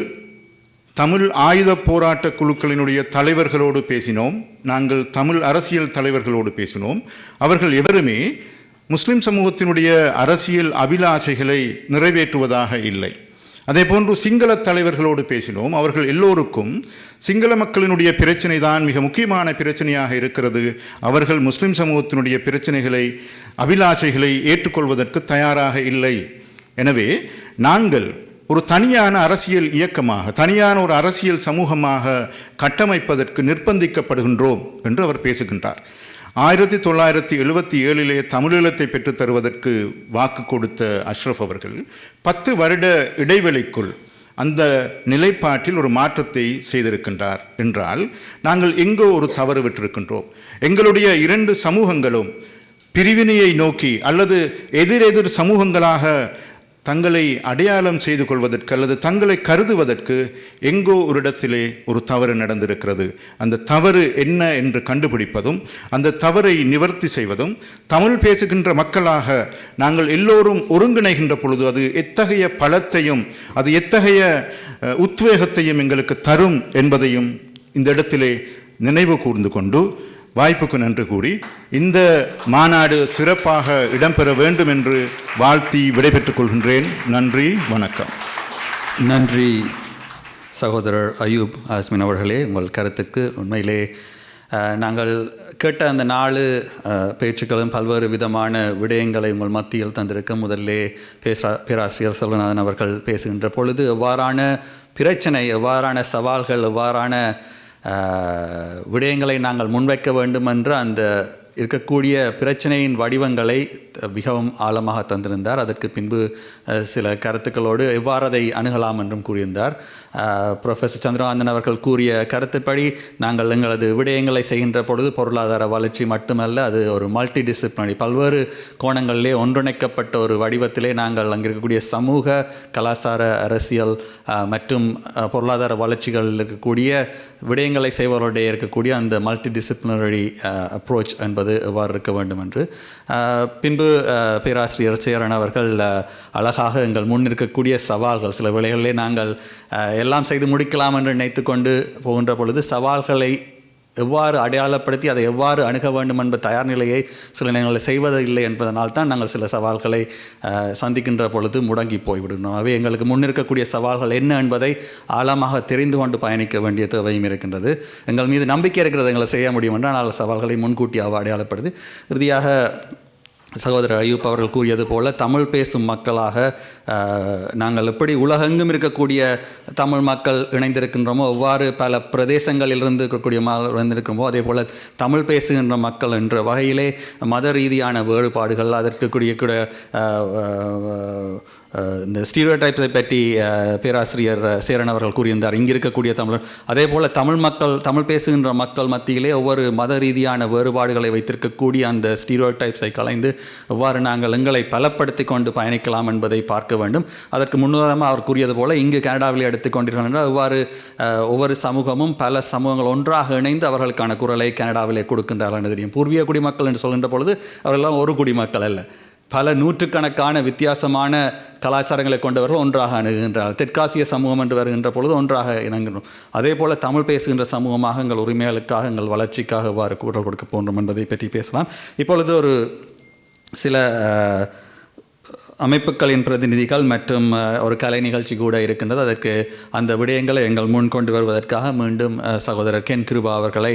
தமிழ் ஆயுத போராட்ட குழுக்களினுடைய தலைவர்களோடு பேசினோம், நாங்கள் தமிழ் அரசியல் தலைவர்களோடு பேசினோம். அவர்கள் எவருமே முஸ்லிம் சமூகத்தினுடைய அரசியல் அபிலாஷைகளை நிறைவேற்றுவதாக இல்லை. அதே போன்று சிங்கள தலைவர்களோடு பேசினோம். அவர்கள் எல்லோருக்கும் சிங்கள மக்களினுடைய பிரச்சனை தான் மிக முக்கியமான பிரச்சனையாக இருக்கிறது. அவர்கள் முஸ்லிம் சமூகத்தினுடைய பிரச்சனைகளை, அபிலாஷைகளை ஏற்றுக்கொள்வதற்கு தயாராக இல்லை. எனவே நாங்கள் ஒரு தனியான அரசியல் இயக்கமாக, தனியான ஒரு அரசியல் சமூகமாக கட்டமைப்பதற்கு நிர்பந்திக்கப்படுகின்றோம் என்று அவர் பேசுகின்றார். 1977 தமிழீழத்தை பெற்றுத் தருவதற்கு வாக்கு கொடுத்த அஷ்ரஃப் அவர்கள் 10 வருட இடைவெளிக்குள் அந்த நிலைப்பாட்டில் ஒரு மாற்றத்தை செய்திருக்கின்றார் என்றால் நாங்கள் எங்கோ ஒரு தவறு விட்டிருக்கின்றோம். எங்களுடைய 2 சமூகங்களும் பிரிவினையை நோக்கி அல்லது எதிரெதிர் சமூகங்களாக தங்களை அடையாளம் செய்து கொள்வதற்கு அல்லது தங்களை கருதுவதற்கு எங்கோ ஒரு இடத்திலே ஒரு தவறு நடந்திருக்கிறது. அந்த தவறு என்ன என்று கண்டுபிடிப்பதும் அந்த தவறை நிவர்த்தி செய்வதும் தமிழ் பேசுகின்ற மக்களாக நாங்கள் எல்லோரும் ஒருங்கிணைகின்ற பொழுது அது எத்தகைய பலத்தையும் அது எத்தகைய உத்வேகத்தையும் எங்களுக்கு தரும் என்பதையும் இந்த இடத்திலே நினைவு கூர்ந்து கொண்டு வாய்ப்புக்கு நன்றி கூறி இந்த மாநாடு சிறப்பாக இடம்பெற வேண்டும் என்று வாழ்த்தி விடைபெற்றுக் கொள்கின்றேன். நன்றி, வணக்கம். நன்றி சகோதரர் அயூப் ஆஸ்மின் அவர்களே, உங்கள் கருத்துக்கு உண்மையிலே நாங்கள் கேட்ட அந்த 4 பேச்சுக்களும் பல்வேறு விதமான விடயங்களை உங்கள் மத்தியில் தந்திருக்க. முதல்லே பேராசிரியர் செல்வநாதன் அவர்கள் பேசுகின்ற பொழுது எவ்வாறான பிரச்சனை, எவ்வாறான சவால்கள், எவ்வாறான விடயங்களை நாங்கள் முன்வைக்க வேண்டும் என்ற அந்த இருக்கக்கூடிய பிரச்சனையின் வடிவங்களை மிகவும் ஆழமாக தந்திருந்தார். அதற்கு பின்பு சில கருத்துக்களோடு எவ்வாறு அதை அணுகலாம் என்றும் கூறியிருந்தார். ப்ரொஃபஸர் சந்திரகாந்தன் அவர்கள் கூறிய கருத்துப்படி நாங்கள் எங்களது விடயங்களை செய்கின்ற பொழுது பொருளாதார வளர்ச்சி மட்டுமல்ல, அது ஒரு மல்டி டிசிப்ளினரி, பல்வேறு கோணங்களிலே ஒன்றிணைக்கப்பட்ட ஒரு வடிவத்திலே நாங்கள் அங்கே இருக்கக்கூடிய சமூக, கலாச்சார, அரசியல் மற்றும் பொருளாதார வளர்ச்சிகளில் இருக்கக்கூடிய விடயங்களை செய்வதோடைய இருக்கக்கூடிய அந்த மல்டி டிசிப்ளினரி அப்ரோச் என்பது எவ்வாறு இருக்க வேண்டும் என்று பின்பு பேராசிரியர் சேரன் அவர்கள் அழகாக எங்கள் முன் இருக்கக்கூடிய சவால்கள், சில வேளைகளிலே நாங்கள் எல்லாம் செய்து முடிக்கலாம் என்று நினைத்து கொண்டு போகின்ற பொழுது சவால்களை எவ்வாறு அடையாளப்படுத்தி அதை எவ்வாறு அணுக வேண்டும் என்ற தயார் நிலையை சில நேரங்களில் செய்வதில்லை என்பதனால் தான் நாங்கள் சில சவால்களை சந்திக்கின்ற பொழுது முடங்கி போய்விடுகிறோம். அவை எங்களுக்கு முன்னிருக்கக்கூடிய சவால்கள் என்ன என்பதை ஆழமாக தெரிந்து கொண்டு பயணிக்க வேண்டிய தேவையும் இருக்கின்றது. எங்கள் மீது நம்பிக்கை இருக்கிறது எங்களை செய்ய முடியும் என்றால் சவால்களை முன்கூட்டி அடையாளப்படுத்தி இறுதியாக சகோதரர் அய்யூப் அவர்கள் கூறியது போல தமிழ் பேசும் மக்களாக நாங்கள் எப்படி உலகெங்கும் இருக்கக்கூடிய தமிழ் மக்கள் இணைந்திருக்கின்றோமோ எவ்வாறு பல பிரதேசங்களிலிருந்து இருக்கக்கூடிய இணைந்திருக்கிறோமோ அதே போல் தமிழ் பேசுகின்ற மக்கள் என்ற வகையிலே மத ரீதியான வேறுபாடுகள் அதற்கு கூட இந்த ஸ்டீரியோடைப்ஸை பற்றி பேராசிரியர் சேரன் அவர்கள் கூறியிருந்தார். இங்கே இருக்கக்கூடிய தமிழர் அதே போல் தமிழ் பேசுகின்ற மக்கள் மத்தியிலே ஒவ்வொரு மத ரீதியான வேறுபாடுகளை வைத்திருக்கக்கூடிய அந்த ஸ்டீரியோடைப்ஸை கலைந்து எவ்வாறு நாங்கள் எங்களை பலப்படுத்தி கொண்டு பயணிக்கலாம் என்பதை பார்க்க வேண்டும். அதற்கு முன்னுதாரணமாக அவர் கூறியது போல் இங்கு கனடாவில் எடுத்துக்கொண்டிருக்கிறார் என்றால் எவ்வாறு ஒவ்வொரு சமூகமும் பல சமூகங்கள் ஒன்றாக இணைந்து அவர்களுக்கான குரலை கனடாவிலே கொடுக்கின்றார்கள் என்று தெரியும். பூர்வீக குடிமக்கள் என்று சொல்கின்ற பொழுது அவர்களெல்லாம் ஒரு குடிமக்கள் அல்ல, பல நூற்றுக்கணக்கான வித்தியாசமான கலாச்சாரங்களை கொண்டவர்கள் ஒன்றாக அணுகுகின்றார்கள். தெற்காசிய சமூகம் என்று வருகின்ற பொழுது ஒன்றாக இணங்குகிறோம். அதே போல் தமிழ் பேசுகின்ற சமூகமாக எங்கள் உரிமைகளுக்காக எங்கள் வளர்ச்சிக்காக எவ்வாறு குரல் கொடுக்க போன்றோம் என்பதை பற்றி பேசலாம். இப்பொழுது ஒரு சில அமைப்புகளின் பிரதிநிதிகள் மற்றும் ஒரு கலை நிகழ்ச்சி கூட இருக்கின்றது. அதற்கு அந்த விடயங்களை எங்கள் முன் கொண்டு வருவதற்காக மீண்டும் சகோதரர் கென் கிருபா அவர்களை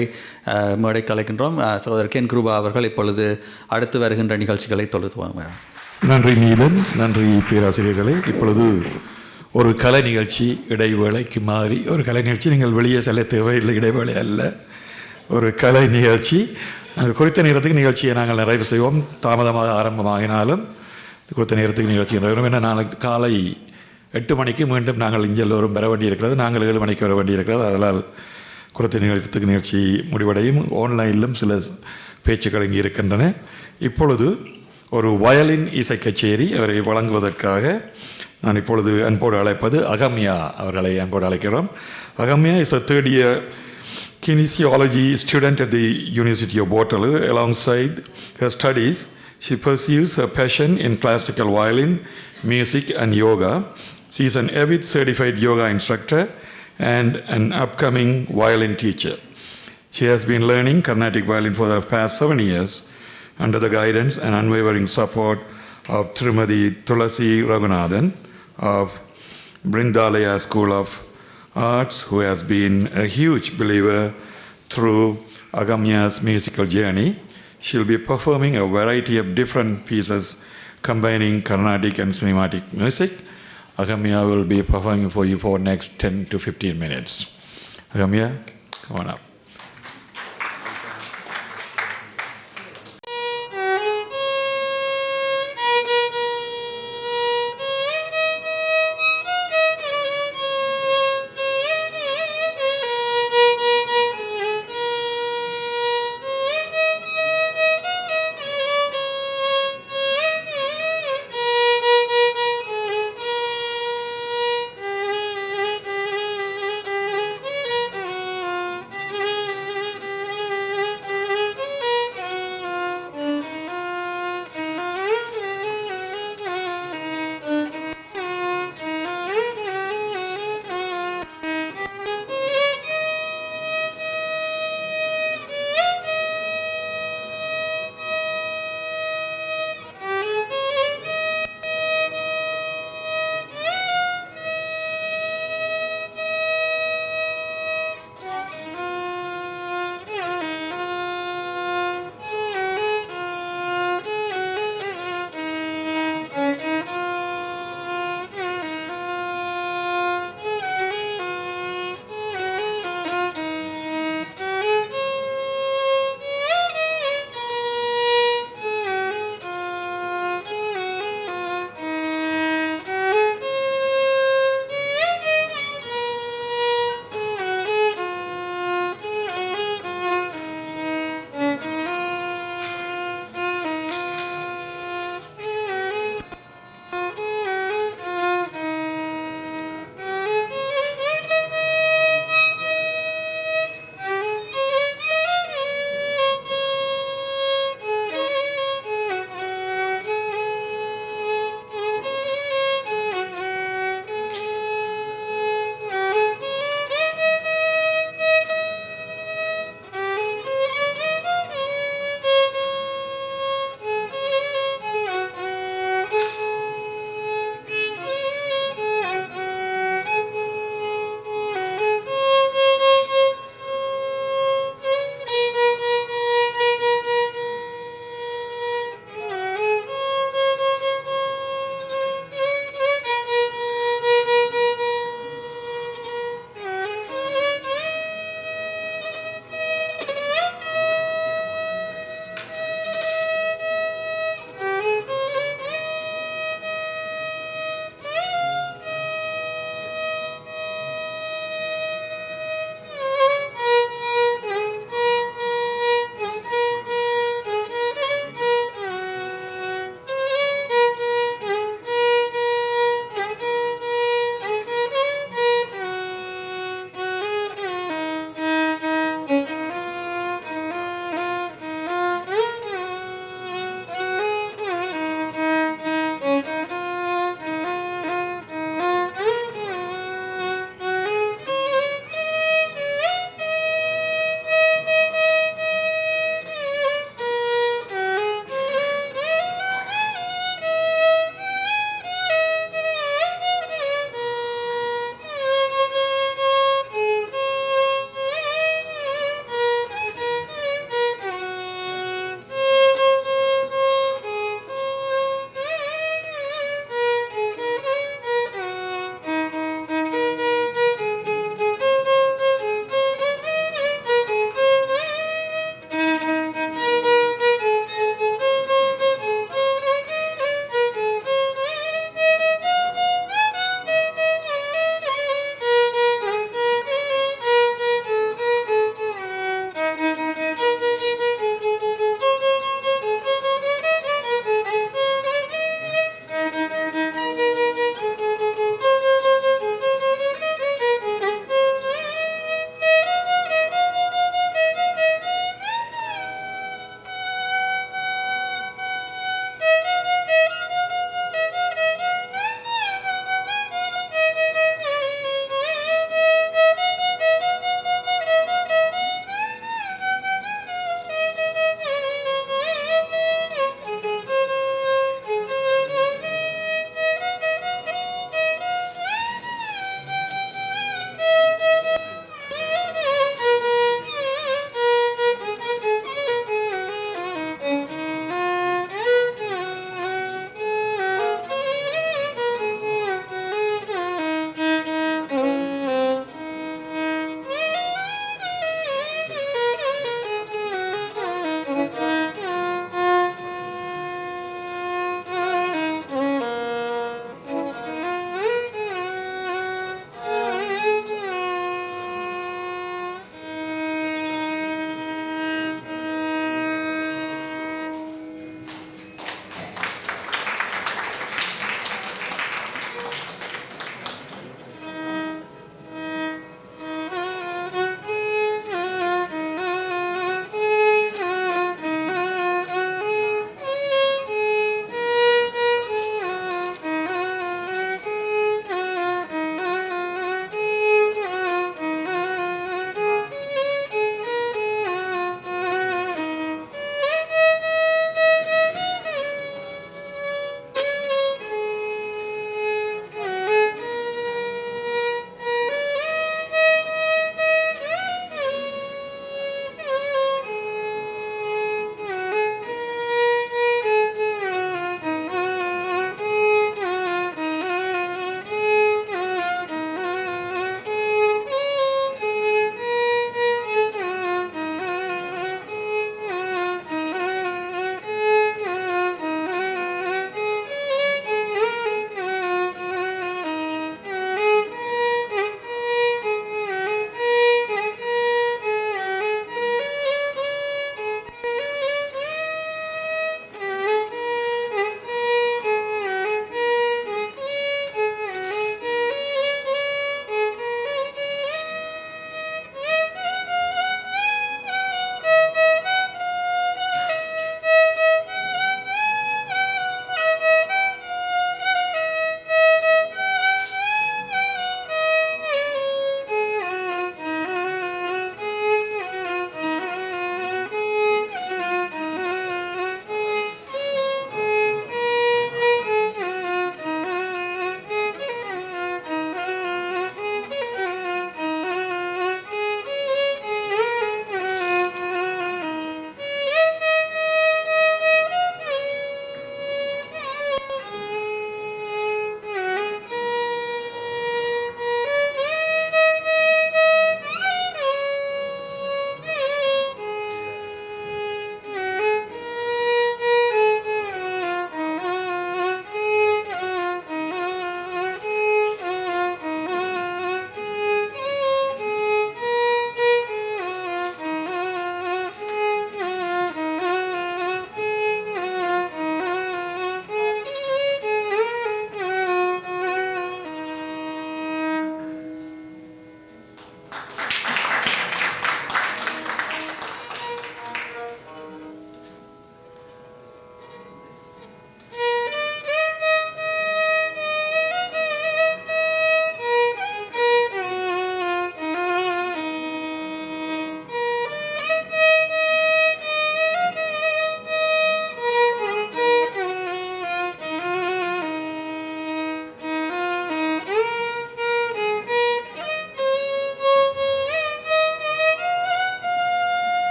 மேடைக்கு அழைக்கின்றோம். சகோதரர் கென் கிருபா அவர்கள் இப்பொழுது அடுத்து வருகின்ற நிகழ்ச்சிகளை தொழுதுவாங்க. நன்றி நீலன், நன்றி பேராசிரியர்களே. இப்பொழுது ஒரு கலை நிகழ்ச்சி இடைவேளைக்கு மாறி ஒரு கலை நிகழ்ச்சி, நீங்கள் வெளியே செல்ல தேவையில்லை, இடைவேளை அல்ல, ஒரு கலை நிகழ்ச்சி. குறித்த நேரத்துக்கு நிகழ்ச்சியை நாங்கள் நிறைவு செய்வோம். தாமதமாக ஆரம்பமாகினாலும் குறித்த நேரத்துக்கு நிகழ்ச்சி நிறைவேறும். ஏன்னா நாளைக்கு காலை 8 மணிக்கு மீண்டும் நாங்கள் இங்கே எல்லோரும் வர வேண்டியிருக்கிறது, நாங்கள் 7 மணிக்கு வர வேண்டியிருக்கிறது. அதனால் குறித்த நேரத்துக்கு நிகழ்ச்சி முடிவடையும். ஆன்லைனிலும் சில பேச்சுக்கள் இங்கே இருக்கின்றன. இப்பொழுது ஒரு வயலின் இசை கச்சேரி அவரை வழங்குவதற்காக நான் இப்பொழுது அன்போடு அழைப்பது அகம்யா அவர்களை அன்போடு அழைக்கிறோம். அகம்யா is a third year kinesiology student at the University of Waterloo. Alongside her studies, she pursues her passion in classical violin, music and yoga. She is an avid certified yoga instructor and an upcoming violin teacher. She has been learning Carnatic violin for the past 7 years under the guidance and unwavering support of Trimadi Tulasi Raghunathan of Brindalaya School of Arts, who has been a huge believer through Agamya's musical journey. She'll be performing a variety of different pieces combining Carnatic and cinematic music. Agamya will be performing for you for next 10 to 15 minutes. Agamya, come on up.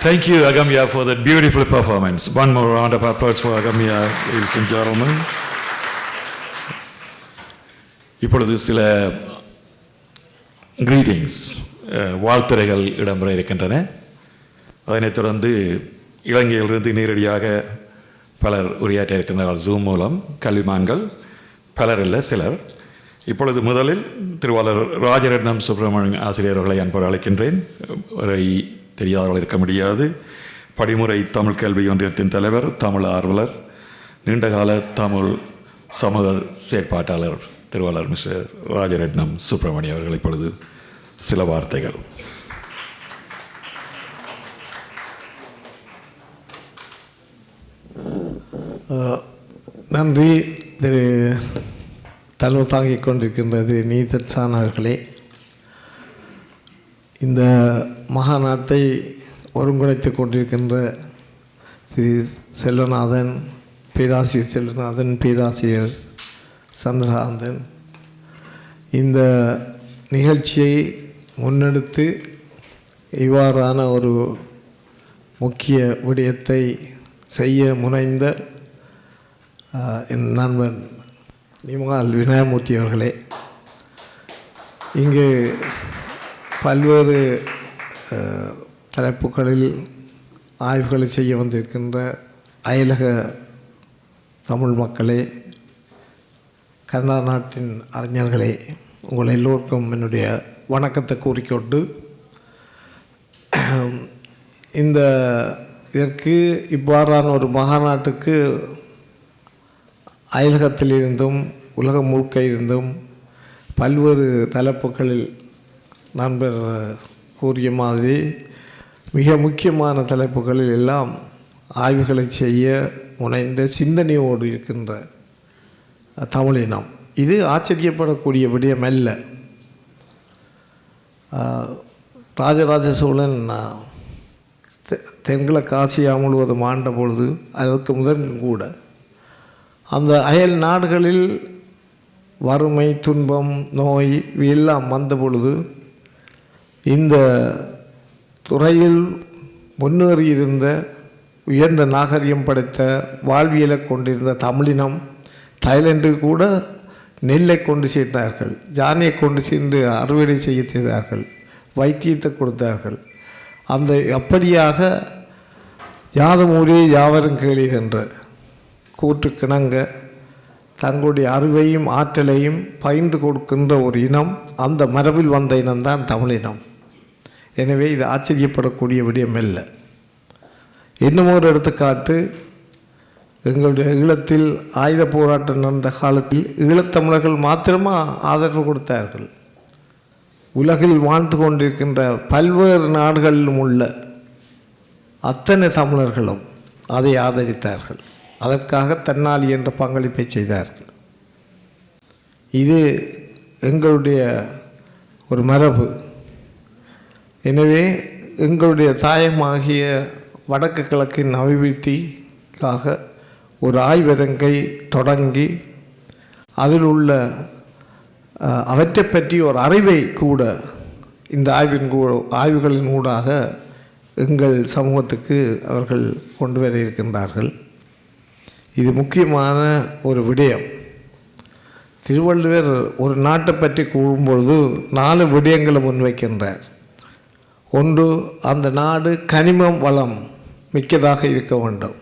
Thank you, Agamya, for that beautiful performance. One more round of applause for Agamya, ladies and gentlemen. இப்பொழுது சில greetings, வாழ்த்துரைகள் இடம்பெற இருக்கின்றன. அதனைத் தொடர்ந்து இலங்கையிலிருந்து நேரடியாக பலர் உரையாற்ற இருக்கின்றார்கள் ஜூம் மூலம், கல்விமான்கள், பலர் இல்லை சிலர். இப்பொழுது முதலில் திருவாளர் ராஜரட்னம் சுப்பிரமணியன் ஆசிரியர் அவர்களை அன்போடு அழைக்கின்றேன். வரை தெரியாதவர்கள் இருக்க முடியாது. படிமுறை தமிழ் கல்வி ஒன்றியத்தின் தலைவர், தமிழ் ஆர்வலர், நீண்டகால தமிழ் சமூக செயற்பாட்டாளர் திருவாளர் மிஸ்டர் ராஜரட்னம் சுப்பிரமணியம் அவர்கள் இப்பொழுது சில வார்த்தைகள். நன்றி. திரு தலைமை தாங்கிக் கொண்டிருக்கின்றது நீதச்சான் அவர்களே. இந்த மகாநாட்டை ஒருங்கிணைத்து கொண்டிருக்கின்ற திரு செல்வநாதன், பேராசிரியர் செல்வநாதன், பேராசிரியர் சந்திரகாந்தன், இந்த நிகழ்ச்சியை முன்னெடுத்து இவ்வாறான ஒரு முக்கிய விடயத்தை செய்ய முனைந்த என் நண்பன் நிமால் விநாயகமூர்த்தி அவர்களே, இங்கு பல்வேறு தலைப்புகளில் ஆய்வுகளை செய்ய வந்திருக்கின்ற அயலக தமிழ் மக்களே, கனடா நாட்டின் அறிஞர்களே, உங்கள் எல்லோருக்கும் என்னுடைய வணக்கத்தை கூறிக்கொண்டு இதற்கு இவ்வாறான ஒரு மகாநாட்டுக்கு அயலகத்திலிருந்தும் உலகம் முழுக்க இருந்தும் பல்வேறு தலைப்புகளில் நண்பர் கூறிய மாதிரி மிக முக்கியமான தலைப்புகளில் எல்லாம் ஆய்வுகளை செய்ய முனைந்த சிந்தனையோடு இருக்கின்ற தமிழினம், இது ஆச்சரியப்படக்கூடிய விடயம் அல்ல. ராஜராஜ சோழன் தென்கிழக்கு ஆசியா முழுவதும் ஆண்ட பொழுது அதற்கு முதன் கூட அந்த அயல் நாடுகளில் வறுமை, துன்பம், நோய் இவையெல்லாம் வந்த பொழுது இந்த துறையில் முன்னேறியிருந்த உயர்ந்த நாகரிகம் படைத்த வாழ்வியலை கொண்டிருந்த தமிழினம் தாய்லாந்து கூட நெல்லை கொண்டு சேர்த்தார்கள், யானையை கொண்டு சென்று அறுவடை செய்ய செய்தார்கள், வைத்தியத்தை கொடுத்தார்கள். அந்த அப்படியாக யாதும் ஊரே யாவரும் கேளீர் என்ற கூற்றுக்கிணங்க தங்களுடைய அறிவையும் ஆற்றலையும் பகிர்ந்து கொடுக்கின்ற ஒரு இனம், அந்த மரபில் வந்த இனம்தான் தமிழினம். எனவே இது ஆச்சரியப்படக்கூடிய விடயம் அல்ல. இன்னும் ஒரு எடுத்துக்காட்டு, எங்களுடைய ஈழத்தில் ஆயுத போராட்டம் நடந்த காலத்தில் ஈழத்தமிழர்கள் மாத்திரமா ஆதரவு கொடுத்தார்கள். உலகில் வாழ்ந்து கொண்டிருக்கின்ற பல்வேறு நாடுகளிலும் உள்ள அத்தனை தமிழர்களும் அதை ஆதரித்தார்கள். அதற்காக தன்னாலி என்ற பங்களிப்பை செய்தார்கள். இது எங்களுடைய ஒரு மரபு. எனவே எங்களுடைய தாயமாகிய வடக்கு கிழக்கின் அபிவிருத்திக்காக ஒரு ஆய்வரங்கை தொடங்கி அதில் உள்ள அவற்றை பற்றி ஒரு அறிவை கூட இந்த ஆய்வுகளின் ஊடாக எங்கள் சமூகத்துக்கு அவர்கள் கொண்டு வர இருக்கின்றார்கள். இது முக்கியமான ஒரு விடயம். திருவள்ளுவர் ஒரு நாட்டை பற்றி கூறும்பொழுது 4 விடயங்களை முன்வைக்கின்றார். ஒன்று, அந்த நாடு கனிம வளம் மிக்கதாக இருக்க வேண்டும்.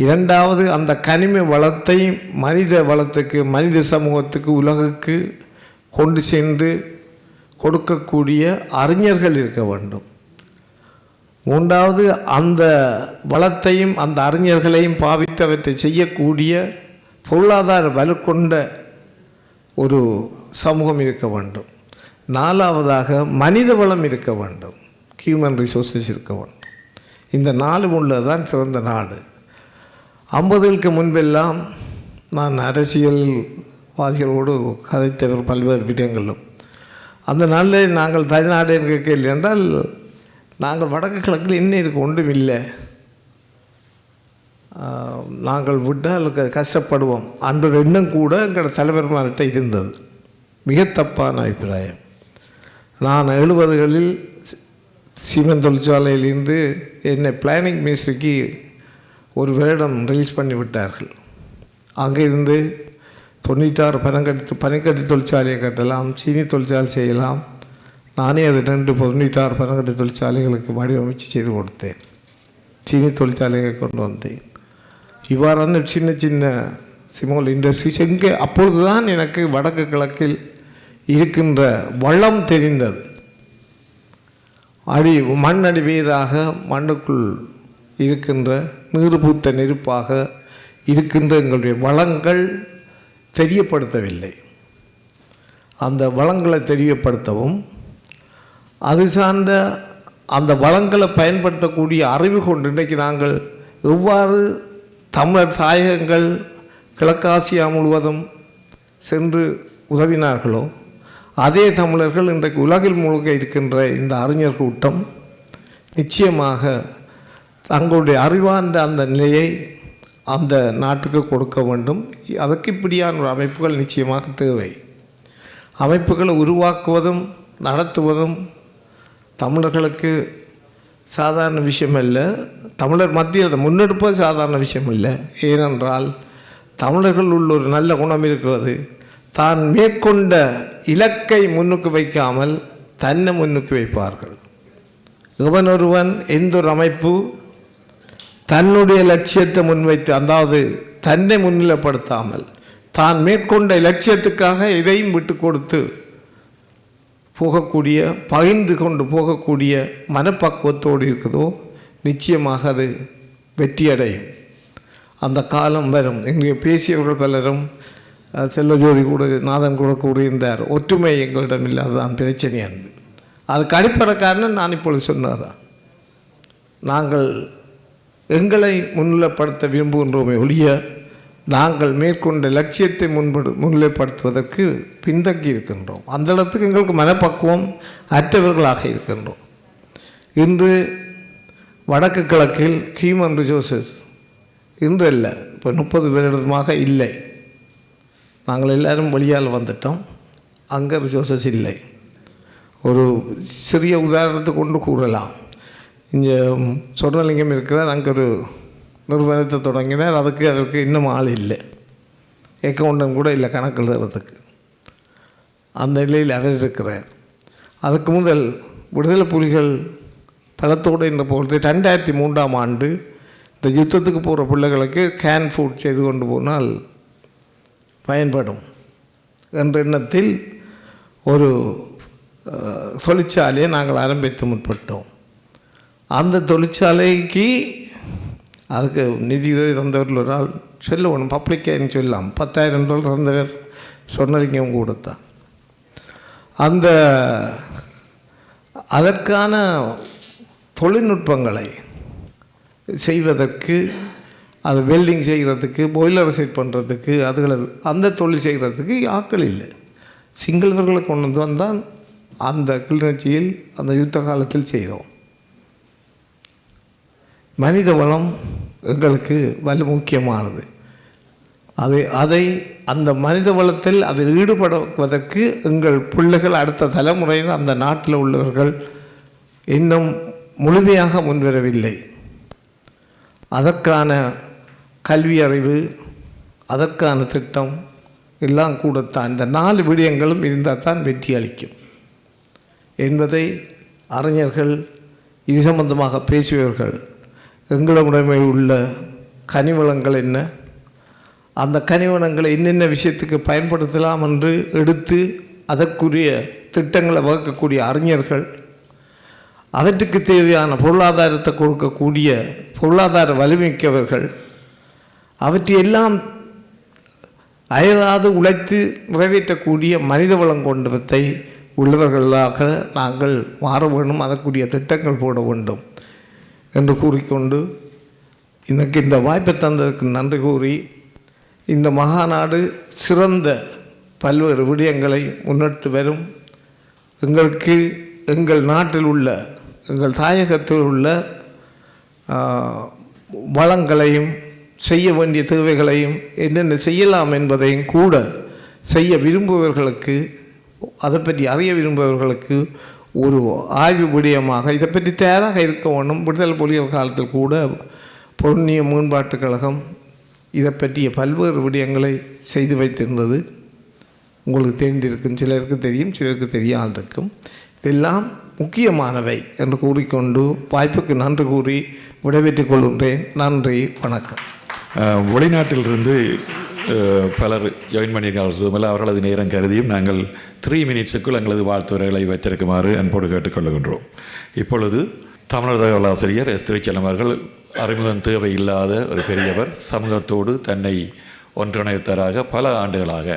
இரண்டாவது, அந்த கனிம வளத்தை மனித வளத்துக்கு, மனித சமூகத்துக்கு, உலகுக்கு கொண்டு சென்று கொடுக்கக்கூடிய அறிஞர்கள் இருக்க வேண்டும். மூன்றாவது, அந்த வளத்தையும் அந்த அறிஞர்களையும் பாவித்து அவற்றை செய்யக்கூடிய பொருளாதார வலுக்கொண்ட ஒரு சமூகம் இருக்க வேண்டும். நாலாவதாக, மனித வளம் இருக்க வேண்டும், ஹியூமன் ரிசோர்ஸஸ் இருக்க வேண்டும். இந்த 4 உள்ளதுதான் சிறந்த நாடு. 50களுக்கு முன்பெல்லாம் நான் அரசியல்வாதிகளோடு கதைத்தவர் பல்வேறு விடயங்களும். அந்த நாளில் நாங்கள் தனிநாடு என்று கேள்வி என்றால், நாங்கள் வடக்கு கிழக்கில் என்ன இருக்கு, ஒன்றும் இல்லை, நாங்கள் விட்டால் கஷ்டப்படுவோம் அன்ற எண்ணம் கூட எங்கள் தலைவர்மார்கிட்ட இருந்தது. மிக தப்பான அபிப்பிராயம். நான் 70களில் சீமெண்ட் தொழிற்சாலையிலிருந்து என்னை பிளானிங் மினிஸ்ட்ரிக்கு ஒரு வருடம் ரிலீஸ் பண்ணி விட்டார்கள். அங்கே இருந்து 96 பனிக்கட்டி தொழிற்சாலையை கட்டலாம், சீனி தொழிற்சாலை செய்யலாம். நானே அது 96 பனங்கட்டி தொழிற்சாலைகளுக்கு வடிவமைச்சு செய்து கொடுத்தேன். சீனி தொழிற்சாலையை கொண்டு வந்தேன். இவ்வாறான சின்ன சின்ன ஸ்மால் இண்டஸ்ட்ரீஸ் எங்கே அப்பொழுது தான் எனக்கு வடக்கு கிழக்கில் இருக்கின்ற வளம் தெரிந்தது. மண்ணடி வேராக மண்ணுக்குள் இருக்கின்ற நீர் பூத்த நெருப்பாக இருக்கின்ற எங்களுடைய வளங்கள் தெரியப்படுத்தவில்லை. அந்த வளங்களை தெரியப்படுத்தவும் அது சார்ந்த அந்த வளங்களை பயன்படுத்தக்கூடிய அறிவு கொண்டு இன்றைக்கு நாங்கள் எவ்வாறு தமிழர் தாயகங்கள் கிழக்காசியா முழுவதும் சென்று உதவினார்களோ அதே தமிழர்கள் இன்றைக்கு உலகில் முழுக்க இருக்கின்ற இந்த அறிஞர் கூட்டம் நிச்சயமாக தங்களுடைய அறிவார்ந்த அந்த நிலையை அந்த நாட்டுக்கு கொடுக்க வேண்டும். அதற்கு இப்படியான ஒரு அமைப்புகள் நிச்சயமாக தேவை. அமைப்புகளை உருவாக்குவதும் நடத்துவதும் தமிழர்களுக்கு சாதாரண விஷயம் அல்ல. தமிழர் மத்தியில் அதை முன்னெடுப்பது சாதாரண விஷயம் இல்லை. ஏனென்றால் தமிழர்கள் உள்ள ஒரு நல்ல குணம் இருக்கிறது. தான் மேற்கொண்ட இலக்கை முன்னுக்கு வைக்காமல் தன்னை முன்னுக்கு வைப்பார்கள். எவனொருவன் எந்த ஒரு அமைப்பு தன்னுடைய லட்சியத்தை முன்வைத்து, அதாவது தன்னை முன்னிலைப்படுத்தாமல் தான் மேற்கொண்ட இலட்சியத்துக்காக இதையும் விட்டு கொடுத்து போகக்கூடிய, பகிர்ந்து கொண்டு போகக்கூடிய மனப்பக்குவத்தோடு இருக்குதோ நிச்சயமாக அது வெற்றியடையும். அந்த காலம் வரும். இங்கே பேசியவர்கள் பலரும், செல்வஜோதி கூட, நாதன் கூட கூறியிருந்தார், ஒற்றுமை எங்களிடம் இல்லை, அதுதான் பிரச்சனை என்று. அதுக்கு அடிப்படை காரணம் நான் இப்பொழுது சொன்னதான். நாங்கள் எங்களை முன்னிலைப்படுத்த விரும்புகின்றோமே ஒழிய நாங்கள் மேற்கொண்ட லட்சியத்தை முன்னிலைப்படுத்துவதற்கு பின்தங்கி இருக்கின்றோம். அந்த இடத்துக்கு எங்களுக்கு மனப்பக்குவம் அற்றவர்களாக இருக்கின்றோம். இன்று வடக்கு கிழக்கில் ஹியூமன் ரிசோர்சஸ் இன்று இல்லை, இப்போ 30 வருடமாக இல்லை. நாங்கள் எல்லோரும் வழியால் வந்துட்டோம். அங்கே ரிசோர்சஸ் இல்லை. ஒரு சிறிய உதாரணத்தை கொண்டு கூறலாம். இங்கே சொர்ணலிங்கம் இருக்கிறார், அங்கே ஒரு நிறுவனத்தை தொடங்கினார். அதற்கு இன்னும் ஆள் இல்லை, அக்கௌண்டன் கூட இல்லை கணக்கு எழுதுறதுக்கு. அந்த நிலையில் அவர் இருக்கிறார். அதுக்கு முதல் விடுதலை புலிகள் பலத்தோடு இந்த போகிறது. 2003ஆம் ஆண்டு இந்த யுத்தத்துக்கு போகிற பிள்ளைகளுக்கு கேன் ஃபுட் செய்து கொண்டு போனால் பயன்படும் என்ற எண்ணத்தில் ஒரு தொழிற்சாலையை நாங்கள் ஆரம்பித்து முற்பட்டோம். அந்த தொழிற்சாலைக்கு அதுக்கு நிதி உதவி தந்தவர்கள் ஒரு ஆள் சொல்ல ஒன்று பப்ளிக்கான்னு சொல்லலாம், $10,000 தந்தவர் சொன்னலிங்கம் கொடுத்தான். அதற்கான தொழில்நுட்பங்களை செய்வதற்கு, அது வெல்டிங் செய்கிறதுக்கு, பாய்லர் செட் பண்ணுறதுக்கு, அதுகளை அந்த தொழில் செய்கிறதுக்கு ஆட்கள் இல்லை. சிங்களவர்களை கொண்டு வந்து வந்தால் அந்த கிளிநொச்சியில் அந்த யுத்த காலத்தில் செய்தோம். மனித வளம் எங்களுக்கு முக்கியமானது. அதை அந்த மனித வளத்தில் அதில் ஈடுபடுவதற்கு எங்கள் பிள்ளைகள், அடுத்த தலைமுறையில் அந்த நாட்டில் உள்ளவர்கள் இன்னும் முழுமையாக முன்வரவில்லை. அதற்கான கல்வி அறிவு, அதற்கான திட்டம் எல்லாம் கூடத்தான். இந்த 4 விடயங்களும் இருந்தால் தான் வெற்றி அளிக்கும் என்பதை அறிஞர்கள், இது சம்பந்தமாக பேசியவர்கள், எங்களிடமே உள்ள கனிவளங்கள் என்ன, அந்த கனிவளங்களை என்னென்ன விஷயத்துக்கு பயன்படுத்தலாம் என்று எடுத்து அதற்குரிய திட்டங்களை வகுக்கக்கூடிய அறிஞர்கள், அவற்றுக்கு தேவையான பொருளாதாரத்தை கொடுக்கக்கூடிய பொருளாதார வலிமிக்கவர்கள், அவற்றையெல்லாம் அயராது உழைத்து நிறைவேற்றக்கூடிய மனித வளம் கொண்டவத்தை உள்ளவர்களாக நாங்கள் மாற வேண்டும். அதற்குரிய திட்டங்கள் போட வேண்டும் என்று கூறிக்கொண்டு எனக்கு இந்த வாய்ப்பை தந்ததற்கு நன்றி கூறி, இந்த மகாநாடு சிறந்த பல்வேறு விடயங்களை முன்னெடுத்து வரும். எங்களுக்கு எங்கள் நாட்டில் உள்ள, எங்கள் தாயகத்தில் உள்ள வளங்களையும், செய்ய வேண்டிய தேவைகளையும், என்னென்ன செய்யலாம் என்பதையும் கூட செய்ய விரும்புபவர்களுக்கு, அதை பற்றி அறிய விரும்புபவர்களுக்கு ஒரு ஆய்வு விடயமாக இதை பற்றி தயாராக இருக்க வேண்டும். விடுதலை புலிகள் காலத்தில் கூட பொருண்ணிய மேம்பாட்டுக் கழகம் இதை பற்றிய பல்வேறு விடயங்களை செய்து வைத்திருந்தது. உங்களுக்கு தெரிந்திருக்கும், சிலருக்கு தெரியும், சிலருக்கு தெரியாதிருக்கும். இதெல்லாம் முக்கியமானவை என்று கூறிக்கொண்டு வாய்ப்புக்கு நன்றி கூறி விடைபெற்றுக் கொள்கின்றேன். நன்றி, வணக்கம். வெளிநாட்டிலிருந்து பலர் ஜாயின் பண்ணியிருக்கார்கள். அவர்களது நேரம் கருதியும் நாங்கள் 3 மினிட்ஸுக்குள் எங்களது வாழ்த்துறைகளை வைத்திருக்குமாறு அன்போடு கேட்டுக்கொள்கின்றோம். இப்பொழுது தமிழர் தகவல் ஆசிரியர் எஸ். திருச்செல்லம் அவர்கள் அறிமுகம் தேவையில்லாத ஒரு பெரியவர், சமூகத்தோடு தன்னை ஒன்றிணைத்தராக பல ஆண்டுகளாக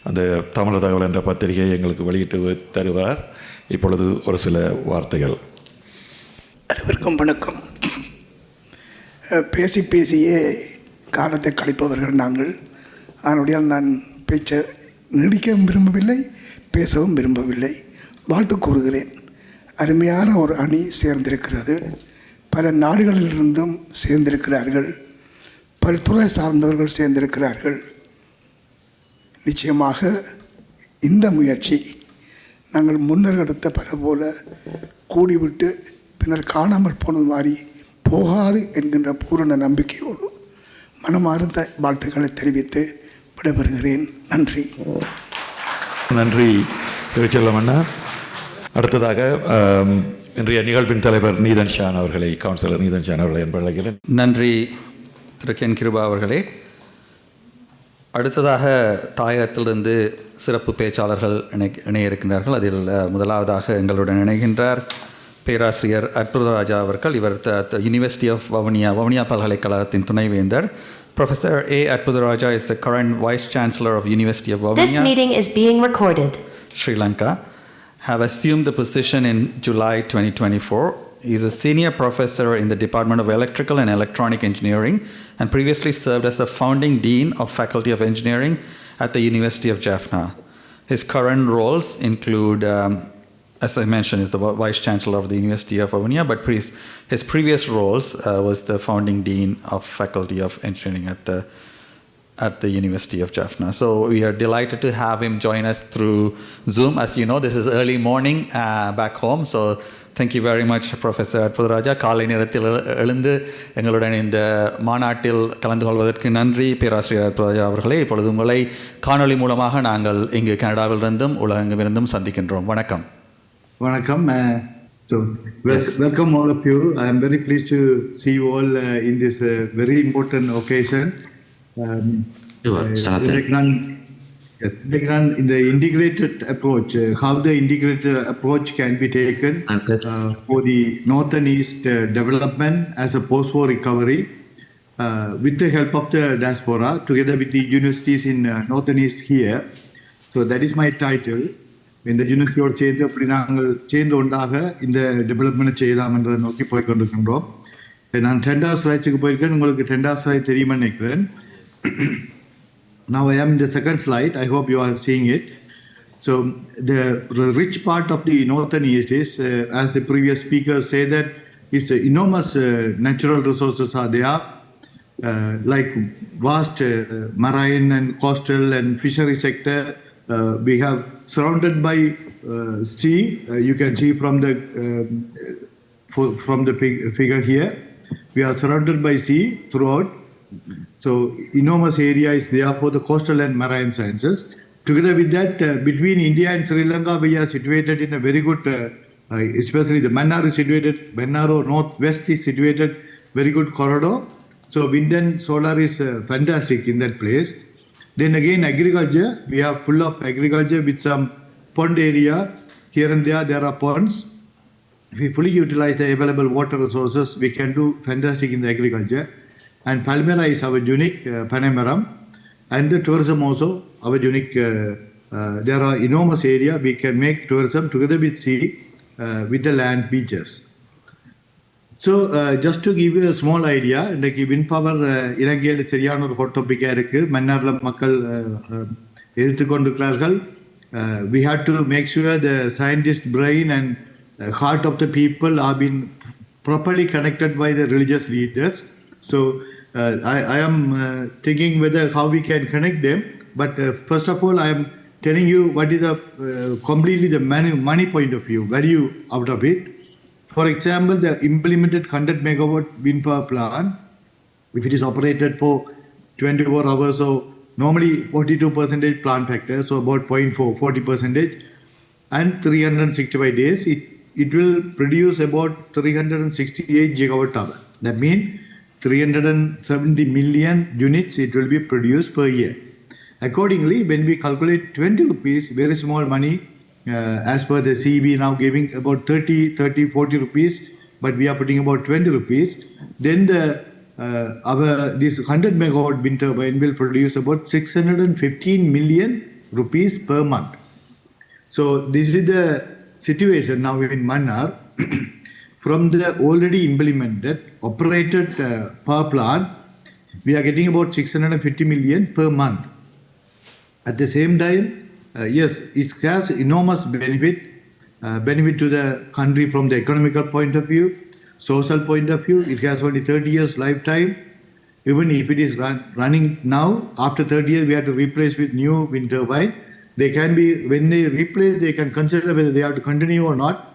அந்த தமிழர் தகவல் என்ற பத்திரிகையை எங்களுக்கு வெளியிட்டு தருவார். இப்பொழுது ஒரு சில வார்த்தைகள். அனைவருக்கும் வணக்கம். பேசி பேசியே காலத்தை கழிப்பவர்கள் நாங்கள். அதனுடைய நான் பேச்சை நீடிக்கவும் விரும்பவில்லை, பேசவும் விரும்பவில்லை. வாழ்த்து கூறுகிறேன். அருமையான ஒரு அணி சேர்ந்திருக்கிறது. பல நாடுகளிலிருந்தும் சேர்ந்திருக்கிறார்கள். பல்துறை சார்ந்தவர்கள் சேர்ந்திருக்கிறார்கள். நிச்சயமாக இந்த முயற்சி நாங்கள் முன்னர் எடுத்த பல போல கூடிவிட்டு பின்னர் காணாமல் போனது மாதிரி போகாது என்கின்ற பூரண நம்பிக்கையோடு மனமார்ந்த வாழ்த்துக்களை தெரிவித்து விடைபெறுகிறேன். நன்றி. நன்றி திருச்செல்லம் அண்ணா. அடுத்ததாக இன்றைய நிகழ்வின் தலைவர் நீதன் ஷான் அவர்களை, கவுன்சிலர் நீதன் ஷான் அவர்களை என்பதை. நன்றி திரு கென் கிருபா அவர்களே. அடுத்ததாக தாயகத்திலிருந்து சிறப்பு பேச்சாளர்கள் இணைய இருக்கின்றார்கள். அதில் முதலாவதாக எங்களுடன் இணைகின்றார் பேராசிரியர் அற்புதராஜா அவர்கள். இவர் யூனிவர்சிட்டி ஆஃப் வவுனியா பல்கலைக்கழகத்தின் துணைவேந்தர். Professor A. Arpudaraja is the current Vice Chancellor of University of Vavuniya. This meeting is being recorded. Sri Lanka. Have assumed the position in July 2024. He is a senior professor in the Department of Electrical and Electronic Engineering and previously served as the founding dean of Faculty of Engineering at the University of Jaffna. His current roles include, as I mentioned, is the Vice Chancellor of the University of Vavuniya, but his previous roles was the founding dean of Faculty of Engineering at the University of Jaffna. So we are delighted to have him join us through Zoom. As you know, this is early morning back home, so thank you very much, Professor Arpudaraja. காலை நேரத்தில் எழுந்து எங்களுடன் இந்த மாநாட்டில் கலந்து கொள்வதற்கு நன்றி பேராசிரியர் அற்புதராஜா அவர்களே. இப்பொழுது உங்களை காணொலி மூலமாக நாங்கள் இங்கு கனடாவிலிருந்தும் உலகெங்கிருந்தும் சந்திக்கின்றோம். வணக்கம். Vanakkam. Welcome all of you. I am very pleased to see you all in this very important occasion. In the integrated approach, how the integrated approach can be taken for the North and East development as a post-war recovery with the help of the diaspora together with the universities in North and East here. So that is my title. இந்த யூனிவர்சிட்டியோடு சேர்ந்து அப்படி நாங்கள் சேர்ந்து ஒன்றாக இந்த டெவலப்மெண்ட் செய்யலாம் என்றதை நோக்கி போய்கொண்டிருக்கின்றோம். நான் 2வது ஸ்லைட்ஸுக்கு போயிருக்கேன். உங்களுக்கு 2வது ஸ்லைட் தெரியுமா நினைக்கிறேன். Now I am in the 2nd slide. I hope you are seeing it. So the rich part of the North and East is, as the previous speaker said, that it's enormous natural resources are there, like vast marine and coastal and fishery sector. We have surrounded by sea. You can see from the figure here. We are surrounded by sea throughout. So enormous area is there for the coastal and marine sciences. Together with that, between India and Sri Lanka, we are situated in a very good, especially the Mannar is situated, Bennaro northwest is situated, very good corridor. So wind and solar is fantastic in that place. Then again agriculture, we are full of agriculture with some pond area. Here and there are ponds. If we fully utilize the available water resources, we can do fantastic in the agriculture. And Palmyra is our unique Panamaram. And the tourism also, our unique, there are enormous area. We can make tourism together with sea, with the land beaches. So just to give you a small idea, இன்றைக்கு wind power இலங்கையில் சரியான ஒரு ஹாட் டாபிக்காக இருக்குது. மன்னார்ல மக்கள் எதிர்த்து கொண்டிருக்கிறார்கள். We have to make sure the scientist brain and heart of the people are being properly connected by the religious leaders. So I am thinking whether how we can connect them. But first of all, I am telling you what is the completely the money point of view, value out of it. For example, the implemented 100 megawatt wind power plant, if it is operated for 24 hours, so normally 42% plant factor, so about 0.4, 40%, and 365 days, it will produce about 368 gigawatt hour. That means 370 million units it will be produced per year. Accordingly, when we calculate 20 rupees, very small money, as per the CB now giving about 30, 40 rupees, but we are putting about 20 rupees, then this 100 megawatt wind turbine will produce about 615 million rupees per month. So this is the situation now in Mannar. From the already implemented, operated power plant, we are getting about 650 million per month. At the same time, yes, it has enormous benefit to the country from the economical point of view, social point of view. It has only 30 years lifetime. Even if it is running now, after 30 years, we have to replace with new wind turbine. They can be, when they replace, they can consider whether they have to continue or not.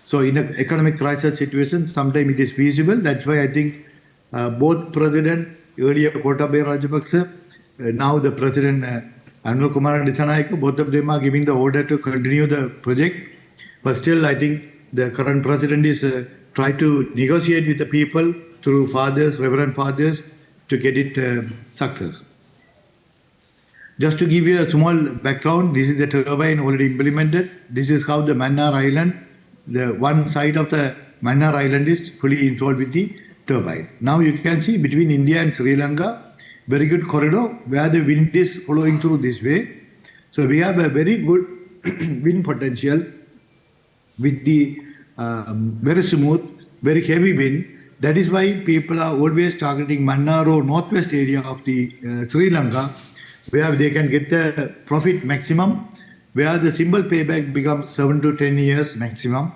So in an economic crisis situation, sometimes it is feasible. That's why I think both President, earlier Gotabaya Rajapaksa, now the President Anil Kumar Dissanayake, both of them are giving the order to continue the project. But still, I think the current President is trying to negotiate with the people through fathers, Reverend Fathers, to get it success. Just to give you a small background, this is the turbine already implemented. This is how the Mannar Island, the one side of the Mannar Island is fully installed with the turbine. Now you can see between India and Sri Lanka, very good corridor where the wind is flowing through this way. So we have a very good wind potential with the very smooth, very heavy wind. That is why people are always targeting Mannar or northwest area of the Sri Lanka, where they can get the profit maximum, where the simple payback becomes 7 to 10 years maximum.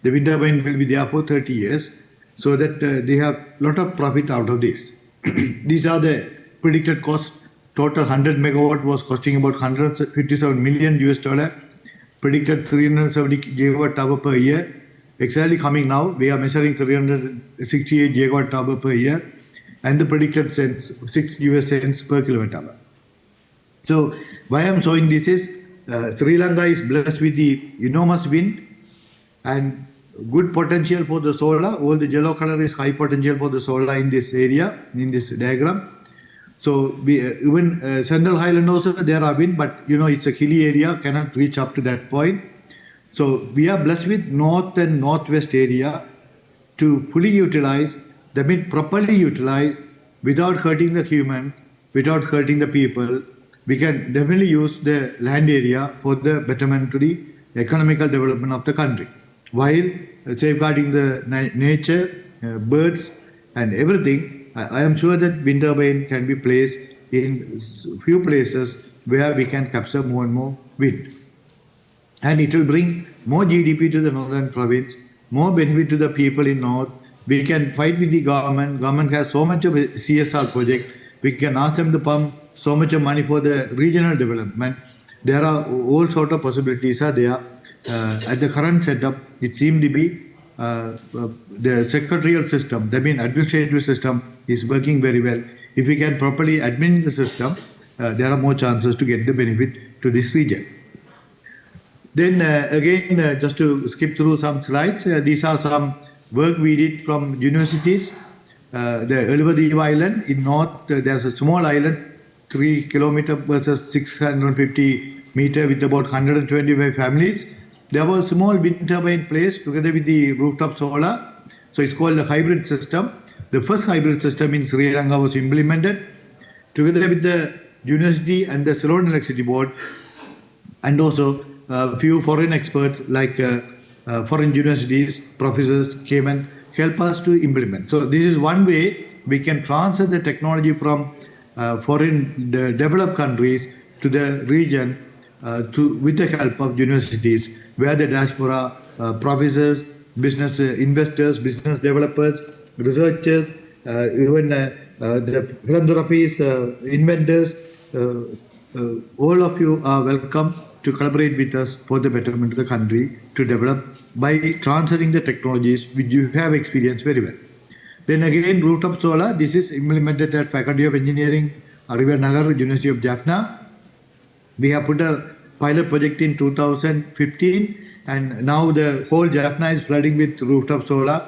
The wind turbine will be there for 30 years, so that they have a lot of profit out of this. These are the predicted costs. Total 100 megawatt was costing about $157 million US. Predicted 370 gigawatt hour per year. Exactly coming now, we are measuring 368 gigawatt hour per year, and the predicted cents, 6 US cents per kilowatt hour. So why I'm showing this is Sri Lanka is blessed with the enormous wind and good potential for the solar. All the yellow color is high potential for the solar in this area, in this diagram. So we, even Central Highland also there are wind, but you know it's a hilly area, cannot reach up to that point. So we are blessed with north and northwest area to fully utilize, that means properly utilize without hurting the human, without hurting the people. We can definitely use the land area for the betterment to the economical development of the country, while safeguarding the nature, birds and everything. I am sure that wind turbine can be placed in few places where we can capture more and more wind. And it will bring more GDP to the northern province, more benefit to the people in north. We can fight with the government. Government has so much of a CSR project. We can ask them to pump so much of money for the regional development. There are all sort of possibilities are there. At the current setup, it seems to be the secretarial system, that means administrative system, is working very well. If we can properly admin the system, there are more chances to get the benefit to this region. Then again, just to skip through some slides, these are some work we did from universities. The Elvadiv Island in north, there's a small island, 3 kilometers versus 650 meters with about 125 families. There was a small wind turbine placed together with the rooftop solar. So it's called the hybrid system. The first hybrid system in Sri Lanka was implemented together with the university and the Ceylon Electricity Board, and also a few foreign experts like foreign universities, professors came and help us to implement. So this is one way we can transfer the technology from foreign developed countries to the region with the help of universities, where the diaspora, professors, business investors, business developers, researchers, even the philanthropies, inventors, all of you are welcome to collaborate with us for the betterment of the country to develop by transferring the technologies which you have experienced very well. Then again, rooftop solar, this is implemented at Faculty of Engineering, Ariva Nagar, University of Jaffna. We have put a pilot project in 2015, and now the whole Jaffna is flooding with rooftop solar.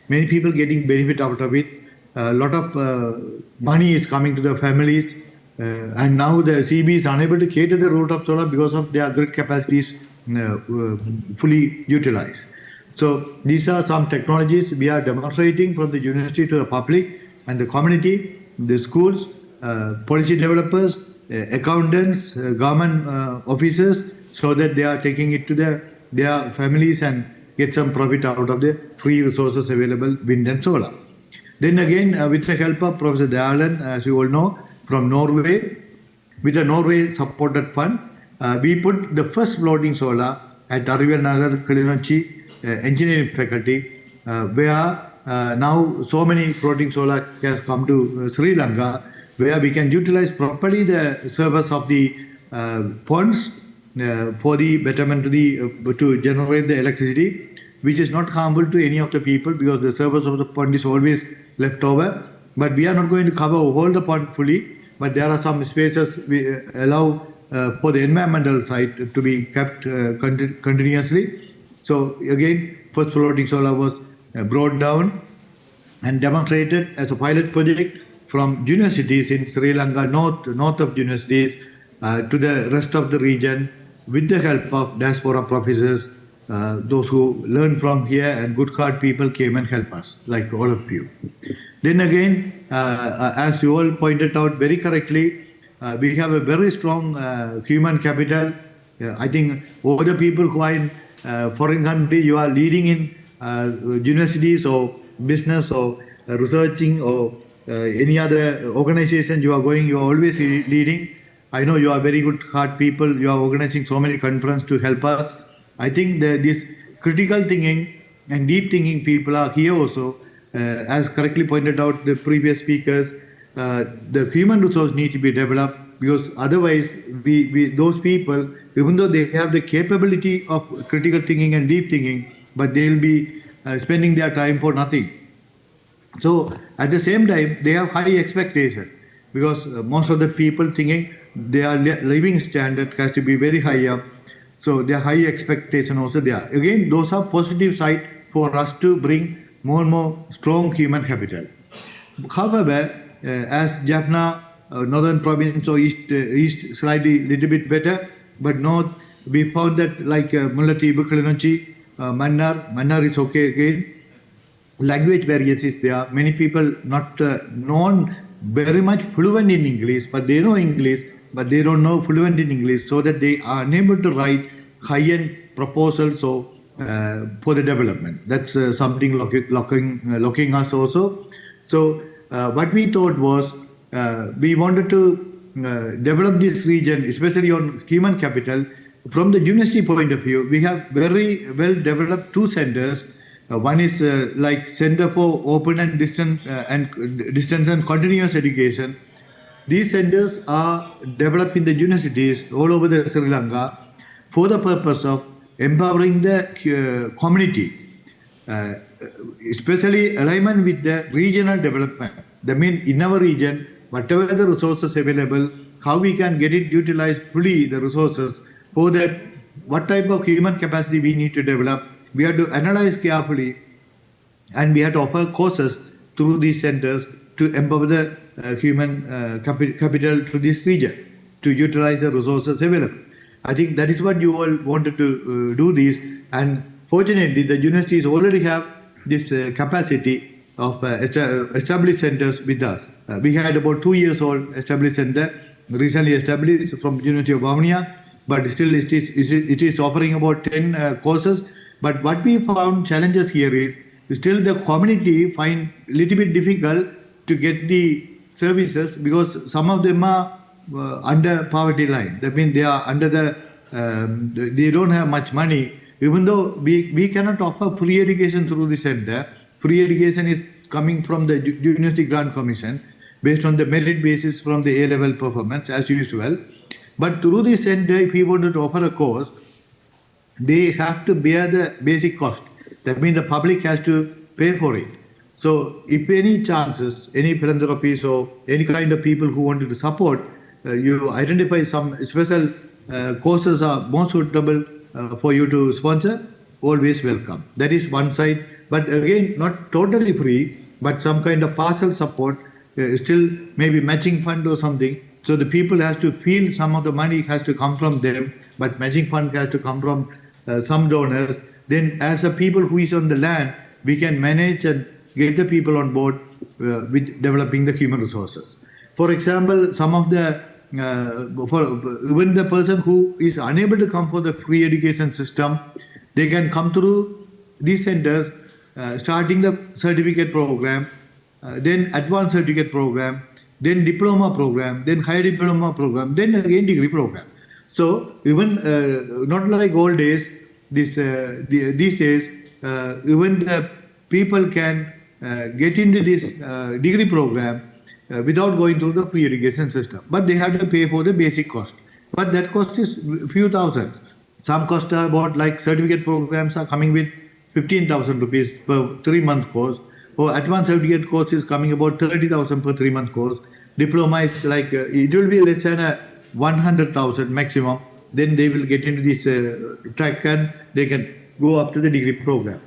Many people getting benefit out of it. A lot of money is coming to the families, and now the CB is unable to cater the rooftop solar because of their grid capacities fully utilized. So these are some technologies we are demonstrating from the university to the public and the community, the schools, policy developers, accountants, government officers, so that they are taking it to their families and get some profit out of the free resources available, wind and solar. Then again, with the help of Professor Dayalan, as you all know, from Norway, with a Norway supported fund, we put the first floating solar at Arival Nagar, Kalinochi engineering faculty, where now so many floating solar has come to Sri Lanka, where we can utilize properly the service of the ponds for the betterment to generate the electricity, which is not harmful to any of the people because the service of the pond is always left over. But we are not going to cover all the pond fully, but there are some spaces we allow for the environmental side to be kept continuously. So again, first floating solar was brought down and demonstrated as a pilot project from universities in Sri Lanka, north of universities, to the rest of the region with the help of diaspora professors, those who learn from here, and good heart people came and helped us, like all of you. Then again, as you all pointed out very correctly, we have a very strong human capital. I think all the people who are in foreign country, you are leading in universities or business or researching or any other organization you are going, you are always leading. I know you are very good heart people. You are organizing so many conferences to help us. I think this critical thinking and deep thinking people are here also. As correctly pointed out the previous speakers, the human resource need to be developed, because otherwise those people, even though they have the capability of critical thinking and deep thinking, but they will be spending their time for nothing. So at the same time, they have high expectation, because most of the people thinking their living standard has to be very high up. So their high expectation also there. Again, those are positive side for us to bring more and more strong human capital. However, as Jaffna, northern province or east slightly little bit better, but north we found that like Mullativu, Kalinochi, Mannar is okay again. Language barriers is there. Many people not known very much fluent in English, but they know English, but they don't know fluent in English, so that they are unable to write high-end proposals or for the development. That's something locking us also. So what we thought was we wanted to develop this region, especially on human capital. From the university point of view, we have very well developed two centers. One is like Center for Open and Distance and Continuous Education. These centers are developed in the universities all over the Sri Lanka for the purpose of empowering the community, especially alignment with the regional development. That means in our region, whatever the resources available, how we can get it utilized fully, the resources, for that what type of human capacity we need to develop. We have to analyze carefully, and we have to offer courses through these centers to empower the human capital to this region, to utilize the resources available. I think that is what you all wanted to do this, and fortunately the universities already have this capacity of established centers with us. We had about 2 years old established center, recently established from University of Vavuniya, but still it is offering about 10 courses. But what we found challenges here is still the community find a little bit difficult to get the services, because some of them are under poverty line. That means they are under they don't have much money. Even though we cannot offer free education through the center, free education is coming from the University Grant Commission based on the merit basis from the A-level performance as usual. But through this center, if we wanted to offer a course, they have to bear the basic cost. That means the public has to pay for it. So if any chances, any philanthropies or any kind of people who wanted to support, you identify some special courses are more suitable for you to sponsor, always welcome. That is one side. But again, not totally free, but some kind of partial support, still maybe matching fund or something. So the people has to feel some of the money has to come from them, but matching fund has to come from some donors. Then as a people who is on the land, we can manage and get the people on board with developing the human resources. For example, some of the, even the person who is unable to come for the free education system, they can come through these centers, starting the certificate program, then advanced certificate program, then diploma program, then higher diploma program, then again degree program. So even not like old days, these days, even the people can get into this degree program without going through the free education system. But they have to pay for the basic cost. But that cost is few thousands. Some cost are about like certificate programs are coming with 15,000 rupees per 3-month course. Or advanced certificate course is coming about 30,000 per 3-month course. Diploma is like, it will be less than 100,000 maximum. Then they will get into this track and they can go up to the degree program.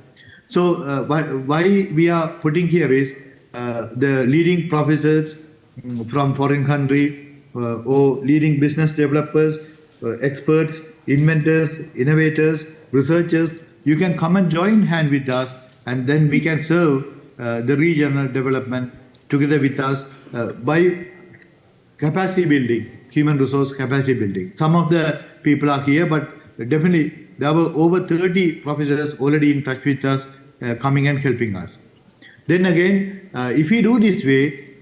So why we are putting here is the leading professors from foreign country or leading business developers, experts, inventors, innovators, researchers, you can come and join hand with us, and then we can serve the regional development together with us by capacity building, human resource capacity building. Some of the people are here, but definitely there were over 30 professors already in touch with us, coming and helping us. Then again, if we do this way,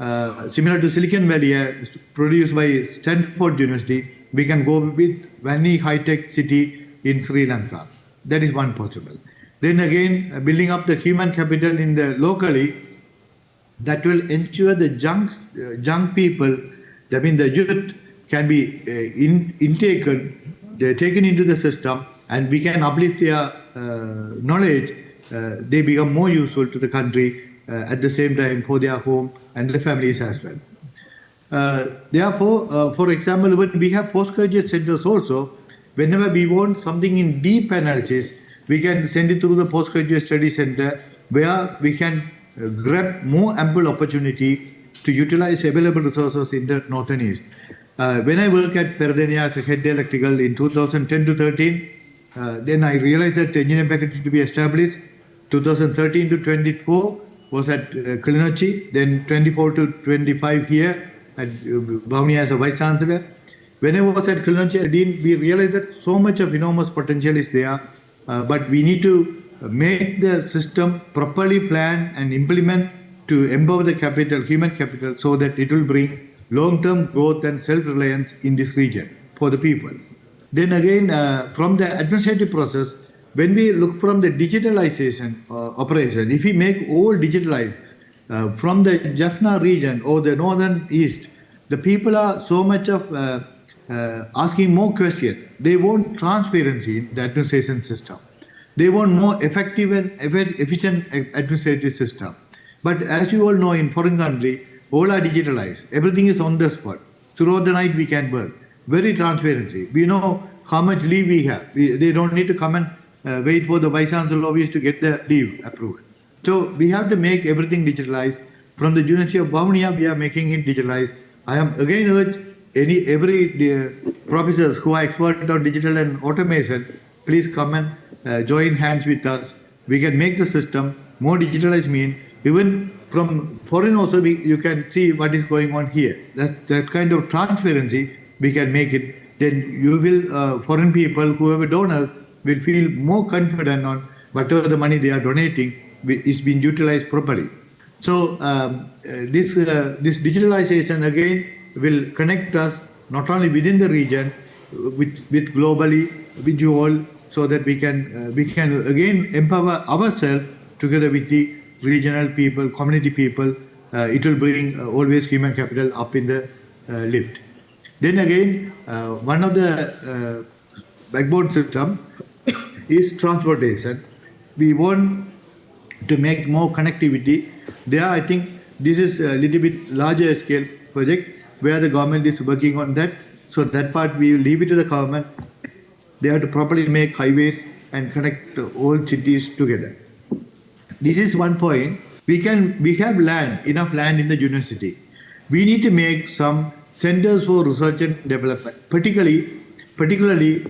similar to Silicon Valley, produced by Stanford University, we can go with any high-tech city in Sri Lanka. That is one possible. Then again, building up the human capital in the locally, that will ensure the young people, that means the youth, can be taken into the system, and we can uplift their knowledge. They become more useful to the country at the same time for their home and the families as well. Therefore, for example, when we have postgraduate centers also, whenever we want something in deep analysis, we can send it through the postgraduate study center, where we can grab more ample opportunity to utilize available resources in the Northern East. When I worked at Ferdinand as a head electrical in 2010 to 13, then I realized that engineering faculty to be established. 2013 to 24 was at Kilinochchi, then 24 to 25 here at Bhavnia as a vice chancellor. When I was at Kilinochchi, we realized that so much of enormous potential is there, but we need to make the system properly planned and implement to empower the capital, human capital, so that it will bring long-term growth and self-reliance in this region for the people. Then again, from the administrative process, when we look from the digitalization operation, if we make all digitalized from the Jaffna region or the Northern East, the people are so much of asking more questions. They want transparency in the administration system. They want more effective and efficient administrative system. But as you all know, in foreign country, all are digitalized. Everything is on the spot. Throughout the night we can work. Very transparency. We know how much leave we have. They don't need to come and wait for the vice chancellor office to get the leave approved. So we have to make everything digitalized. From the University of Bhavnia, we are making it digitalized. I am again urge every professors who are expert on digital and automation, please come and join hands with us. We can make the system more digitalized. Even from foreign also, you can see what is going on here. That kind of transparency we can make it. Then you will, foreign people, whoever donors, will feel more confident on whatever the money they are donating is being utilized properly. So this digitalization again will connect us not only within the region, with globally, with you all, so that we can again empower ourselves together with the regional people, community people. It will bring always human capital up in the lift. Then again, one of the backbone system is transportation. We want to make more connectivity. There, I think this is a little bit larger scale project where the government is working on that. So that part we will leave it to the government. They have to properly make highways and connect all cities together. This is one point. We have land, enough land in the university. We need to make some centers for research and development, particularly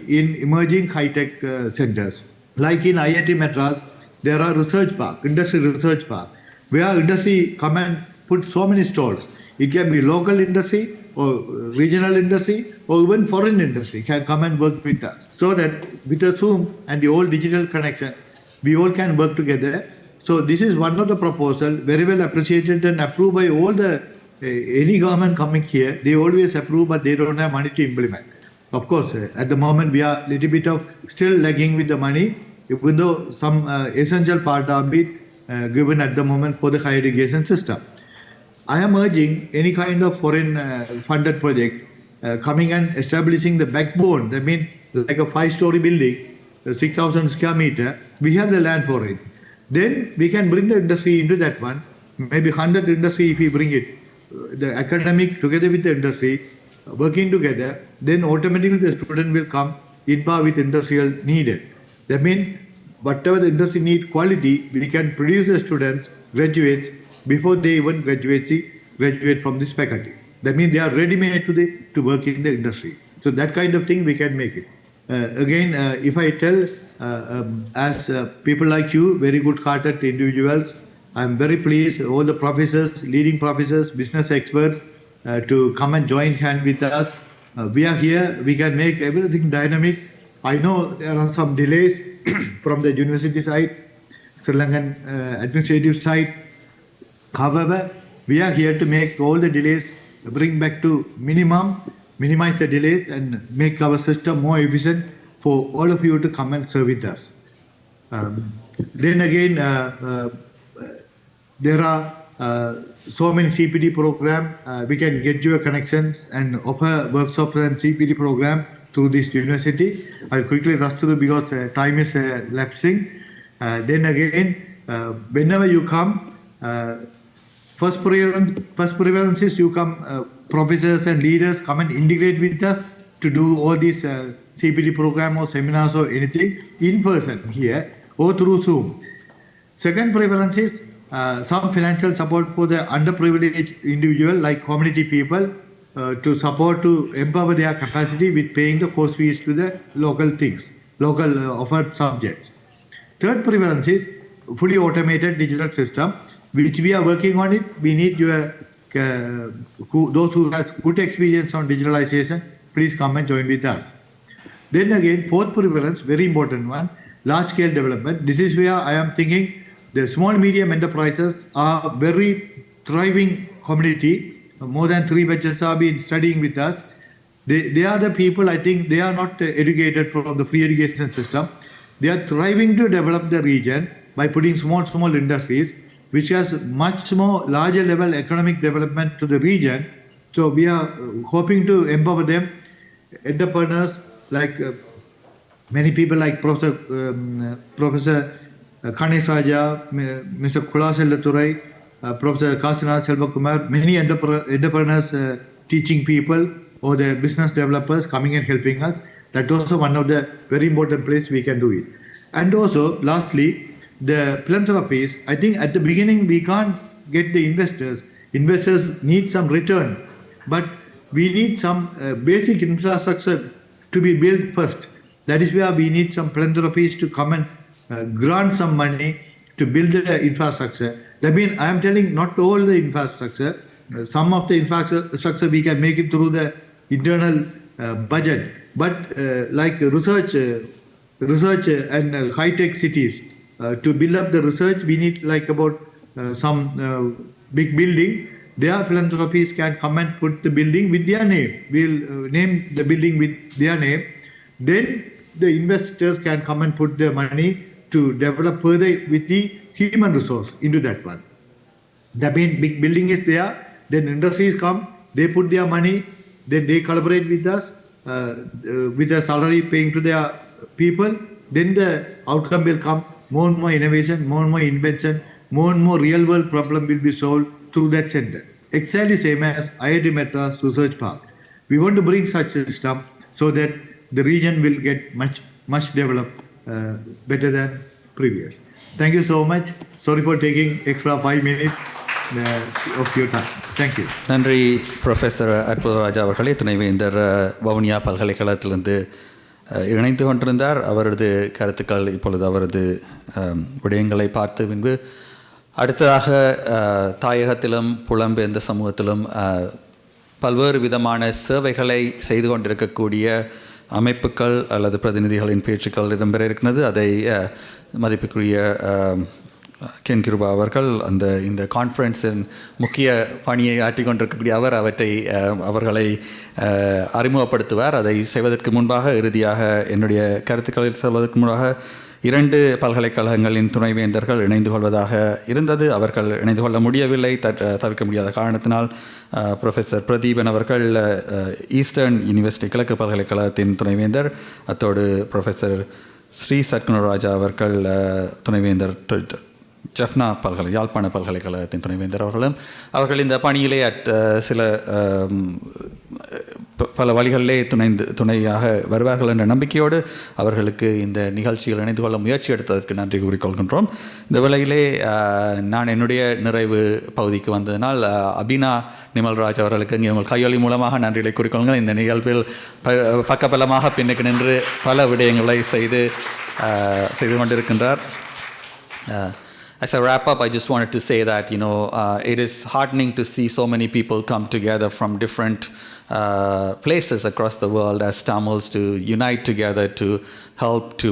in emerging high-tech centers. Like in IIT Madras, there are research park, industry research park, where industry come and put so many stalls. It can be local industry or regional industry or even foreign industry can come and work with us. So that with the Zoom and the old digital connection, we all can work together. So this is one of the proposal, very well appreciated and approved by all the, any government coming here, they always approve, but they don't have money to implement. Of course, at the moment we are a little bit of still lagging with the money, even though some essential part are being given at the moment for the higher education system. I am urging any kind of foreign funded project coming and establishing the backbone, I mean like a 5-story building, 6,000 square meter, we have the land for it. Then we can bring the industry into that one, maybe 100 industry if we bring it, the academic together with the industry, working together, then automatically the student will come in par with industrial needed. That means whatever the industry need quality, we can produce the students, graduates, before they even graduate from this faculty. That means they are ready-made to work in the industry. So that kind of thing we can make it. Again, if I tell, as people like you, very good-hearted individuals, I'm very pleased, all the professors, leading professors, business experts, to come and join hand with us. We are here, we can make everything dynamic. I know there are some delays from the university side, Sri Lankan administrative side. However, we are here to make all the delays, bring back to minimum, minimize the delays and make our system more efficient for all of you to come and serve with us. Then again, there are so many CPD programs. We can get you a connections and offer workshops and CPD program through this university. I'll quickly rush through because time is lapsing. Then again, whenever you come, first preference is you come, professors and leaders come and integrate with us to do all these CPD program or seminars or anything in person here or through Zoom. Second preference is some financial support for the underprivileged individual like community people to support, to empower their capacity with paying the course fees to the local things, local offered subjects. Third preference is fully automated digital system, which we are working on it. We need your, those who has good experience on digitalization, please come and join with us. Then again, fourth preference, very important one, large scale development. This is where I am thinking the small medium enterprises are very thriving community. More than 3 batches have been studying with us. They are the people, I think, they are not educated from the free education system. They are thriving to develop the region by putting small industries, which has much more larger level economic development to the region. So we are hoping to empower them, entrepreneurs like many people like Professor Kanis Raja, Mr. Kulasella Thurai, Professor Kasinath Selvakumar, many entrepreneurs, teaching people or the business developers coming and helping us. That's also one of the very important place we can do it. And also, lastly, the philanthropies. I think at the beginning we can't get the investors. Investors need some return, but we need some basic infrastructure to be built first. That is where we need some philanthropies to come and grant some money to build the infrastructure. I mean, I am telling not all the infrastructure. Some of the infrastructure we can make it through the internal budget, but like research and high-tech cities. To build up the research, we need like about some big building. Their philanthropies can come and put the building with their name. We'll name the building with their name. Then the investors can come and put their money to develop further with the human resource into that one. That means big building is there, then industries come, they put their money, then they collaborate with us, with the salary paying to their people, then the outcome will come. More and more innovation, more and more invention, more and more real world problem will be solved through that center. Exactly same as IIT Madras Research Park. We want to bring such a system so that the region will get much developed better than previous. Thank you so much. Sorry for taking extra 5 minutes of your time. Thank you. நன்றி ப்ரொஃபஸர் அற்புதராஜா அவர்களே. துணைவேந்தர் வவுனியா பல்கலைக்கழகத்திலிருந்து இணைந்து கொண்டிருந்தார். அவரது கருத்துக்கள் இப்பொழுது அவரது விடயங்களை பார்த்து பின்பு அடுத்ததாக தாயகத்திலும் புலம்பெயர்ந்த சமூகத்திலும் பல்வேறு விதமான சேவைகளை செய்து கொண்டிருக்கக்கூடிய அமைப்புகள் அல்லது பிரதிநிதிகளின் பேச்சுக்கள் இடம்பெற இருக்கிறது. அதை மதிப்புக்குரிய கென் கிருபா அவர்கள் இந்த கான்ஃபரன்ஸின் முக்கிய பணியை ஆற்றிக் கொண்டிருக்கக்கூடிய அவர்களை அறிமுகப்படுத்துவார். அதை செய்வதற்கு முன்பாக இறுதியாக என்னுடைய கருத்துக்களில் செல்வதற்கு முன்பாக 2 பல்கலைக்கழகங்களின் துணைவேந்தர்கள் இணைந்து கொள்வதாக இருந்தது. அவர்கள் இணைந்து கொள்ள முடியவில்லை. தவிர்க்க முடியாத காரணத்தினால் ப்ரொஃபஸர் பிரதீபன் அவர்கள் ஈஸ்டர்ன் யூனிவர்சிட்டி கிழக்கு பல்கலைக்கழகத்தின் துணைவேந்தர், அத்தோடு ப்ரொஃபஸர் ஸ்ரீ சத்குணராஜா அவர்கள் துணைவேந்தர் ஜெஃப்னா யாழ்ப்பாண பல்கலைக்கழகத்தின் துணைவேந்தர் அவர்கள் இந்த பணியிலே சில பல வழிகளிலே துணையாக வருவார்கள் என்ற நம்பிக்கையோடு அவர்களுக்கு இந்த நிகழ்ச்சிகள் இணைந்து கொள்ள முயற்சி எடுத்ததற்கு நன்றி கூறிக்கொள்கின்றோம். இந்த வேளையிலே நான் என்னுடைய நிறைவு பகுதிக்கு வந்ததனால் அபினா நிமல்ராஜ் அவர்களுக்கு இங்கே உங்கள் கையொலி மூலமாக நன்றிகளை கூறிக்கொள்ளுங்கள். இந்த நிகழ்வில் பக்கபலமாக பின்னுக்கு நின்று பல விடயங்களை செய்து கொண்டிருக்கின்றார். As I wrap up, I just wanted to say that, it is heartening to see so many people come together from different places across the world as Tamils to unite together to help to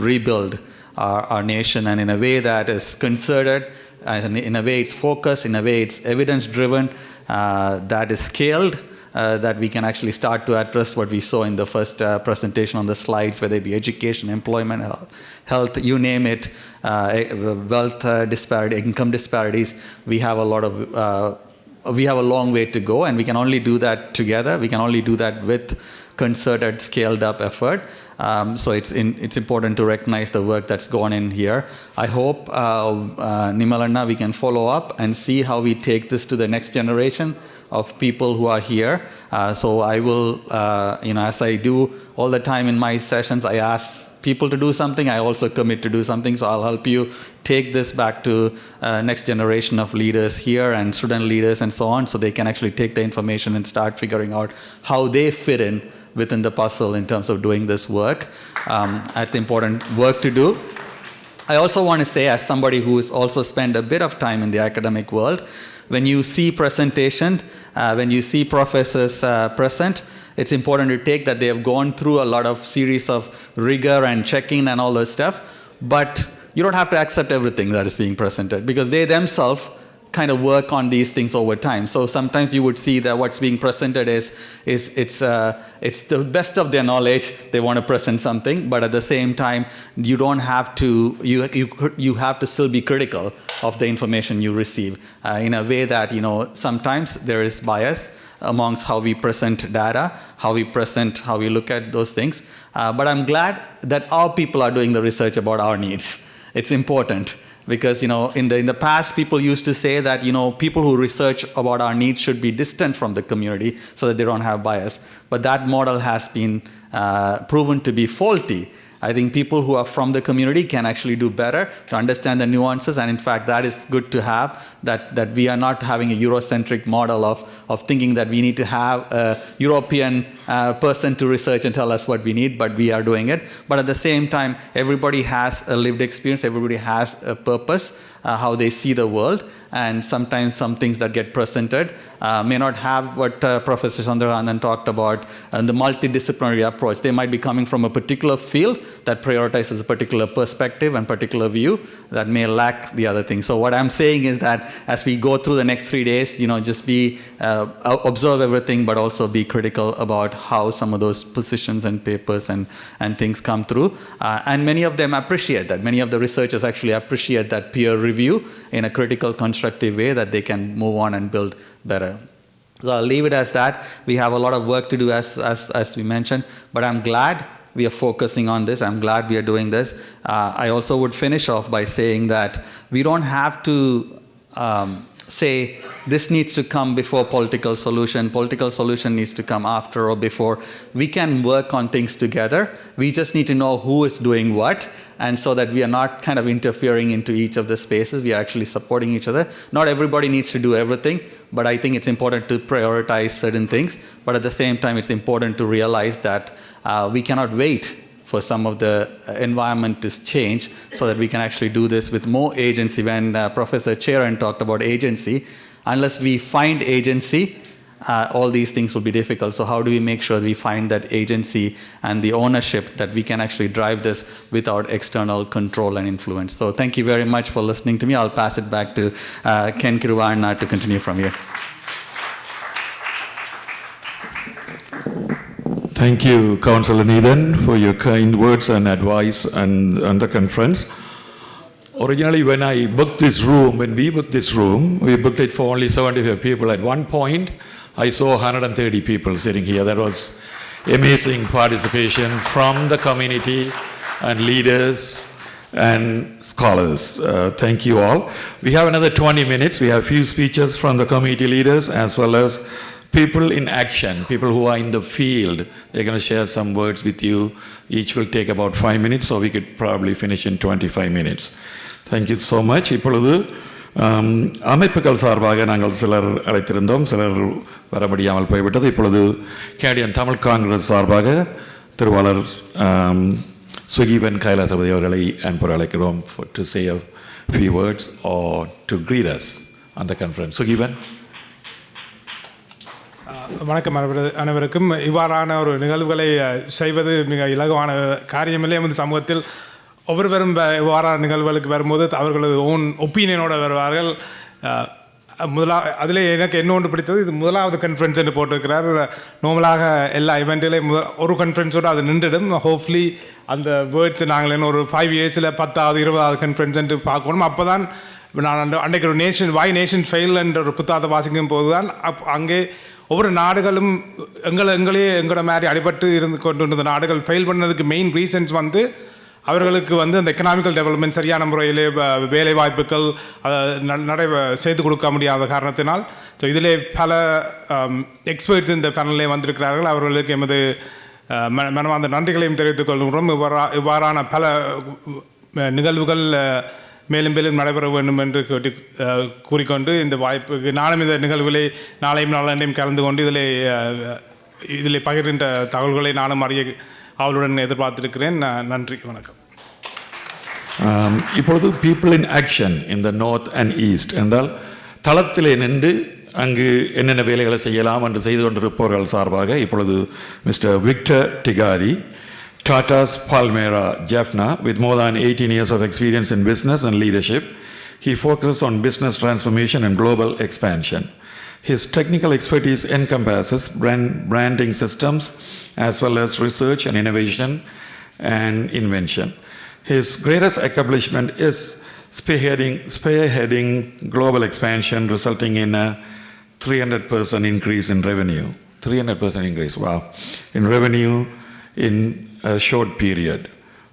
rebuild our nation, and in a way that is concerted, and in a way it's focused, in a way it's evidence-driven, that is scaled, that we can actually start to address what we saw in the first presentation on the slides, whether it be education, employment, health, you name it, wealth disparity, income disparities. We have a long way to go, and we can only do that together. We can only do that with concerted, scaled-up effort. So it's important to recognize the work that's gone in here. I hope, Nimalanna, we can follow up and see how we take this to the next generation of people who are here. So I will, as I do all the time in my sessions, I ask people to do something. I also commit to do something. So I'll help you take this back to next generation of leaders here and student leaders and so on, so they can actually take the information and start figuring out how they fit in within the puzzle in terms of doing this work. That's important work to do. I also want to say, as somebody who has also spent a bit of time in the academic world, when you see presentation, when you see professors present, it's important to take that they have gone through a lot of series of rigor and checking and all that stuff, but you don't have to accept everything that is being presented, because they themselves kind of work on these things over time. So sometimes you would see that what's being presented is it's the best of their knowledge. They want to present something, but at the same time, you don't have to. You have to still be critical of the information you receive in a way that sometimes there is bias amongst how we present data, how we look at those things. But I'm glad that our people are doing the research about our needs. It's important. Because, in the past, people used to say that, people who research about our needs should be distant from the community so that they don't have bias. But that model has been proven to be faulty. I think people who are from the community can actually do better to understand the nuances, and in fact that is good to have, that we are not having a Eurocentric model of thinking that we need to have a European person to research and tell us what we need, but we are doing it. But at the same time, everybody has a lived experience, everybody has a purpose, how they see the world, and sometimes some things that get presented may not have what Professor Chandranandan talked about, the multidisciplinary approach. They might be coming from a particular field that prioritizes a particular perspective and particular view that may lack the other things. So what I'm saying is that as we go through the next 3 days, just observe everything, but also be critical about how some of those positions and papers and things come through. And many of them appreciate that. Many of the researchers actually appreciate that peer review in a critical, constructive way, that they can move on and build better. So I'll leave it as that. We have a lot of work to do as we mentioned, but I'm glad we are focusing on this. I'm glad we are doing this. I also would finish off by saying that we don't have to say this needs to come before political solution needs to come after or before. We can work on things together. We just need to know who is doing what, and so that we are not kind of interfering into each of the spaces. We are actually supporting each other. Not everybody needs to do everything, but I think it's important to prioritize certain things. But at the same time, it's important to realize that we cannot wait for some of the environment to change so that we can actually do this with more agency. When Professor Charan talked about agency, unless we find agency, all these things will be difficult. So how do we make sure we find that agency and the ownership that we can actually drive this without external control and influence? So thank you very much for listening to me. I'll pass it back to Ken Kiruvarna to continue from here. Thank you, Councillor Neithan, for your kind words and advice and the conference. Originally, when we booked this room, we booked it for only 75 people. At one point, I saw 130 people sitting here. That was amazing participation from the community and leaders and scholars. Thank you all. We have another 20 minutes. We have a few speeches from the community leaders as well as people in action, people who are in the field. They're going to share some words with you. Each will take about 5 minutes, so we could probably finish in 25 minutes. Thank you so much. இப்பொழுது அமைப்புகள் சார்பாக நாங்கள் சிலர் அழைத்திருந்தோம், சிலர் வர முடியாமல் போய்விட்டது. இப்பொழுது கேடியன் தமிழ் காங்கிரஸ் சார்பாக திருவாளர் சுகீவன் கைலாசபதி அவர்களை அன்போடு அழைக்கிறோம் to say a few words or to greet us on the conference. சுகீவன். வணக்கம் அனைவருக்கும். இவ்வாறான ஒரு நிகழ்வுகளை செய்வது மிக இலகுவான காரியமில்லை. நமது சமூகத்தில் ஒவ்வொருவரும் இவ்வாறான நிகழ்வுகளுக்கு வரும்போது அவர்களது ஓன் ஒப்பீனியனோடு வருவார்கள். அதில் எனக்கு என்ன ஒன்று பிடித்தது, இது முதலாவது கான்ஃபரன்ஸ் என்று போட்டிருக்கிறார். நார்மலாக எல்லா இவெண்ட்லேயும் ஒரு கான்ஃபரன்ஸோடு அது நின்றுடும். ஹோப்ஃபுல்லி அந்த வேர்ட்ஸ் நாங்கள் இன்னும் ஒரு 5 இயர்ஸில் 10வது 20வது கான்ஃபரன்ஸ் என்று பார்க்கணும். அப்போ தான் நான் அன்றைக்கு ஒரு நேஷன் ஃபெயில் என்ற ஒரு புத்தகத்தை வாசிக்கும் போது தான் அங்கே ஒவ்வொரு நாடுகளும் எங்களோட மாதிரி அடிபட்டு இருந்து கொண்டு இருந்த நாடுகள் ஃபெயில் பண்ணதுக்கு மெயின் ரீசன்ஸ் வந்து அவர்களுக்கு வந்து அந்த எக்கனாமிக்கல் டெவலப்மெண்ட் சரியான முறையிலே வேலை வாய்ப்புகள் செய்து கொடுக்க முடியாத காரணத்தினால். ஸோ இதிலே பல எக்ஸ்பர்ட்ஸ் இந்த பேனலே வந்திருக்கிறார்கள். அவர்களுக்கு எமது மனமார்ந்த நன்றிகளையும் தெரிவித்துக் கொள்கிறோம். இவ்வாறான பல நிகழ்வுகள் மேலும் மேலும் நடைபெற வேண்டும் என்று கூறிக்கொண்டு இந்த வாய்ப்புக்கு நானும் இந்த நிகழ்வுகளை நாளையும் நாளண்டையும் கலந்து கொண்டு இதில் பகிர்கின்ற தகவல்களை நானும் அறிய அவளுடன் எதிர்பார்த்திருக்கிறேன். நன்றி, வணக்கம். இப்பொழுது people in action in the north and east என்றால் தளத்திலே நின்று அங்கு என்னென்ன வேலைகளை செய்யலாம் என்று செய்து கொண்டிருப்பவர்கள் சார்பாக இப்பொழுது மிஸ்டர் விக்டர் டிகாரி, Tata's Palmera Jaffna, with more than 18 years of experience in business and leadership. He focuses on business transformation and global expansion. His technical expertise encompasses branding systems as well as research and innovation and invention. His greatest accomplishment is spearheading global expansion, resulting in a 300% increase in revenue. 300% increase, wow, in revenue in a short period.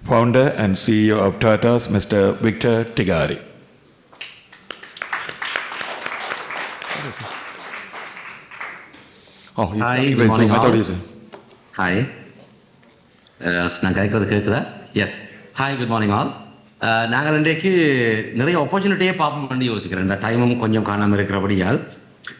Founder and CEO of Tata's, Mr. Victor Tigari. Oh, hi, good morning all. Hi. நான் கேட்குறது கேட்குதா? Yes. Hi, good morning all. நாங்கள் இன்றைக்கு நிறைய ஆப்பர்ச்சுனிட்டியே பார்ப்போம்னு யோசிக்கிறேன். இந்த டைமும் கொஞ்சம் காணாமல் இருக்கிறபடியால்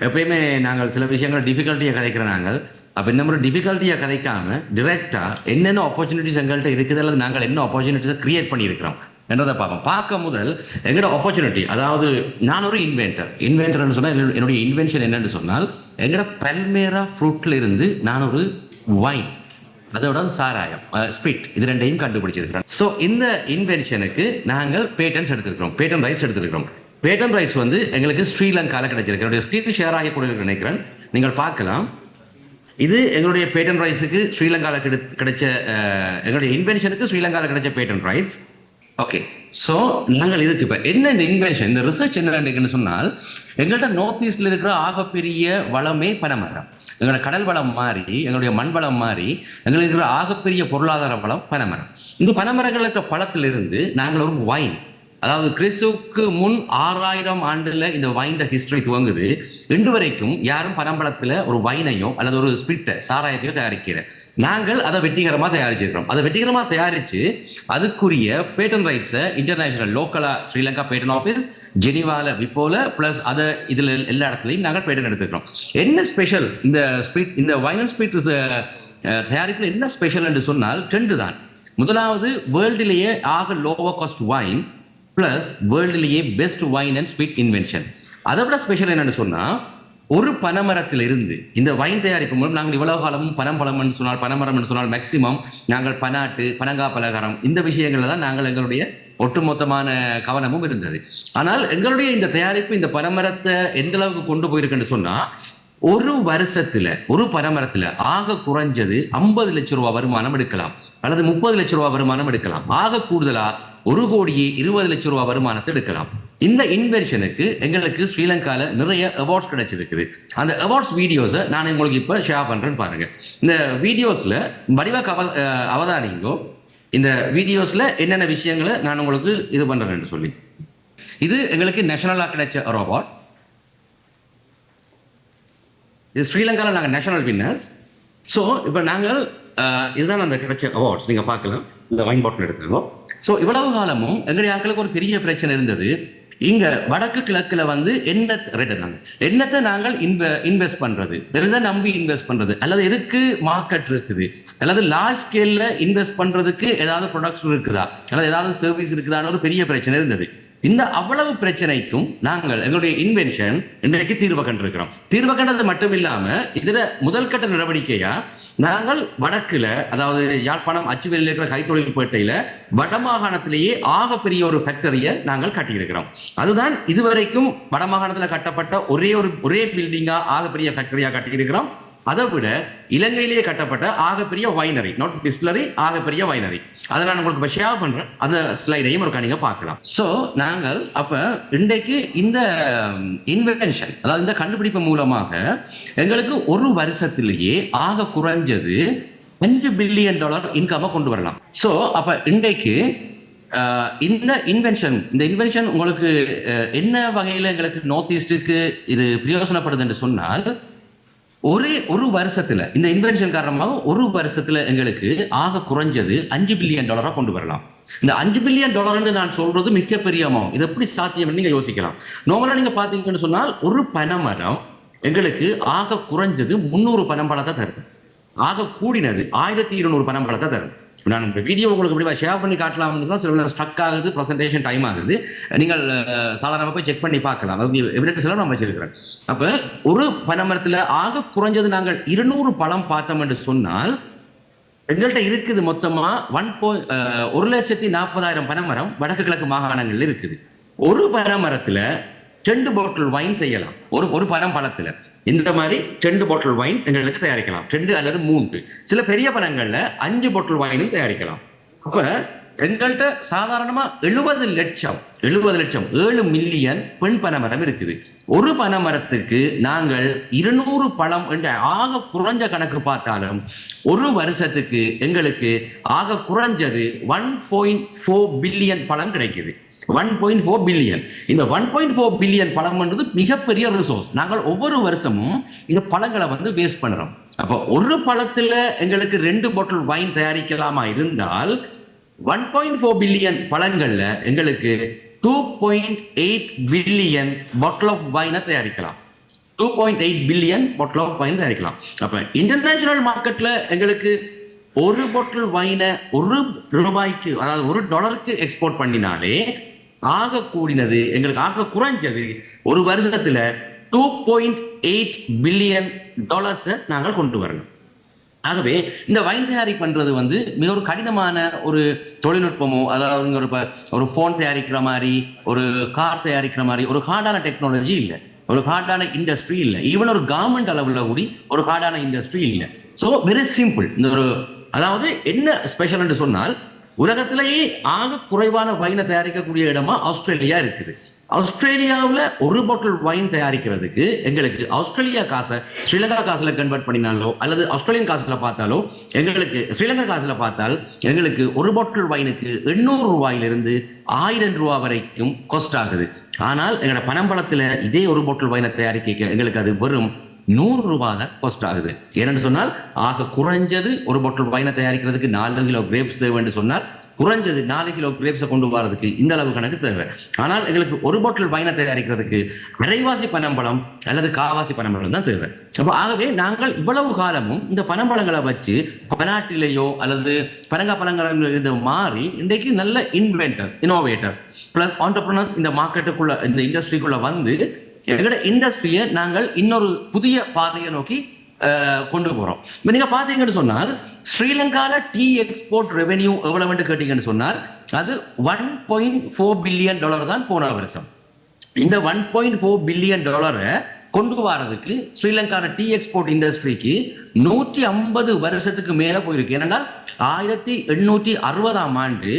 எப்பயுமே நாங்கள் சில விஷயங்கள் டிஃபிகல்ட்டியை கதைக்கிறோம். நாங்கள் அப்போ இந்த மாதிரி டிஃபிகல்ட்டியாக கதைக்காமல் டிரெக்டாக என்னென்ன ஆப்பர்ச்சுனிட்டிஸ் எங்கள்கிட்ட இருக்குது அல்லது நாங்கள் என்ன ஆப்பர்ச்சுனிட்டிஸை க்ரியேட் பண்ணியிருக்கிறோம் என்றதை பார்ப்போம். பார்க்க முதல் எங்களோட ஆப்பர்ச்சுனிட்டி, அதாவது நான் ஒரு இன்வென்டர்னு சொன்னால் என்னுடைய இன்வென்ஷன் என்னென்னு சொன்னால் எங்களோட பல்மேரா ஃப்ரூட்டில் இருந்து நான் ஒரு வைன், அதோட சாராயம், ஸ்பிரிட், இது ரெண்டையும் கண்டுபிடிச்சிருக்கிறோம். ஸோ இந்த இன்வென்ஷனுக்கு நாங்கள் பேட்டன்ஸ் எடுத்திருக்கிறோம், பேட்டன் ரைட்ஸ் எடுத்திருக்கிறோம். பேட்டன் ரைட்ஸ் வந்து எங்களுக்கு ஸ்ரீலங்காவில் கிடைச்சிருக்கு. என்னுடைய ஸ்க்ரீன் ஷேர் ஆகி கொடுக்க நினைக்கிறேன், நீங்கள் பார்க்கலாம். இது எங்களுடைய பேட்டன் ரைட்ஸுக்கு ஸ்ரீலங்காவில் கிடைச்ச எங்களுடைய இன்வென்ஷனுக்கு ஸ்ரீலங்காவில் கிடைச்ச பேட்டன் ரைட்ஸ். ஓகே, ஸோ நாங்கள் இதுக்கு இப்போ என்ன இந்த இன்வென்ஷன், இந்த ரிசர்ச் என்னன்னு சொன்னால், எங்கள்கிட்ட நார்த் ஈஸ்டில் இருக்கிற ஆகப்பெரிய வளமே பனைமரம். எங்களோட கடல் வளம் மாறி, எங்களுடைய மண் வளம் மாறி, எங்களுக்கு இருக்கிற ஆகப்பெரிய பொருளாதார வளம் பனைமரம். இந்த பனைமரங்கள் இருக்கிற பழத்திலிருந்து நாங்கள் ஒரு வைன், அதாவது கிறிஸ்துவுக்கு முன் 6000 ஆண்டுல இந்த வைன் ஹிஸ்டரி துவங்குது. இன்று வரைக்கும் யாரும் பனம்பழத்தில் ஒரு வைனையோ அல்லது ஒரு ஸ்பிரிட்டை சாராயத்தையோ தயாரிக்கிற, நாங்கள் அதை வெற்றிகரமாக தயாரிச்சிருக்கிறோம். அதை வெற்றிகரமாக தயாரித்து அதுக்குரிய பேட்டன் ரைட்ஸை இன்டர்நேஷனல் லோக்கலாக ஸ்ரீலங்கா பேட்டன் ஆஃபீஸ், ஜெனிவால விப்போல ப்ளஸ் அதை இதில் எல்லா இடத்துலையும் நாங்கள் பேட்டன் எடுத்துக்கிறோம். என்ன ஸ்பெஷல் இந்த ஸ்பிரிட், இந்த வைன் அண்ட் ஸ்பிரிட் தயாரிப்பில் என்ன ஸ்பெஷல் என்று சொன்னால் 2 தான். முதலாவது, வேர்ல்டிலேயே ஆக லோவர் காஸ்ட் வைன் பிளஸ் வேர்ல்டிலேயே best wine and sweet invention. அதை விட ஸ்பெஷல் என்னன்னு சொன்னால், ஒரு பனைமரத்திலிருந்து இந்த வைன் தயாரிப்பு மூலம் நாங்கள் இவ்வளவு காலமும் பனம்பழம் என்று சொன்னால், பனைமரம் என்று சொன்னால் மேக்சிமம் நாங்கள் பனாட்டு, பனங்கா பலகாரம், இந்த விஷயங்கள்ல தான் நாங்கள் எங்களுடைய ஒட்டுமொத்தமான கவனமும் இருந்தது. ஆனால் எங்களுடைய இந்த தயாரிப்பு இந்த பனைமரத்தை எந்த அளவுக்கு கொண்டு போயிருக்குன்னு சொன்னால், ஒரு வருஷத்துல ஒரு பனைமரத்துல ஆக குறைஞ்சது 50 லட்சம் ரூபாய் வருமானம் எடுக்கலாம், அல்லது 30 லட்சம் ரூபாய் வருமானம் எடுக்கலாம். ஆக கூடுதலா 1,20 லட்சம் ரூபாய் வருமானத்தை எடுக்கலாம். இந்த இன்வென்ஷனுக்கு எங்களுக்கு ஸ்ரீலங்கால நிறைய அவார்ட்ஸ் கிடைச்சிருக்குது. அந்த அவார்ட்ஸ் வீடியோஸை நான் உங்களுக்கு இப்போ ஷேர் பண்றேன்னு பாருங்க. இந்த வீடியோஸ்ல வடிவாக அவதானிங்கோ. இந்த வீடியோஸ்ல என்னென்ன விஷயங்களை நான் உங்களுக்கு இது பண்றேன்னு சொல்லி, இது எங்களுக்கு நேஷனலாக கிடைச்ச ஒரு அவார்ட். இது ஸ்ரீலங்காவில் நாங்கள் நேஷனல் வின்னர்ஸ். ஸோ இப்போ நாங்கள் இதுதான் அந்த கிடைச்ச அவார்ட்ஸ், நீங்கள் பார்க்கலாம். இந்த வைன் பாட்டில் எடுத்துருக்கோம். ஸோ இவ்வளவு காலமும் எங்களுடைய ஆட்களுக்கு ஒரு பெரிய பிரச்சனை இருந்தது. இங்க வடக்கு கிழக்குல எண்ணத்தை நாங்கள் இன்வெஸ்ட் பண்றது, எதை நம்பி இன்வெஸ்ட் பண்றது, அல்லது எதுக்கு மார்க்கெட் இருக்குது, அல்லது லார்ஜ் ஸ்கேல்ல இன்வெஸ்ட் பண்றதுக்கு ஏதாவது ப்ரொடக்ட்ஸ் இருக்குதா, அல்லது ஏதாவது சர்வீஸ் இருக்குதான்னு ஒரு பெரிய பிரச்சனை இருந்தது. இந்த அவ்வளவு பிரச்சனைக்கும் நாங்கள் எங்களுடைய இன்வென்ஷன் இன்றைக்கு தீர்வு கண்டிருக்கிறோம். தீர்வு கண்டது மட்டும் இல்லாம இதுல முதல் கட்ட நடவடிக்கையா நாங்கள் வடக்குல, அதாவது யாழ்ப்பாணம் அச்சுவேலியில் இருக்கிற கைத்தொழில் பேட்டையில வடமாகாணத்திலேயே ஆகப்பெரிய ஒரு ஃபேக்டரியை நாங்கள் கட்டியிருக்கிறோம். அதுதான் இதுவரைக்கும் வடமாகாணத்தில் கட்டப்பட்ட ஒரே பில்டிங்கா ஆகப்பெரிய ஃபேக்டரியா கட்டியிருக்கிறோம். அதை விட இலங்கையிலேயே கட்டப்பட்ட ஆகப்பெரிய வைனரி, நாட் டிஸ்டிலரி, ஆகப்பெரிய வைனரி. அதை நான் உங்களுக்கு ஷேர் பண்றேன். அந்த ஸ்லைடையும் ஒரு நீங்க பார்க்கலாம். ஸோ நாங்கள் அப்ப இன்றைக்கு இந்த இன்வென்ஷன், அதாவது இந்த கண்டுபிடிப்பு மூலமாக எங்களுக்கு ஒரு வருஷத்திலேயே ஆக குறைஞ்சது $5 பில்லியன் இன்கமை கொண்டு வரலாம். ஸோ அப்ப இன்றைக்கு இந்த இன்வென்ஷன் உங்களுக்கு என்ன வகையில் எங்களுக்கு நார்த் ஈஸ்டுக்கு இது பிரயோசனப்படுது என்று சொன்னால், ஒரு வருஷத்துல இந்த இன்வென்ஷன் காரணமாக ஒரு வருஷத்துல எங்களுக்கு ஆக குறைஞ்சது $5 பில்லியன் கொண்டு வரலாம். இந்த $5 பில்லியன் நான் சொல்றது மிகப்பெரிய அமௌண்ட். இது எப்படி சாத்தியம் நீங்க யோசிக்கலாம். நார்மலா நீங்க பாத்தீங்கன்னு சொன்னால், ஒரு பனைமரம் எங்களுக்கு ஆக குறைஞ்சது 300 பனம்பழத்தை தரும். ஆக கூடினது 1200 பனம்பழத்தை தரும். நான் இந்த வீடியோ உங்களுக்கு எப்படி ஷேர் பண்ணி காட்டலாம்னு சொன்னால் சில ஸ்ட்ரக் ஆகுது, ப்ரெசன்டேஷன் டைம் ஆகுது. நீங்கள் சாதாரணமாக போய் செக் பண்ணி பார்க்கலாம். அது எவிடன்ஸ் எல்லாம் நான் வச்சிருக்கிறேன். அப்போ ஒரு பனைமரத்தில் ஆக குறைஞ்சது நாங்கள் 200 பழம் பார்த்தோம் என்று சொன்னால், எங்கள்கிட்ட இருக்குது மொத்தமாக 1,40,000 பனைமரம் வடக்கு கிழக்கு மாகாணங்களில் இருக்குது. ஒரு பனைமரத்தில் 2 பாட்டில் வைன் செய்யலாம். ஒரு பழத்துல இந்த மாதிரி 2 பாட்டில் வைன் எங்களுக்கு தயாரிக்கலாம். 2 அல்லது 3. சில பெரிய பழங்கள்ல 5 பாட்டில் வைனும் தயாரிக்கலாம். அப்ப எங்கள்கிட்ட சாதாரணமா 70 லட்சம் 7 மில்லியன் பெண் பனைமரம் இருக்குது. ஒரு பனைமரத்துக்கு நாங்கள் 200 பழம் என்ற ஆக குறைஞ்ச கணக்கு பார்த்தாலும் ஒரு வருஷத்துக்கு எங்களுக்கு ஆக குறைஞ்சது 1.4 பில்லியன் பழம் கிடைக்குது. 1.4 பில்லியன். இந்த 1.4 பில்லியன் பழம்ன்றது மிகப்பெரிய ரிசோர்ஸ். நாங்கள் ஒவ்வொரு வருஷமும் இந்த பழங்களை வேஸ்ட் பண்றோம். அப்போ ஒரு பழத்துல எங்களுக்கு 2 பாட்டில் வைன் தயாரிக்கலாமா இருந்தால் 1.4 பில்லியன் பழங்கள்ல எங்களுக்கு 2.8 பில்லியன் பாட்டில் ஆஃப் வைனை தயாரிக்கலாம். 2.8 பில்லியன் பாட்டில் ஆஃப் வைன் தயாரிக்கலாம். அப்ப இன்டர்நேஷனல் மார்க்கெட்ல எங்களுக்கு ஒரு பாட்டில் வைனை $1, அதாவது $1 எக்ஸ்போர்ட் பண்ணினாலே ஆக கூடினது எங்களுக்கு ஆக குறைஞ்சது ஒரு வருஷத்துல 2.8 பில்லியன் நாங்கள் கொண்டு வரணும். ஆகவே இந்த வைன் தயாரி பண்றது மிக ஒரு கடினமான ஒரு தொழில்நுட்பமோ, அதாவது ஒரு போன் தயாரிக்கிற மாதிரி, ஒரு கார் தயாரிக்கிற மாதிரி ஒரு ஹார்டான டெக்னாலஜி இல்லை, ஒரு ஹார்டான இண்டஸ்ட்ரி இல்லை. ஈவன் ஒரு கவர்மெண்ட் அளவுல கூடி ஒரு ஹார்டான இண்டஸ்ட்ரி இல்லை. So very simple. இந்த அதாவது என்ன ஸ்பெஷல் என்று சொன்னால், உலகத்திலேயே ஆக குறைவான வைனை தயாரிக்கக்கூடிய இடமா ஆஸ்திரேலியா இருக்குது. ஆஸ்திரேலியாவில் ஒரு பாட்டில் வைன் தயாரிக்கிறதுக்கு எங்களுக்கு ஆஸ்திரேலியா காசை ஸ்ரீலங்கா காசுல கன்வெர்ட் பண்ணினாலோ அல்லது ஆஸ்திரேலியன் காசுல பார்த்தாலோ எங்களுக்கு ஸ்ரீலங்கா காசுல பார்த்தால் எங்களுக்கு ஒரு பாட்டில் வைனுக்கு 800 ரூபாயிலிருந்து 1000 ரூபாய் வரைக்கும் காஸ்ட் ஆகுது. ஆனால் எங்களோட பனம்பழத்தில் இதே ஒரு பாட்டில் வைனை தயாரிக்க எங்களுக்கு அது வெறும் 100 ரூபாய் தான் காஸ்ட் ஆகுது. ஏன்னு சொன்னால் ஆக குறைஞ்சது ஒரு பாட்டில் வைனை தயாரிக்கிறதுக்கு 4 கிலோ கிரேப்ஸ் தேவை என்று சொன்னால் குறைஞ்சது 4 கிலோ கிரேப்ஸை கொண்டு வரதுக்கு இந்த அளவு கணக்கு தேவை. ஆனால் எங்களுக்கு ஒரு பாட்டில் வைனை தயாரிக்கிறதுக்கு அரைவாசி பனம்பழம் அல்லது காவாசி பனம்பழம் தான் தேவை. அப்போ ஆகவே நாங்கள் இவ்வளவு காலமும் இந்த பனம்பழங்களை வச்சு பனாட்டிலேயோ அல்லது பனங்கா பழங்கள் மாறி இன்றைக்கு நல்ல இன்வென்டர்ஸ், இனோவேட்டர்ஸ் பிளஸ் ஆண்டர்பிரினர்ஸ் இந்த மார்க்கெட்டுக்குள்ள இந்த இண்டஸ்ட்ரிக்குள்ள வந்து எங்களோட இண்டஸ்ட்ரியை நாங்கள் இன்னொரு புதிய பாதையை நோக்கி கொண்டு போறோம். நீங்க பாத்தீங்கன்னு சொன்னால் ஸ்ரீலங்கால டீ எக்ஸ்போர்ட் ரெவென்யூ எவ்வளவு கேட்டீங்கன்னு சொன்னால் அது $1.4 பில்லியன் தான் போன வருஷம். இந்த $1.4 பில்லியன் கொண்டு வரதுக்கு ஸ்ரீலங்கான டீ எக்ஸ்போர்ட் இண்டஸ்ட்ரிக்கு 150 வருஷத்துக்கு மேல போயிருக்கு. ஏனென்றால் 1860ஆம் ஆண்டு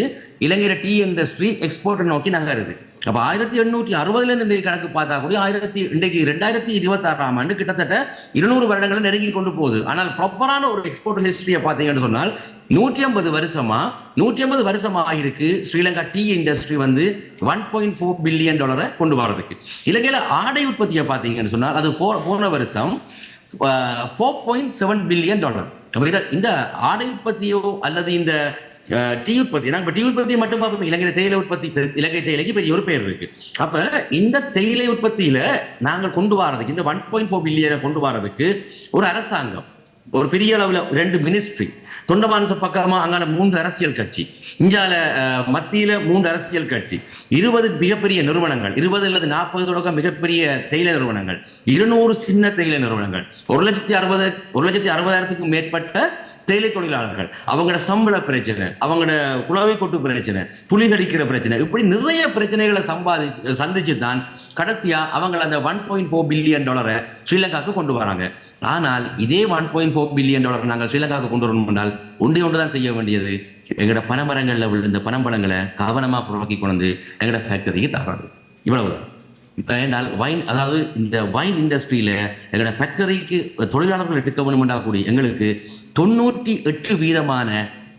இலங்கையில டீ இண்டஸ்ட்ரி எக்ஸ்போர்ட் நோக்கி நகருது. அப்ப 1860 இருந்து கணக்கு பார்த்தா கூட இன்றைக்கு 2026ஆம் ஆண்டு கிட்டத்தட்ட 200 வருடங்களை நெருங்கி கொண்டு போகுது. ஆனால் ப்ராப்பரான ஒரு எக்ஸ்போர்ட் ஹிஸ்டரியை பார்த்தீங்கன்னு சொன்னால் 150 வருஷமா ஆகிருக்கு ஸ்ரீலங்கா டீ இண்டஸ்ட்ரி வந்து $1.4 பில்லியன் கொண்டு வரதுக்கு. இலங்கையில ஆடை உற்பத்தியை பார்த்தீங்கன்னு சொன்னால் அது போன வருஷம் $4.7 பில்லியன். இந்த ஆடை உற்பத்தியோ அல்லது இந்த டீ உற்பத்தி, நாங்கள் டீ உற்பத்தியை மட்டும் பார்ப்போம். இலங்கை தேயிலை உற்பத்தி, இலங்கை தேயிலைக்கு பெரிய ஒரு பேர் இருக்கு. அப்ப இந்த தேயிலை உற்பத்தியில நாங்கள் கொண்டு வரதுக்கு இந்த 1.4 பில்லியனை கொண்டு வரதுக்கு ஒரு அரசாங்கம், ஒரு பெரிய அளவுல 2 மினிஸ்ட்ரி, தொண்டமானச பக்கமா அங்கான 3 அரசியல் கட்சி, இந்தியால மத்தியில 3 அரசியல் கட்சி, 20 மிகப்பெரிய நிறுவனங்கள், 20 அல்லது 40 தொடக்கம் மிகப்பெரிய தேயிலை நிறுவனங்கள், 200 சின்ன தேயிலை நிறுவனங்கள், 1,60,000க்கும் மேற்பட்ட தேயிலை தொழிலாளர்கள், அவங்களோட சம்பள பிரச்சனை, அவங்களோட குழாவை கொட்டு பிரச்சனை, புலி கடிக்கிற பிரச்சனை, இப்படி நிறைய பிரச்சனைகளை சந்திச்சு தான் கடைசியா அவங்க அந்த $1.4 பில்லியன் ஸ்ரீலங்காவுக்கு கொண்டு வராங்க. ஆனால் இதே $1.4 பில்லியன் நாங்கள் ஸ்ரீலங்காவுக்கு கொண்டு வரணும்னால் ஒன்றுதான் செய்ய வேண்டியது, எங்களோட பனமரங்களில் விழுந்த பனம்பழங்களை கவனமா புறக்கி கொண்டு எங்களோட ஃபேக்டரிக்கு தராது. இவ்வளவுதான். ஏனால் வைன், அதாவது இந்த வைன் இண்டஸ்ட்ரியில எங்களோட ஃபேக்டரிக்கு தொழிலாளர்கள் எடுக்க வேணும்னா கூடி எங்களுக்கு 98%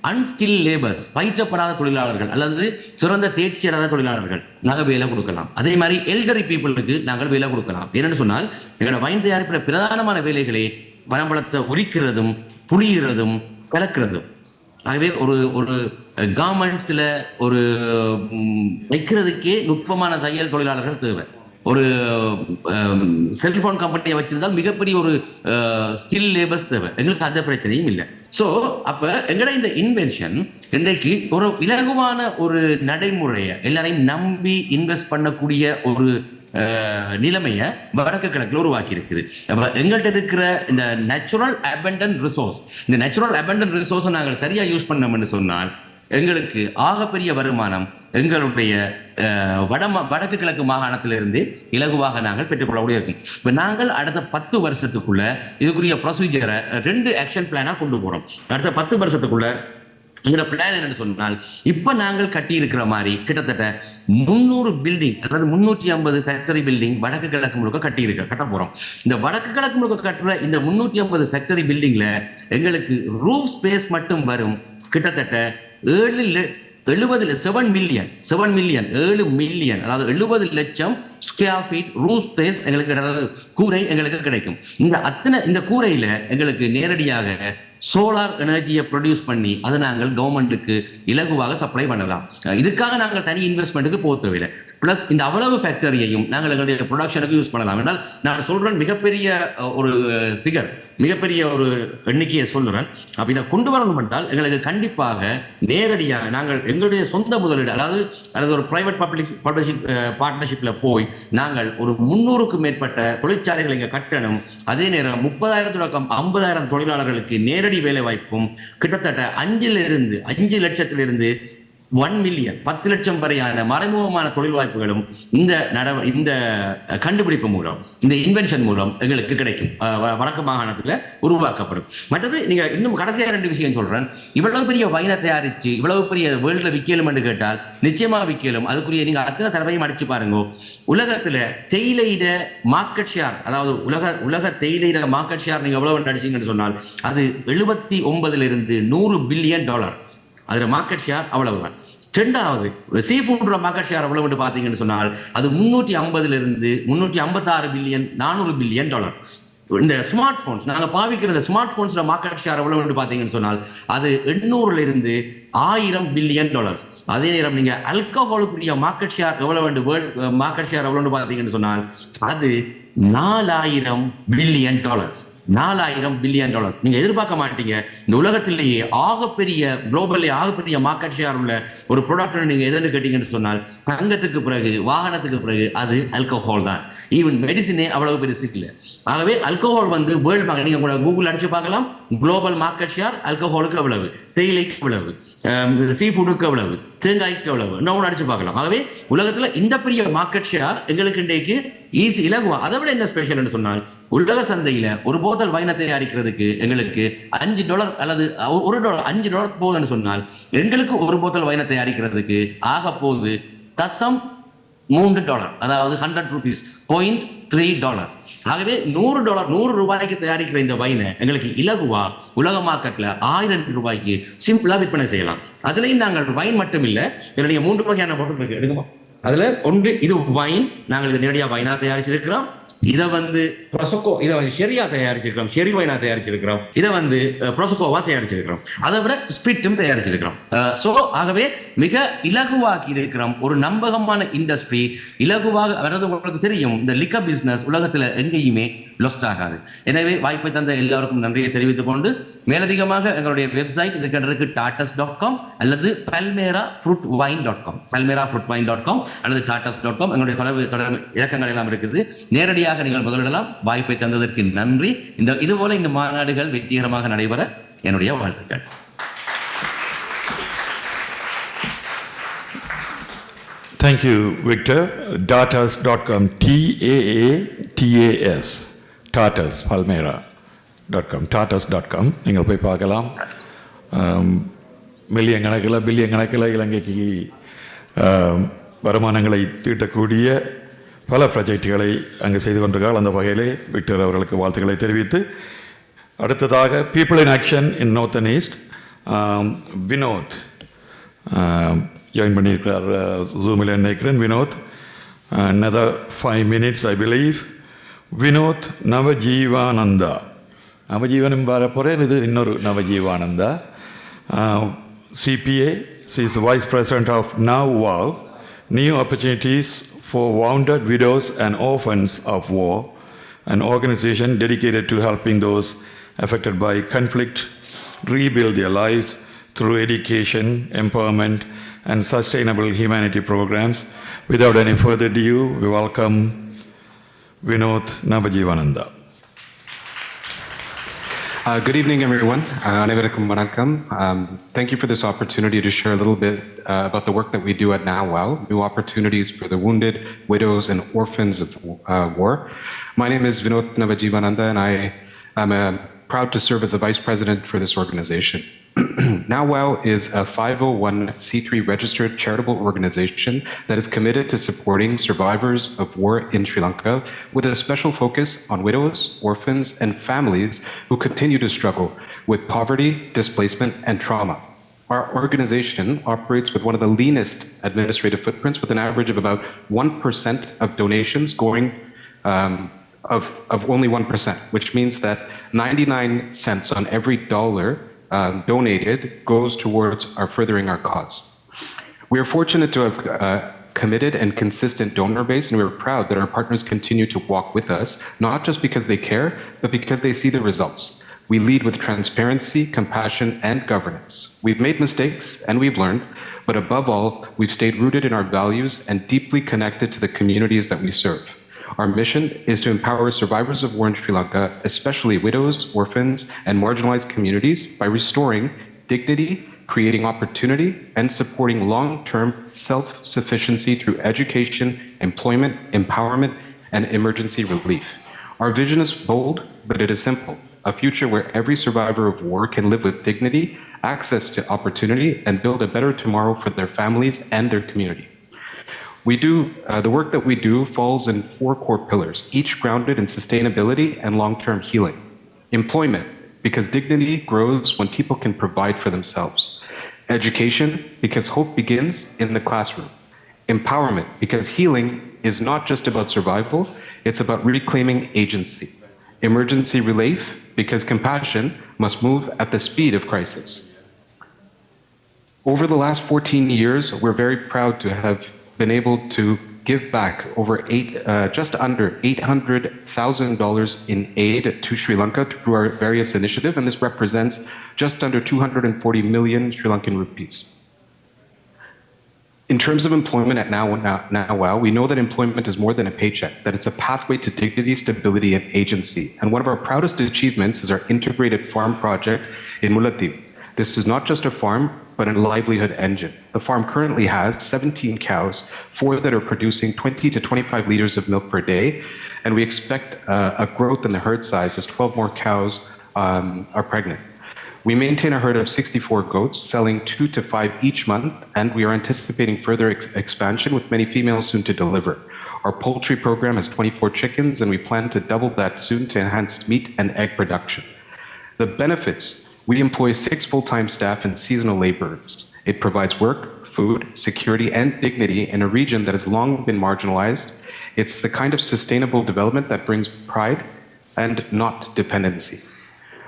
அன்ஸ்கில் லேபர்ஸ், பயிற்றப்படாத தொழிலாளர்கள் அல்லது சிறந்த தேர்ச்சி அடையாத தொழிலாளர்கள் நாங்கள் வேலை கொடுக்கலாம். அதே மாதிரி எல்டரி பீப்புளுக்கு நாங்கள் வேலை கொடுக்கலாம். என்னன்னு சொன்னால் எங்களோட வைன் தயாரிப்பில் பிரதானமான வேலைகளே பனம்பழத்தை உரிக்கிறதும் புளிகிறதும் கலக்கிறதும். ஆகவே ஒரு கவர்மெண்ட்ஸில் ஒரு வைக்கிறதுக்கே நுட்பமான தையல் தொழிலாளர்கள் தேவை. ஒரு செல்போன் கம்பெனியை வச்சிருந்தால் மிகப்பெரிய ஒரு ஸ்கில் லேபர்ஸ் தேவை. எங்களுக்கு அந்த பிரச்சனையும் இல்லை. ஸோ அப்போ எங்களோட இந்த இன்வென்ஷன் இன்றைக்கு ஒரு இலகுவான ஒரு நடைமுறையை எல்லாரையும் நம்பி இன்வெஸ்ட் பண்ணக்கூடிய ஒரு நிலைமையை வடக்கு கிழக்குல உருவாக்கி இருக்குது. அப்ப எங்கள்கிட்ட இருக்கிற இந்த நேச்சுரல் அபண்டன்ட் ரிசோர்ஸ், இந்த நேச்சுரல் அபண்டன்ட் ரிசோர்ஸை நாங்கள் சரியா யூஸ் பண்ணோம்னு சொன்னால் எங்களுக்கு ஆகப்பெரிய வருமானம் எங்களுடைய வடக்கு கிழக்கு மாகாணத்திலிருந்து இலகுவாக நாங்கள் பெற்றுக்கொள்ளக்கூடிய இருக்கும். இப்போ நாங்கள் அடுத்த 10 வருஷத்துக்குள்ள இதுக்குரிய ப்ரொசீஜரை 2 ஆக்ஷன் பிளானா கொண்டு போறோம். அடுத்த 10 வருஷத்துக்குள்ள எங்களோட பிளான் என்னன்னு சொன்னால், இப்ப நாங்கள் கட்டி இருக்கிற மாதிரி கிட்டத்தட்ட 300 பில்டிங், அதாவது 350 ஃபேக்டரி பில்டிங் வடக்கு கிழக்கு முழுக்க கட்ட போறோம். இந்த வடக்கு கிழக்கு முழுக்க கட்டுற இந்த 350 ஃபேக்டரி பில்டிங்ல எங்களுக்கு ரூஃப் ஸ்பேஸ் மட்டும் வரும் கிட்டத்தட்ட 7 மில்லியன், அதாவது 70 லட்சம் ஸ்கொயர் ஃபீட் ரூஃப் ஸ்பேஸ் எங்களுக்கு, அதாவது கூரை எங்களுக்கு கிடைக்கும். இந்த கூரையில எங்களுக்கு நேரடியாக சோலார் எனர்ஜியை ப்ரொடியூஸ் பண்ணி அதை நாங்கள் கவர்மெண்ட்டுக்கு இலகுவாக சப்ளை பண்ணலாம். இதுக்காக நாங்கள் தனி இன்வெஸ்ட்மெண்ட்டுக்கு போக தேவையில்லை. பிளஸ் இந்த அவ்வளவு ஃபேக்டரியையும் நாங்கள் எங்களுடைய ப்ரொடக்ஷனுக்கு யூஸ் பண்ணலாம். என்றால் நான் சொல்றேன் மிகப்பெரிய ஒரு ஃபிகர், மிகப்பெரிய ஒரு எண்ணிக்கையை சொல்லுறேன். அப்ப இதை கொண்டு வரணும் என்றால் எங்களுக்கு கண்டிப்பாக நேரடியாக நாங்கள் எங்களுடைய சொந்த முதலீடு, அதாவது ஒரு பிரைவேட் பப்ளிக் பார்ட்னர்ஷிப்ல போய் நாங்கள் ஒரு 300க்கும் மேற்பட்ட தொழிற்சாலைகளை இங்கே கட்டணும். அதே நேரம் 30,000 தொடக்கம் 50,000 தொழிலாளர்களுக்கு நேரடி வேலை வாய்ப்பும் கிட்டத்தட்ட 5 லட்சத்திலிருந்து 1 மில்லியன் 10 லட்சம் வரையான மறைமுகமான தொழில் வாய்ப்புகளும் இந்த கண்டுபிடிப்பு மூலம், இந்த இன்வென்ஷன் மூலம் எங்களுக்கு கிடைக்கும், வடக்கு மாகாணத்தில் உருவாக்கப்படும். மற்றது நீங்க இன்னும் கடைசியாக 2 விஷயம் சொல்றேன். இவ்வளவு பெரிய வைனை தயாரிச்சு இவ்வளவு பெரிய வேர்ல்ட்ல விற்கலும் என்று கேட்டால் நிச்சயமா விற்கலும். அதுக்குரிய நீங்க அத்தனை தடவையும் அடிச்சு பாருங்க. உலகத்துல தேயிலையிட மார்க்கெட் ஷேர், அதாவது உலக தேயிலையிட மார்க்கெட் ஷேர் நீங்க எவ்வளவு அடிச்சீங்கன்னு சொன்னால் அது 79 இருந்து $100 பில்லியன். அதில் மார்க்கெட் ஷேர் அவ்வளவுதான். 2வது சீ ஃபுட் மார்க்கெட் ஷேர் எவ்வளவு பார்த்தீங்கன்னு சொன்னால் அது 350 இருந்து 356 பில்லியன், $400 பில்லியன். இந்த ஸ்மார்ட் போன்ஸ் நாங்கள் பாவிக்கிற இந்த ஸ்மார்ட் போன்ஸ்ல மார்க்கெட் ஷேர் எவ்வளவு பார்த்தீங்கன்னு சொன்னால் அது 800 இருந்து $1000 பில்லியன். அதே நேரம் நீங்க ஆல்கஹாலுக்குரிய மார்க்கெட் ஷேர் எவ்வளவு மார்க்கெட் ஷேர் எவ்வளவு பார்த்தீங்கன்னு சொன்னால் அது $4000 பில்லியன். $4000 பில்லியன். நீங்க எதிர்பார்க்க மாட்டீங்க இந்த உலகத்திலேயே ஆகப்பெரிய மார்க்கெட் ஷேர் உள்ள ஒரு ப்ராடக்ட் நீங்க எதுன்னு கேட்டீங்கன்னு சொன்னால் தங்கத்துக்கு பிறகு வாகனத்துக்கு பிறகு அது ஆல்கஹால் தான். ஈவன் மெடிசினே அவ்வளவு பெருசு இல்லை. ஆகவே ஆல்கஹால் வேர்ல்டு நீங்க கூட கூகுள் அடிச்சு பார்க்கலாம். குளோபல் மார்க்கெட் ஷேர் ஆல்கஹாலுக்கு எவ்வளவு, தேயிலைக்கு எவ்வளவு, சீ ஃபுட்டுக்கு எவ்வளவு, தேங்காய்க்கு எவ்வளவு, இன்னும் அடிச்சு பார்க்கலாம். ஆகவே உலகத்துல இந்த பெரிய மார்க்கெட் ஷேர் எங்களுக்கு இன்றைக்கு ஈஸி இலகுவா. அதை விட என்ன ஸ்பெஷல் சொன்னால் உலக சந்தையில ஒரு போத்தல் வைனை தயாரிக்கிறதுக்கு எங்களுக்கு $5 அல்லது $1 $5 போகுதுன்னு சொன்னால் எங்களுக்கு ஒரு போத்தல் வைனை தயாரிக்கிறதுக்கு ஆக போகுது $3, அதாவது $100, $0.3. ஆகவே $100 தயாரிக்கிற இந்த வைனை எங்களுக்கு இலகுவா உலக மார்க்கெட்ல $1000 சிம்பிளா விற்பனை செய்யலாம். அதுலயும் நாங்கள் வைன் மட்டும் இல்லை, என்னுடைய 3 வகையான பொருட்கள் இருக்கு. எடுக்குமா? அதுல ஒன்று இது வைன், நாங்கள் இது நேரடியாக வைனா தயாரிச்சிருக்கிறோம். இதை ப்ரொசக்கோ, இதை ஷெரியா தயாரிச்சிருக்கிறோம், ஷெரி வைனா தயாரிச்சிருக்கிறோம். இதை ப்ரொசக்கோவா தயாரிச்சிருக்கிறோம். அதை விட ஸ்பிரிட்டும் தயாரிச்சிருக்கிறோம். ஸோ ஆகவே மிக இலகுவாக்கி இருக்கிறோம். ஒரு நம்பகமான இண்டஸ்ட்ரி இலகுவாக வரது. உங்களுக்கு தெரியும் இந்த லிக்கர் பிசினஸ் உலகத்துல எங்கேயுமே லொஸ்ட் ஆகாது. எனவே வாய்ப்பை தந்த எல்லாருக்கும் நன்றியை தெரிவித்துக் கொண்டு மேலதிகமாக எங்களுடைய வெப்சைட் இதுக்கு tatas.com அல்லது palmerafruitwine.com அல்லது tatas.com எங்களுடைய தொடர்பு இலக்கங்கள் எல்லாம் இருக்குது. நேரடியாக நீங்கள் முதலிடலாம். வாய்ப்பை தந்ததற்கு நன்றி. இதுபோல இந்த மாநாடுகள் வெற்றிகரமாக நடைபெற என்னுடைய வாழ்த்துக்கள். Thank you, Victor. Tatas.com, TAATAS, Tatas, Palmera.com, Tatas.com. நீங்கள் போய் பார்க்கலாம். மில்லியன் கணக்கில் பில்லியன் கணக்கில் இலங்கைக்கு வருமானங்களை தீட்டக்கூடிய பல ப்ராஜெக்டுகளை அங்கே செய்து கொண்டிருக்கிறார். அந்த வகையிலே விக்டர் அவர்களுக்கு வாழ்த்துக்களை தெரிவித்து அடுத்ததாக people in action in north and east Vinod join பண்ணியிருக்கிறார். ஜூமில் நினைக்கிறேன். Vinod another 5 minutes I believe. Vinod நவஜீவானந்தா. நவஜீவனும் வர போகிறேன். இது இன்னொரு நவஜீவானந்தா. CPA, she is the Vice President of Now Wow, New Opportunities for Wounded Widows and Orphans of War, an organization dedicated to helping those affected by conflict rebuild their lives through education, empowerment, and sustainable humanity programs. Without any further ado, we welcome Vinoth Navajivananda. Good evening, everyone. Anevarukkum vanakkam. Thank you for this opportunity to share a little bit about the work that we do at Now Wow, New Opportunities for the Wounded, Widows, and Orphans of War. My name is Vinoth Navajivananda, and I am proud to serve as the Vice President for this organization. Now Wow is a 501c3 registered charitable organization that is committed to supporting survivors of war in Sri Lanka with a special focus on widows, orphans, and families who continue to struggle with poverty, displacement, and trauma. Our organization operates with one of the leanest administrative footprints, with an average of about 1% of donations going of only 1%, which means that 99 cents on every dollar donated goes towards furthering our cause. We are fortunate to have committed and consistent donor base, and we're proud that our partners continue to walk with us, not just because they care, but because they see the results. We lead with transparency, compassion, and governance. We've made mistakes and we've learned, but above all, we've stayed rooted in our values and deeply connected to the communities that we serve. Our mission is to empower survivors of war in Sri Lanka, especially widows, orphans, and marginalized communities, by restoring dignity, creating opportunity, and supporting long-term self-sufficiency through education, employment, empowerment, and emergency relief. Our vision is bold, but it is simple. A future where every survivor of war can live with dignity, access to opportunity, and build a better tomorrow for their families and their community. The work that we do falls in 4 core pillars, each grounded in sustainability and long-term healing. Employment, because dignity grows when people can provide for themselves. Education, because hope begins in the classroom. Empowerment, because healing is not just about survival, it's about reclaiming agency. Emergency relief, because compassion must move at the speed of crisis. Over the last 14 years, we're very proud to have been able to give back just under $800,000 in aid to Sri Lanka through our various initiatives, and this represents just under 240 million Sri Lankan rupees. In terms of employment at Now, we know that employment is more than a paycheck, that it's a pathway to dignity, stability, and agency. And one of our proudest achievements is our integrated farm project in Mullaitivu. This is not just a farm, but a livelihood engine. The farm currently has 17 cows, 4 that are producing 20 to 25 liters of milk per day, and we expect a growth in the herd size as 12 more cows are pregnant. We maintain a herd of 64 goats, selling 2 to 5 each month, and we are anticipating further expansion with many females soon to deliver. Our poultry program has 24 chickens, and we plan to double that soon to enhance meat and egg production. The benefits: we employ 6 full-time staff and seasonal laborers. It provides work, food, security, and dignity in a region that has long been marginalized. It's the kind of sustainable development that brings pride and not dependency.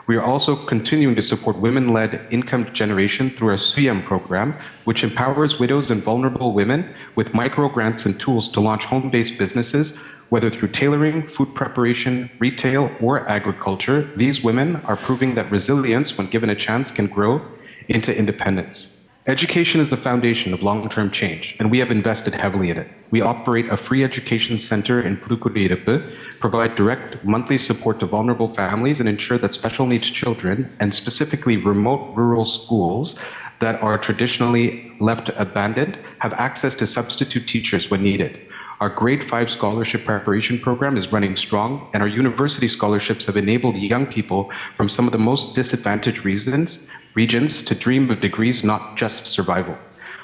We are also continuing to support women-led income generation through our SUYAM program, which empowers widows and vulnerable women with micro grants and tools to launch home-based businesses, whether through tailoring, food preparation, retail, or agriculture. These women are proving that resilience, when given a chance, can grow into independence. Education is the foundation of long-term change, and we have invested heavily in it. We operate a free education center in Pudukkottai, provide direct monthly support to vulnerable families, and ensure that special needs children, and specifically remote rural schools that are traditionally left abandoned, have access to substitute teachers when needed. Our Grade 5 scholarship preparation program is running strong, and our university scholarships have enabled young people from some of the most disadvantaged regions to dream of degrees, not just survival.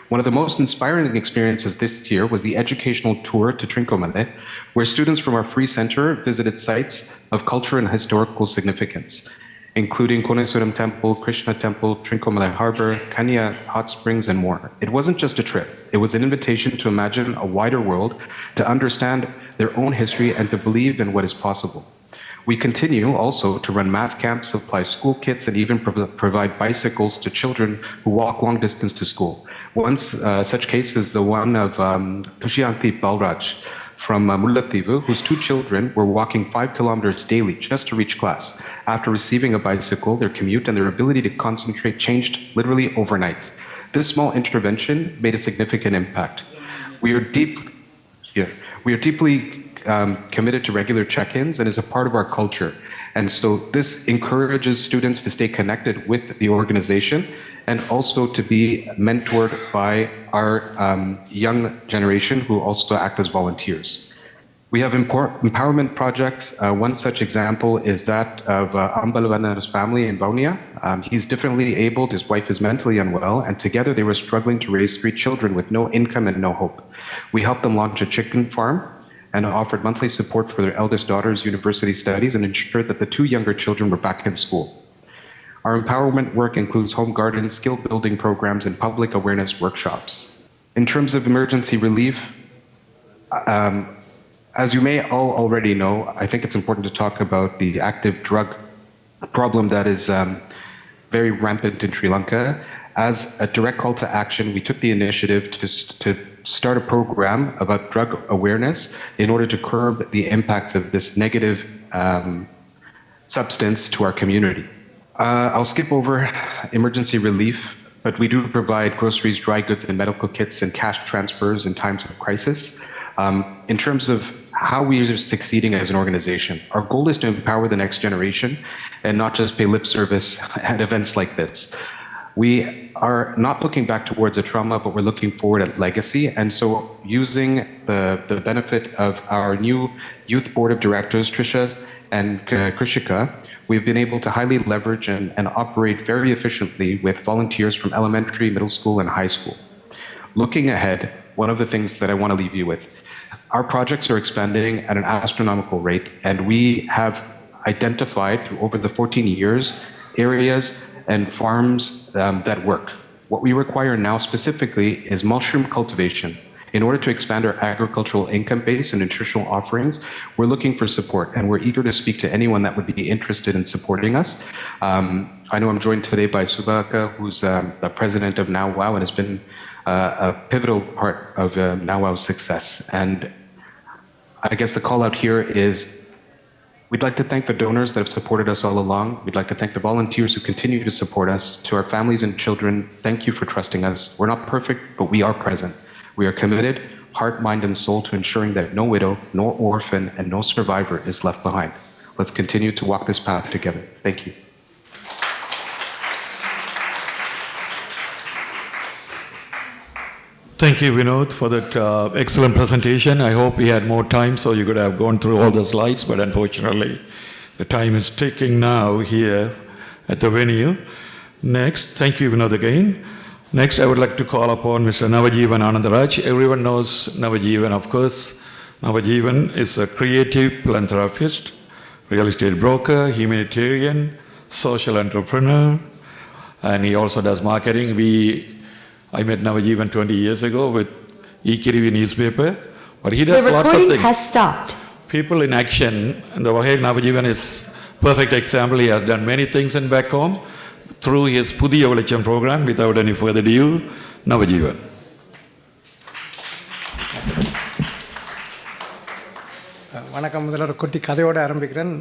One of the most inspiring experiences this year was the educational tour to Trincomalee, where students from our free center visited sites of culture and historical significance, including Konesuram Temple, Krishna Temple, Trincomalee Harbor, Kanya Hot Springs, and more. It wasn't just a trip. It was an invitation to imagine a wider world, to understand their own history, and to believe in what is possible. We continue also to run math camps, supply school kits, and even provide bicycles to children who walk long distance to school. One such case is the one of Tushiyanti Balraj from Mullaitivu, whose 2 children were walking 5 kilometers daily just to reach class. After receiving a bicycle, their commute and their ability to concentrate changed literally overnight. This small intervention made a significant impact. We are deeply committed to regular check-ins and is a part of our culture. And so this encourages students to stay connected with the organization and also to be mentored by our young generation who also act as volunteers. We have empowerment projects. One such example is that of Ambalwana's family in Vaunia. He's differently abled, his wife is mentally unwell, and together they were struggling to raise 3 children with no income and no hope. We helped them launch a chicken farm and offered monthly support for their eldest daughter's university studies and ensured that the 2 younger children were back in school. Our empowerment work includes home gardens, skill building programs, and public awareness workshops. In terms of emergency relief, as you may all already know, I think it's important to talk about the active drug problem that is very rampant in Sri Lanka. As a direct call to action, we took the initiative to start a program about drug awareness in order to curb the impacts of this negative substance to our community. I'll skip over emergency relief, but we do provide groceries, dry goods, and medical kits and cash transfers in times of crisis. In terms of how we are succeeding as an organization, our goal is to empower the next generation and not just pay lip service at events like this. We are not looking back towards a trauma, but we're looking forward at legacy. And so using the benefit of our new youth board of directors, Trisha and Krishika, we've been able to highly leverage and operate very efficiently with volunteers from elementary, middle school, and high school. Looking ahead, one of the things that I want to leave you with, our projects are expanding at an astronomical rate, and we have identified through over the 14 years areas and farms that work. What we require now specifically is mushroom cultivation. In order to expand our agricultural income base and nutritional offerings, we're looking for support, and we're eager to speak to anyone that would be interested in supporting us. I know I'm joined today by Subhaka, who's the president of Now Wow and has been a pivotal part of Now Wow's success. And I guess the call out here is we'd like to thank the donors that have supported us all along. We'd like to thank the volunteers who continue to support us. To our families and children, thank you for trusting us. We're not perfect, but we are present. We are committed, heart, mind, and soul to ensuring that no widow, no orphan, and no survivor is left behind. Let's continue to walk this path together. Thank you. Thank you, Vinod, for that excellent presentation. I hope we had more time so you could have gone through all the slides, but unfortunately, the time is ticking now here at the venue. Next, thank you, Vinod, again. Next, I would like to call upon Mr. Navajeevan Anandaraj. Everyone knows Navajeevan, of course. Navajeevan is a creative philanthropist, real estate broker, humanitarian, social entrepreneur, and he also does marketing. I met Navajeevan 20 years ago with E-Kirivi newspaper, but he does lots of things. The recording has stopped. People in action, and the Vaheg Navajeevan is perfect example. He has done many things in back home through his Pudiya Velacham program. Without any further ado, Navajeevan. வணக்கம். முதல்ல ஒரு குட்டி கதையோடு ஆரம்பிக்கிறேன்.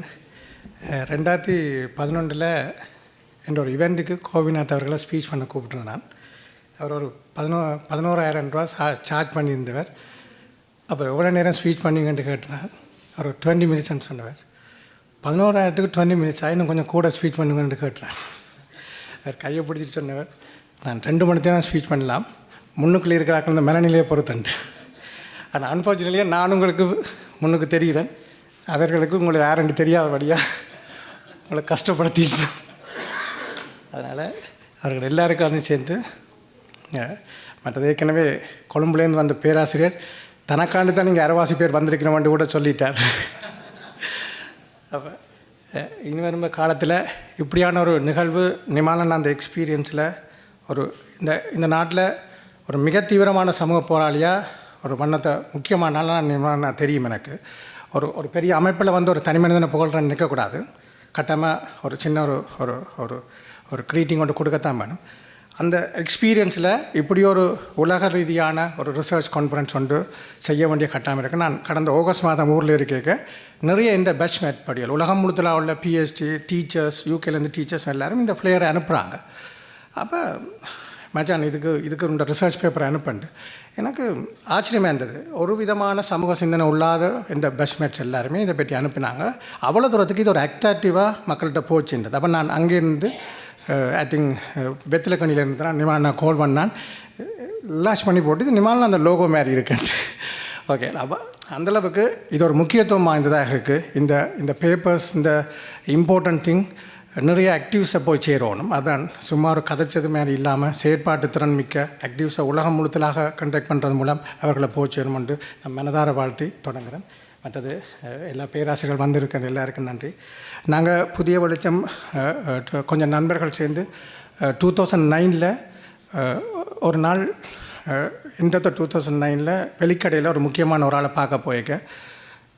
2011 என்ற ஒரு இவெண்ட்டுக்கு கோபிநாத் அவர்களை ஸ்பீச் பண்ண கூப்பிட்டுருந்தேன் நான். அவர் ஒரு 11,000 ரூபா சார்ஜ் பண்ணியிருந்தவர். அப்போ எவ்வளோ நேரம் ஸ்பீச் பண்ணுவீங்கன்ட்டு கேட்டேன். அவர் 20 மினிட்ஸ்ன்னு சொன்னவர். 11,000க்கு 20 மினிட்ஸ் இன்னும் கொஞ்சம் கூட ஸ்பீச் பண்ணுங்கன்னு கேட்டேன். அவர் கையை பிடிச்சிட்டு சொன்னவர், நான் 2 மணி நேரம் ஸ்பீச் பண்ணலாம், முன்னுக்குள்ளே இருக்கிறாக்கள் இந்த மனநிலையை பொறுத்தண்டு. ஆனால் அன்ஃபார்ச்சுனேட்லியாக நான் உங்களுக்கு முன்னுக்கு தெரிகிறேன், அவர்களுக்கு உங்களுக்கு யாருன்னு தெரியாதபடியாக உங்களை கஷ்டப்படுத்திட்டு. அதனால் அவர்கள் எல்லாருக்கும் சேர்ந்து மற்றது ஏற்கனவே கொழும்புலேருந்து வந்த பேராசிரியர் தனக்காண்டு தான் நீங்கள் அரைவாசி பேர் வந்திருக்கிறோம்னு கூட சொல்லிட்டார். அப்போ இனி வரும் காலத்தில் இப்படியான ஒரு நிகழ்வு நிமாலன் அந்த எக்ஸ்பீரியன்ஸில் ஒரு இந்த நாட்டில் ஒரு மிக தீவிரமான சமூக போராளியாக ஒரு வண்ணத்தை முக்கியமான நான் தெரியும் எனக்கு. ஒரு பெரிய அமைப்பில் வந்து ஒரு தனி மனிதனை புகழ்றேன்னு நிற்கக்கூடாது. கட்டமாக ஒரு சின்ன ஒரு க்ரீட்டிங் ஒன்று கொடுக்கத்தான் வேணும். அந்த எக்ஸ்பீரியன்ஸில் இப்படி ஒரு உலக ரீதியான ஒரு ரிசர்ச் கான்ஃபரன்ஸ் ஒன்று செய்ய வேண்டிய கட்டாயம் இருக்குது. நான் கடந்த ஆகஸ்ட் மாதம் ஊரில் இருக்க நிறைய இந்த பேட்ச்மேட் படிகள் உலகம் முழுத்தில் உள்ள பிஹெச்டி டீச்சர்ஸ், யூகேலேருந்து டீச்சர்ஸ் எல்லோரும் இந்த ஃப்ளேயரை அனுப்புகிறாங்க. அப்போ மச்சான் இதுக்கு இந்த ரிசர்ச் பேப்பரை அனுப்பண்டு எனக்கு ஆச்சரியமாக இருந்தது. ஒரு விதமான சமூக சிந்தனை இல்லாத இந்த பேட்ச்மேட்ஸ் எல்லாருமே இதை பற்றி அனுப்பினாங்க. அவ்வளோ தூரத்துக்கு இது ஒரு ஆக்டிவாக மக்கள்கிட்ட போச்சுன்றது. அப்போ நான் அங்கேருந்து ஐ திங்க் வெத்திலக்கணியில் இருந்து தான் நான் கால் பண்ணான், லான்ச் பண்ணி போட்டு இது நிமாலில் அந்த லோகோ மாதிரி இருக்குன்ட்டு. ஓகே, அப்போ அந்தளவுக்கு இது ஒரு முக்கியத்துவம் வாய்ந்ததாக இருக்குது. இந்த பேப்பர்ஸ், இந்த இம்பார்ட்டன்ட் திங் நிறைய ஆக்டிவ்ஸை போய் சேரணும். அதான் சும்மா ஒரு கதைச்சது மாதிரி இல்லாமல் செயற்பாட்டு திறன் மிக்க ஆக்டிவ்ஸை உலகம் முழுத்தலாக கண்டக்ட் பண்ணுறது மூலம் அவர்களை போய் சேரணும்னு நான் மனதார வாழ்த்தி தொடங்குகிறேன். மற்றது எல்லா பேராசிரியர்கள் வந்திருக்கிற எல்லாருக்கும் நன்றி. நாங்கள் புதிய வெளிச்சம் கொஞ்சம் நண்பர்கள் சேர்ந்து 2009 ஒரு நாள் இந்த 2009 வெளிக்கடையில் ஒரு முக்கியமான ஒரு ஆளை பார்க்க போயிருக்க.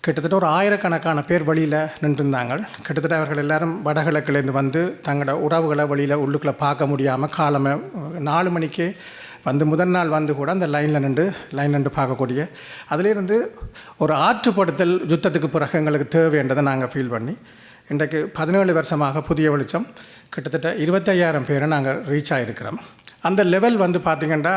கிட்டத்தட்ட ஒரு 1000கணக்கான பேர் வழியில் நின்றுருந்தாங்க. கிட்டத்தட்ட அவர்கள் எல்லாரும் வடகிழக்குலேருந்து வந்து தங்களோட உறவுகளை வழியில் உள்ளுக்குள்ளே பார்க்க முடியாமல் காலமே 4 மணிக்கு வந்து முதல் நாள் வந்து கூட அந்த லைன் நின்று பார்க்கக்கூடிய அதிலேருந்து ஒரு ஆற்றுப்படுத்தல் யுத்தத்துக்கு பிறகு எங்களுக்கு தேவைன்றதை நாங்கள் ஃபீல் பண்ணி இன்றைக்கு 17 வருஷமாக புதிய வெளிச்சம் கிட்டத்தட்ட 25,000 பேரை நாங்கள் ரீச் ஆகிருக்கிறோம். அந்த லெவல் வந்து பார்த்திங்கன்னா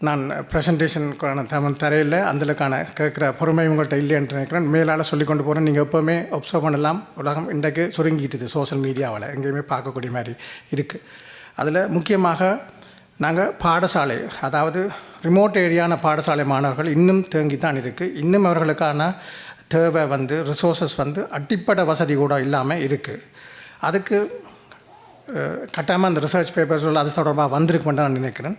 நான் ப்ரெசன்டேஷனுக்கான தமிழ் தரையில் அந்தளவுக்கான கேட்குற பொறுமை உங்கள்கிட்ட இல்லைன்னு நினைக்கிறேன். மேலால் சொல்லி கொண்டு போகிறேன். நீங்கள் எப்போவுமே ஒப்சர்வ் பண்ணலாம். உலகம் இன்றைக்கு சுருங்கிட்டுது சோஷியல் மீடியாவில் எங்கேயுமே பார்க்கக்கூடிய மாதிரி இருக்குது. அதில் முக்கியமாக நாங்கள் பாடசாலை, அதாவது ரிமோட் ஏரியான பாடசாலை மாணவர்கள் இன்னும் தேங்கி தான் இருக்குது. இன்னும் அவர்களுக்கான தேவை ரிசோர்ஸஸ் அடிப்படை வசதி கூட இல்லாமல் இருக்குது. அதுக்கு கட்டாயமாக அந்த ரிசர்ச் பேப்பர்ஸில் அது தொடர்பாக வந்திருக்குன்னு நான் நினைக்கிறேன்.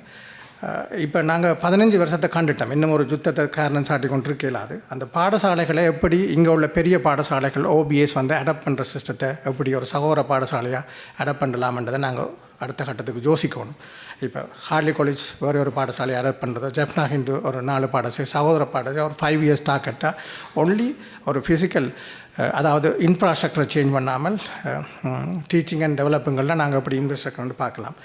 இப்போ நாங்கள் 15 வருஷத்தை கண்டுட்டோம். இன்னும் ஒரு யுத்தத்தை காரணம் சாட்டி கொண்டு இருக்கலாது. அந்த பாடசாலைகளை எப்படி இங்கே உள்ள பெரிய பாடசாலைகள் OBS அடாப்ட் பண்ணுற சிஸ்டத்தை எப்படி ஒரு சகோதர பாடசாலையாக அடாப்ட் பண்ணலாம்ன்றதை நாங்கள் அடுத்த கட்டத்துக்கு யோசிக்கணும். இப்போ ஹார்லி காலேஜ் வேறு ஒரு பாடசாலையை அடாப்ட் பண்ணுறது, ஜெஃப்னா ஹிந்து ஒரு 4 பாடசாலை, சகோதர பாடசாலை ஒரு 5 years டார்கெட்டாக ஒன்லி ஒரு ஃபிசிக்கல், அதாவது இன்ஃப்ராஸ்ட்ரக்சரை சேஞ்ச் பண்ணாமல் டீச்சிங் அண்ட் டெவலப்பிங்கெல்லாம் நாங்கள் எப்படி இன்ஃப்ராஸ்ட்ரக்சர் பார்க்கலாம்.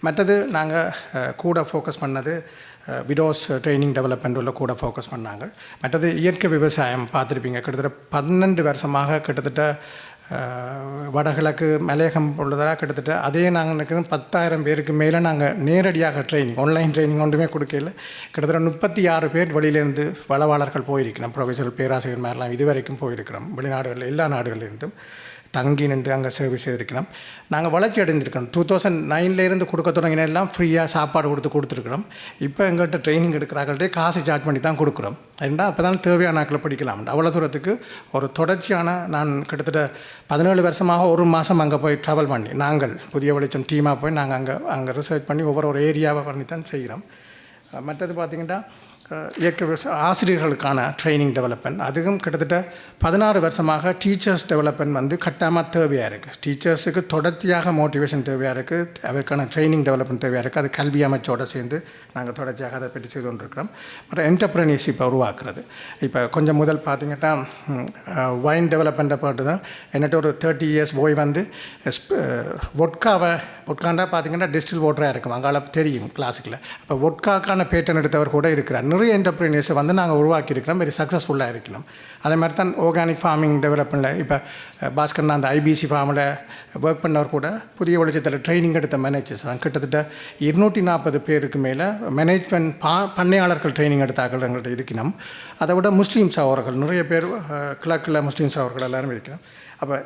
மற்றது நாங்கள் கூட ஃபோக்கஸ் பண்ணது விடோஸ் ட்ரைனிங் டெவலப்மெண்ட் கூட ஃபோக்கஸ் பண்ணாங்க. மற்றது இயற்கை விவசாயம் பார்த்துருப்பீங்க. கிட்டத்தட்ட 12 வருஷமாக கிட்டத்தட்ட வடகிழக்கு மலையகம் உள்ளதாக கிட்டத்தட்ட அதே நாங்கள் நினைக்கிறோம் 10,000 பேருக்கு மேலே நாங்கள் நேரடியாக ட்ரைனிங், ஆன்லைன் ட்ரைனிங் ஒன்றுமே கொடுக்கல. கிட்டத்தட்ட 36 பேர் வெளியிலேருந்து வளவாளர்கள் போயிருக்கிறோம். ப்ரொஃபஸர் பேராசிரியர் மாதிரிலாம் இதுவரைக்கும் போயிருக்கிறோம். வெளிநாடுகளில் எல்லா நாடுகளிலிருந்தும் தங்கி நின்று அங்கே சர்வீஸ் செய்திருக்கிறோம். நாங்கள் வளர்ச்சி அடைந்திருக்கிறோம். 2009 கொடுக்க தொடங்கின எல்லாம் ஃப்ரீயாக சாப்பாடு கொடுத்துருக்குறோம். இப்போ எங்கள்கிட்ட ட்ரைனிங் எடுக்கிறார்கள்ட்டே காசு சார்ஜ் பண்ணி தான் கொடுக்குறோம். ஏன்னா அப்போ தான் தேவையான நாட்களை படிக்கலாம். அவ்வளோ தூரத்துக்கு ஒரு தொடர்ச்சியான, நான் கிட்டத்தட்ட 17 வருஷமாக ஒரு மாதம் அங்கே போய் ட்ராவல் பண்ணி நாங்கள் புதிய வெளிச்சம் டீமாக போய் நாங்கள் அங்கே ரிசர்ச் பண்ணி ஒவ்வொரு ஏரியாவை பண்ணி தான் செய்கிறோம். மற்றது பார்த்திங்கன்னா இயற்கை ஆசிரியர்களுக்கான ட்ரைனிங் டெவலப்மெண்ட், அதுவும் கிட்டத்தட்ட 16 வருஷமாக டீச்சர்ஸ் டெவலப்மெண்ட் கட்டாயமாக தேவையாக இருக்குது. டீச்சர்ஸுக்கு தொடர்ச்சியாக மோட்டிவேஷன் தேவையாக இருக்குது, அதற்கான ட்ரைனிங் டெவலப்மெண்ட் தேவையாக இருக்குது. அது கல்வி அமைச்சோடு சேர்ந்து நாங்கள் தொடர்ச்சியாக அதை பற்றி செய்து கொண்டிருக்கிறோம். அப்புறம் என்டர்ப்ரனியர்ஷிப்பை உருவாக்குறது. இப்போ கொஞ்சம் முதல் பார்த்திங்கன்னா வைன் டெவலப்மெண்ட்டை போட்டு தான் என்னட்ட ஒரு 30 years போய் ஒட்காண்டா பார்த்திங்கன்னா டிஸ்டில் வாட்டராக இருக்கும். அங்கால தெரியும் கிளாஸுக்கில். அப்போ ஒட்காக்கான பேட்டன் எடுத்தவர் கூட இருக்கிறார். நிறைய என்டர்பிரினியர்ஸை நாங்கள் உருவாக்கியிருக்கிறோம். வெரி சக்ஸஸ்ஃபுல்லாக இருக்கிறோம். அதே மாதிரி தான் ஆர்கானிக் ஃபார்மிங் டெவலப்மெண்ட்டில் இப்போ பாஸ்கர்னா அந்த IBC ஃபார்மில் ஒர்க் பண்ணவர் கூட புதிய வெளிச்சத்தில் ட்ரைனிங் எடுத்த மேனேஜர்ஸ் கிட்டத்தட்ட 240 பேருக்கு மேலே மேனேஜ்மெண்ட் பண்ணையாளர்கள் ட்ரைனிங் எடுத்தார்கள் எங்கள்கிட்ட இருக்கணும். அதை விட முஸ்லீம்ஸ் அவர்கள் நிறைய பேர் கிழக்கில் முஸ்லீம்ஸ் அவர்கள் எல்லாரும் இருக்கிறோம். அப்போ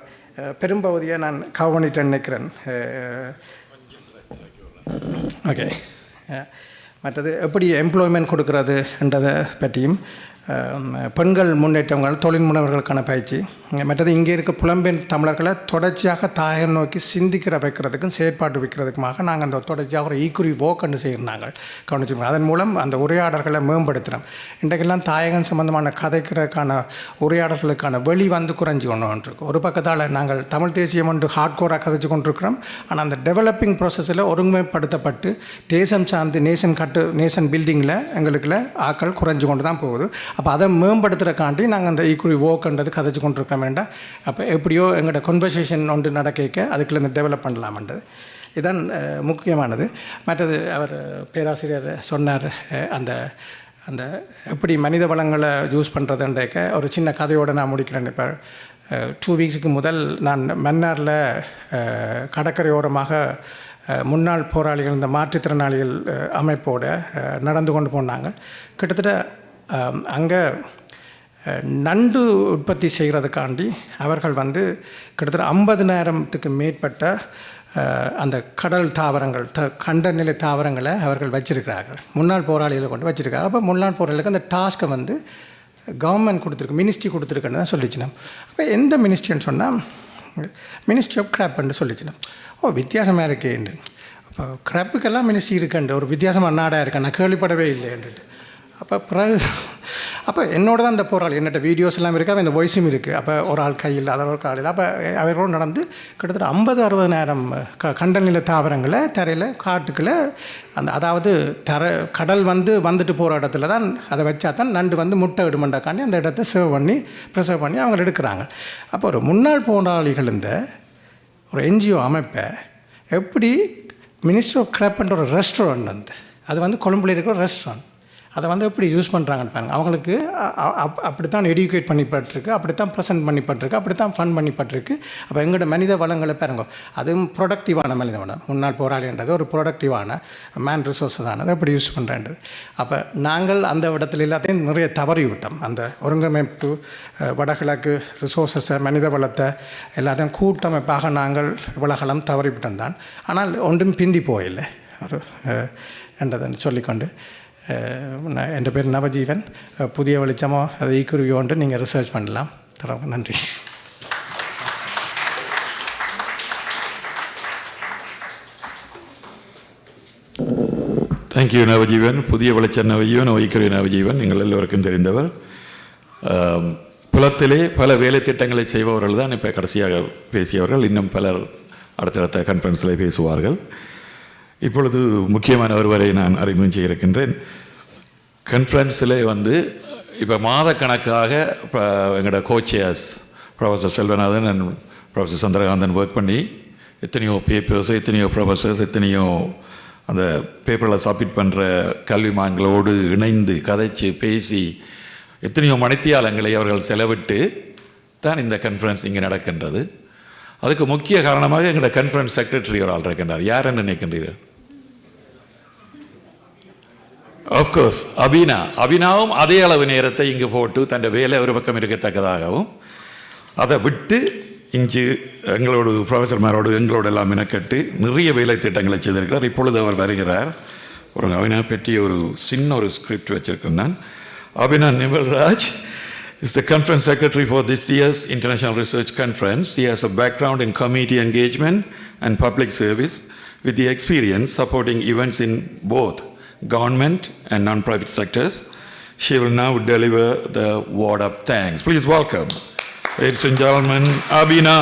பெரும்பகுதியை நான் கவனிட்டு நினைக்கிறேன். ஓகே, மற்றது எப்படி எம்ப்ளாய்மெண்ட் கொடுக்கறதுன்றதை பற்றியும், பெண்கள் முன்னேற்றங்கள், தொழில் முனைவர்களுக்கான பயிற்சி, மற்றது இங்கே இருக்க புலம்பெயர் தமிழர்களை தொடர்ச்சியாக தாயை நோக்கி சிந்திக்கிற வைக்கிறதுக்கும் செயற்பாட்டு வைக்கிறதுக்குமாக நாங்கள் அந்த தொடர்ச்சியாக ஒரு ஈக்குரி வோக்கண்டு செய்கிறாங்க கவனிச்சுக்கோங்க. அதன் மூலம் அந்த உரையாடல்களை மேம்படுத்துகிறோம். இன்றைக்கெல்லாம் தாயகம் சம்பந்தமான கதைக்கிறதுக்கான உரையாடல்களுக்கான வெளி குறைஞ்சி கொண்டு வந்துருக்கு. ஒரு பக்கத்தால் நாங்கள் தமிழ் தேசியம் ஒன்று ஹார்ட்கோராக கதைச்சு கொண்டிருக்கிறோம். ஆனால் அந்த டெவலப்பிங் ப்ராசஸில் ஒருமைப்படுத்தப்பட்டு தேசம் சார்ந்து நேஷன் பில்டிங்கில் எங்களுக்குள்ள ஆக்கள் குறைஞ்சி கொண்டு தான் போகுது. அப்போ அதை மேம்படுத்துகிறக்காண்டி நாங்கள் அந்த ஈக்குவலி வோக்கன்றது கதைச்சு கொண்டிருக்கோம் வேண்டாம். அப்போ எப்படியோ எங்களோட கன்வர்சேஷன் ஒன்று நடக்க அதுக்குள்ள இந்த டெவலப் பண்ணலாம்ன்றது இதுதான் முக்கியமானது. மற்றது அவர் பேராசிரியர் சொன்னார், அந்த அந்த எப்படி மனித வளங்களை யூஸ் பண்ணுறதுன்றக்க ஒரு சின்ன கதையோடு நான் முடிக்கிறேன். இப்போ 2 weeks முதல் நான் மன்னாரில் கடற்கரையோரமாக முன்னாள் போராளிகள், இந்த மாற்றுத்திறனாளிகள் அமைப்போடு நடந்து கொண்டு போனாங்க. கிட்டத்தட்ட அங்கே நண்டு உற்பத்தி செய்கிறதுக்காண்டி அவர்கள் கிட்டத்தட்ட 50,000த்துக்கு மேற்பட்ட அந்த கடல் தாவரங்கள், கண்டநிலை தாவரங்களை அவர்கள் வச்சிருக்கிறார்கள். முன்னாள் போராளிகளை கொண்டு வச்சுருக்காங்க. அப்போ முன்னாள் போராளிகளுக்கு அந்த டாஸ்க்கை கவர்மெண்ட் கொடுத்துருக்கு, மினிஸ்ட்ரி கொடுத்துருக்குன்னு தான் சொல்லிச்சுனோம். அப்போ எந்த மினிஸ்ட்ரின்னு சொன்னால் மினிஸ்ட்ரி ஆஃப் கிராப்ன்னு சொல்லிச்சுனோம். வித்தியாசமாக இருக்கேன். அப்போ கிராப்புக்கெல்லாம் மினிஸ்ட்ரி இருக்குண்டு, ஒரு வித்தியாசமான நாடாக இருக்கேன், நான் கேள்விப்படவே இல்லைன்ட்டு. அப்போ என்னோட தான் இந்த போராளி, என்னட்ட வீடியோஸ் எல்லாம் இருக்குது, இந்த வாய்ஸும் இருக்குது. அப்போ ஒரு ஆள் கையில் அதை ஒரு காலையில் அப்போ அவரோடு நடந்து கிட்டத்தட்ட 50-60,000 கண்டநிலை தாவரங்களை தரையில் காட்டுக்களை அதாவது கடல் வந்துட்டு போகிற இடத்துல தான் அதை வச்சா தான் நண்டு முட்டை இடுமண்டாக்காண்டி அந்த இடத்த ப்ரிசர்வ் பண்ணி அவங்க எடுக்கிறாங்க. அப்போ ஒரு முன்னாள் போராளிகள் இந்த ஒரு NGO அமைப்பை எப்படி மினிஸ்ட்ரி ஆஃப் கிராப்ன்ற ஒரு ரெஸ்டாரண்ட் அது கொழும்புல இருக்கிற ரெஸ்டாரண்ட், அதை வந்து எப்படி யூஸ் பண்ணுறாங்கன்னு பாருங்கள். அவங்களுக்கு அப்படித்தான் எடுக்கேட் பண்ணிப்பட்டிருக்கு, அப்படித்தான் ப்ரெசென்ட் பண்ணிப்பட்டிருக்கு, அப்படித்தான் ஃபண்ட் பண்ணிப்பட்டிருக்கு. அப்போ எங்களோட மனித வளங்களை பாருங்க, அதுவும் ப்ரொடக்டிவான மனித வளம். முன்னாள் போராளின்றது ஒரு ப்ரொடக்டிவான மேன் ரிசோர்ஸஸ் ஆனது எப்படி யூஸ் பண்ணுறேன்றது. அப்போ நாங்கள் அந்த இடத்துல எல்லாத்தையும் நிறைய தவறி விட்டோம். அந்த ஒருங்கமைப்பு வடகிழக்கு ரிசோர்ஸஸை மனித வளத்தை எல்லாத்தையும் கூட்டமைப்பாக நாங்கள் இவ்வளகலம் தவறிவிட்டோம் தான். ஆனால் ஒன்றும் பிந்தி போயில்லை ஒரு என்றதை சொல்லிக்கொண்டு എൻ്റെ പേര് നവജീവൻ. പുതിയ വെളിച്ചമോ അത് ഈ കുരുവിയോണ്ട് നിങ്ങൾ റിസർച്ച് பண்ணலாம். நன்றி. தேங்க்யூ நவஜீவன். புதிய வெளிச்சம் நவஜீவன், ஒய்கரு நவஜீவன் நீங்கள் எல்லோருக்கும் தெரிந்தவர். புலத்திலே பல வேலை திட்டங்களை செய்பவர்கள் தான் இப்போ கடைசியாக பேசியவர்கள். இன்னும் பலர் அடுத்தடுத்த கான்ஃபரன்ஸில் பேசுவார்கள். இப்பொழுது முக்கியமான ஒருவரை நான் அறிமுகம் செய்ய இருக்கின்றேன். கான்ஃபரன்ஸில் இப்போ மாதக்கணக்காக எங்களோட coachers professor Selvanathan and professor Chandrakanthan work பண்ணி எத்தனையோ பேப்பர்ஸ், எத்தனையோ ப்ரொஃபஸர்ஸ், எத்தனையோ அந்த பேப்பரில் சப்மிட் பண்ணுற கல்விமான்களோடு இணைந்து கதைச்சு பேசி எத்தனையோ மணித்தியாலங்களை அவர்கள் செலவிட்டு தான் இந்த கான்ஃபரன்ஸ் இங்கே நடக்கின்றது. அதுக்கு முக்கிய காரணமாக எங்களோட கான்ஃபரன்ஸ் செக்ரட்டரி ஒரு ஆள் இருக்கின்றார். யார் என்ன நினைக்கின்றீர்கள்? ஆஃப்கோர்ஸ் அபினாவும் அதே அளவு நேரத்தை இங்கு போட்டு தன் வேலை ஒரு பக்கம் இருக்கத்தக்கதாகவும் அதை விட்டு இங்கு எங்களோடு ப்ரொஃபஸர்மாரோடு எங்களோடு எல்லாம் மெனக்கட்டு நிறைய வேலை திட்டங்களை செய்திருக்கிறார். இப்பொழுது அவர் வருகிறார். ஒரு அபினா பற்றி ஒரு சின்ன ஒரு ஸ்கிரிப்ட் வச்சிருக்கேன் நான். Abina Nimalraj is the conference secretary for this year's International Research Conference. He has a background in community engagement and public service with the experience supporting events in both government and non-profit sectors. She will now deliver the word of thanks. Please welcome, ladies and gentlemen, Abina.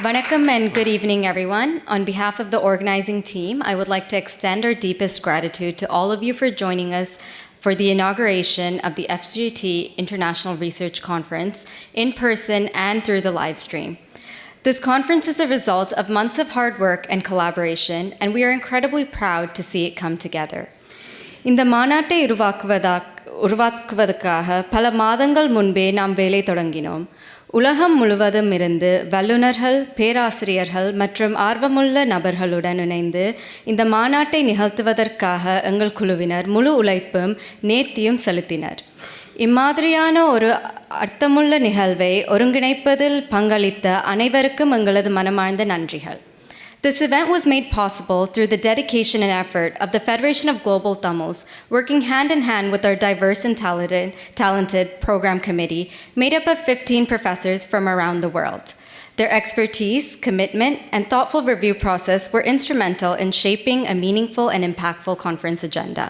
Vanakkam and good evening, everyone. On behalf of the organizing team, I would like to extend our deepest gratitude to all of you for joining us for the inauguration of the FGT International Research Conference in person and through the live stream. This conference is a result of months of hard work and collaboration, and we are incredibly proud to see it come together. இந்த மாநாட்டை உருவாக்குவதற்காக பல மாதங்கள் முன்பே நாம் வேலை தொடங்கினோம். உலகம் முழுவதும் இருந்து வல்லுநர்கள், பேராசிரியர்கள் மற்றும் ஆர்வமுள்ள நபர்களுடன் இணைந்து இந்த மாநாட்டை நிகழ்த்துவதற்காக எங்கள் குழுவினர் முழு உழைப்பும் நேர்த்தியும் செலுத்தினர். இம்மாதிரியான ஒரு அர்த்தமுள்ள நிகழ்வை ஒருங்கிணைப்பதில் பங்களித்த அனைவருக்கும் எங்களது மனமார்ந்த நன்றிகள். This event was made possible through the dedication and effort of the Federation of Global Tamils, working hand in hand with our diverse and talented program committee made up of 15 professors from around the world. Their expertise, commitment, and thoughtful review process were instrumental in shaping a meaningful and impactful conference agenda.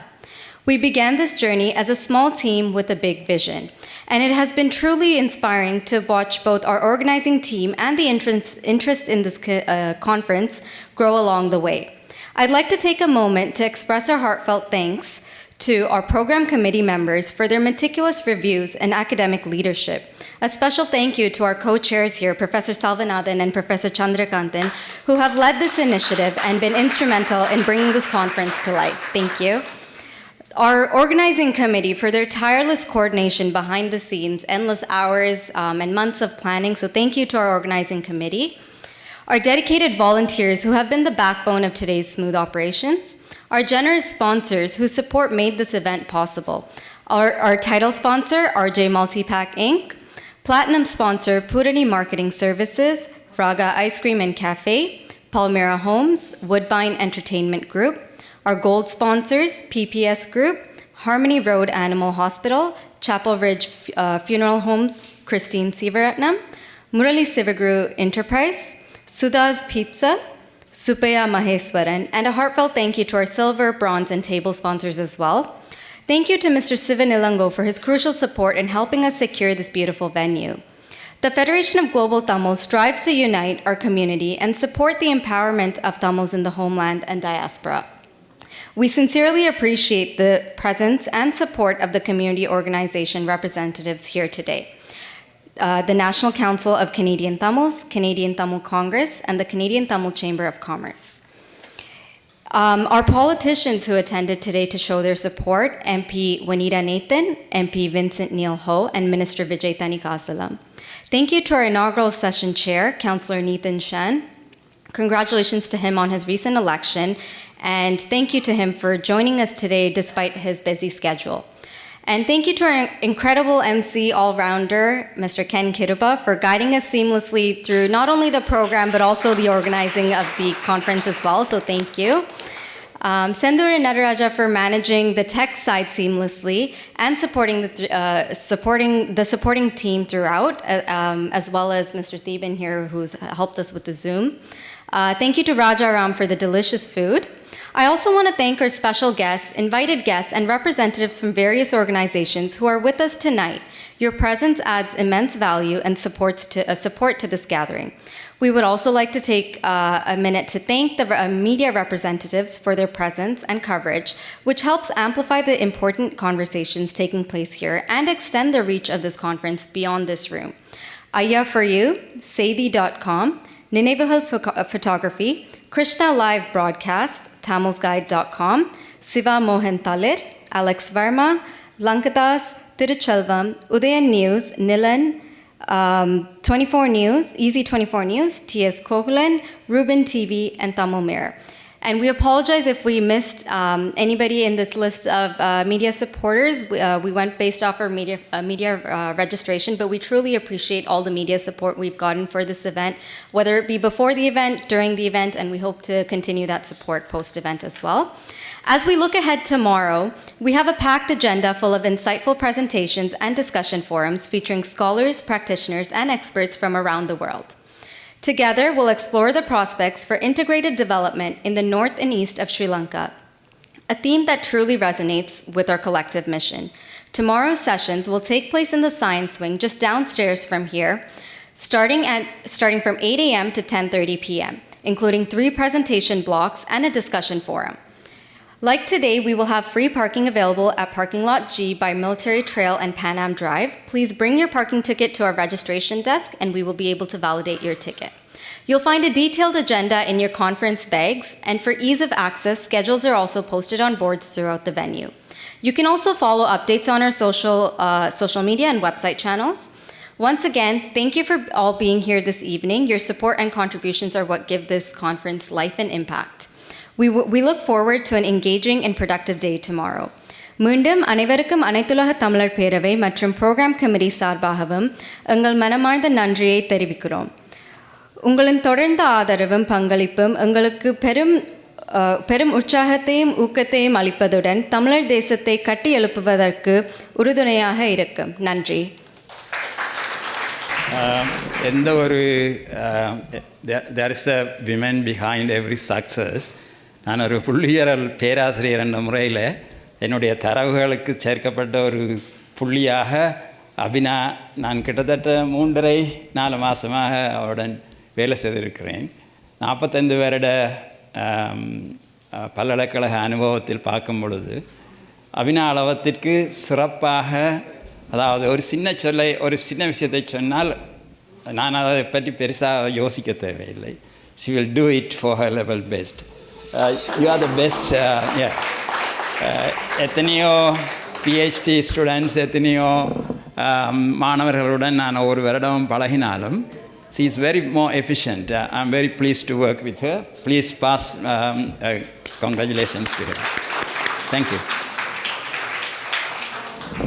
We began this journey as a small team with a big vision, and it has been truly inspiring to watch both our organizing team and the interest in this conference grow along the way. I'd like to take a moment to express our heartfelt thanks to our program committee members for their meticulous reviews and academic leadership. A special thank you to our co-chairs here, Professor Selvanathan and Professor Chandrakantan, who have led this initiative and been instrumental in bringing this conference to life. Thank you. Our organizing committee for their tireless coordination behind the scenes, endless hours and months of planning, so thank you to our organizing committee. Our dedicated volunteers who have been the backbone of today's smooth operations. Our generous sponsors whose support made this event possible. Our title sponsor, RJ Multipack Inc., Platinum sponsor, Purani Marketing Services, Raga Ice Cream and Cafe, Palmyra Homes, Woodbine Entertainment Group. Our gold sponsors, PPS Group, Harmony Road Animal Hospital, Chapel Ridge Funeral Homes, Christine Sivaratnam, Murali Sivaguru Enterprise, Sudha's Pizza, Supaya Maheswaran, and a heartfelt thank you to our silver, bronze, and table sponsors as well. Thank you to Mr. Sivanilango for his crucial support in helping us secure this beautiful venue. The Federation of Global Tamils strives to unite our community and support the empowerment of Tamils in the homeland and diaspora. We sincerely appreciate the presence and support of the community organization representatives here today. The National Council of Canadian Tamils, Canadian Tamil Congress, and the Canadian Tamil Chamber of Commerce. Our politicians who attended today to show their support, MP Juanita Nathan, MP Vincent Neil Ho, and Minister Vijay Thanikasalam. Thank you to our inaugural session chair, Councillor Nitin Shan. Congratulations to him on his recent election, and thank you to him for joining us today despite his busy schedule. And thank you to our incredible MC all-rounder, Mr. Ken Kiruba, for guiding us seamlessly through not only the program, but also the organizing of the conference as well, so thank you. Sendur and Nataraja for managing the tech side seamlessly and supporting the supporting team throughout, as well as Mr. Theben here, who's helped us with the Zoom. Thank you to Raja Ram for the delicious food. I also want to thank our special guests, invited guests, and representatives from various organizations who are with us tonight. Your presence adds immense value and support to this gathering. We would also like to take a minute to thank the media representatives for their presence and coverage, which helps amplify the important conversations taking place here and extend the reach of this conference beyond this room. Aya for You, Sethi.com, Nineveh Photography, Krishna Live Broadcast, TamilsGuide.com, Siva Mohan Talir, Alex Verma, Lankadas, Tiruchelvam, Udayan News, Nilan, 24 News, Easy 24 News, TS Kogulan, Ruben TV, and Tamil Mirror. And we apologize if we missed anybody in this list of media supporters. We went based off our media registration, but we truly appreciate all the media support we've gotten for this event, whether it be before the event, during the event, and we hope to continue that support post-event as well. As we look ahead tomorrow, we have a packed agenda full of insightful presentations and discussion forums featuring scholars, practitioners, and experts from around the world. Together, we'll explore the prospects for integrated development in the north and east of Sri Lanka, a theme that truly resonates with our collective mission. Tomorrow's sessions will take place in the Science Wing just downstairs from here, starting from 8 a.m. to 10:30 p.m., including 3 presentation blocks and a discussion forum. Like today, we will have free parking available at Parking Lot G by Military Trail and Pan Am Drive. Please bring your parking ticket to our registration desk and we will be able to validate your ticket. You'll find a detailed agenda in your conference bags, and for ease of access, schedules are also posted on boards throughout the venue. You can also follow updates on our social media and website channels. Once again, thank you for all being here this evening. Your support and contributions are what give this conference life and impact. We look forward to an engaging and productive day tomorrow. மீண்டும் அனைவருக்கும் அனைத்துலக தமிழர் பேரவை மற்றும் ப்ரோக்ராம் கமிட்டி சார்பாகவும் எங்கள் மனமார்ந்த நன்றியை தெரிவிக்கிறோம். உங்களின் தொடர்ந்த ஆதரவும் பங்களிப்பும் எங்களுக்கு பெரும் உற்சாகத்தையும் ஊக்கத்தையும் அளிப்பதுடன் தமிழர் தேசத்தை கட்டி எழுப்புவதற்கு உறுதுணையாக இருக்கும். நன்றி. எந்த ஒரு there is a women behind every success. நான் ஒரு புள்ளியியல் பேராசிரியர் என்ற முறையில் என்னுடைய தரவுகளுக்கு சேர்க்கப்பட்ட ஒரு புள்ளியாக அபினா நான் கிட்டத்தட்ட 3.5-4 மாதமாக அவருடன் வேலை செய்திருக்கிறேன். 45 வருட பல்கலைக்கழக அனுபவத்தில் பார்க்கும் பொழுது அபினா அளவத்திற்கு சிறப்பாக, அதாவது ஒரு சின்ன சொல்லை ஒரு சின்ன விஷயத்தை சொன்னால் நான் அதை பற்றி பெருசாக யோசிக்க தேவையில்லை. She will do it for her level best. You are the best. எத்தனையோ PhD ஸ்டூடெண்ட்ஸ், எத்தனையோ மாணவர்களுடன் நான் ஒரு வருடம் பழகினாலும் she is very more efficient. I'm very pleased to work with her. Please pass congratulations to her. Thank you.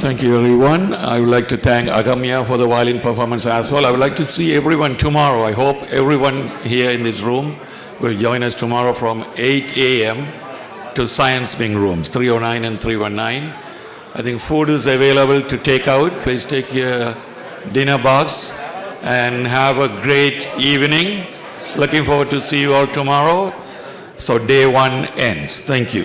Thank you, everyone. I would like to thank Agamya for the violin performance as well. I would like to see everyone tomorrow. I hope everyone here in this room will join us tomorrow from 8 a.m. to Science Wing rooms, 309 and 319. I think food is available to take out. Please take your dinner box and have a great evening. Looking forward to see you all tomorrow. So day 1 ends. Thank you.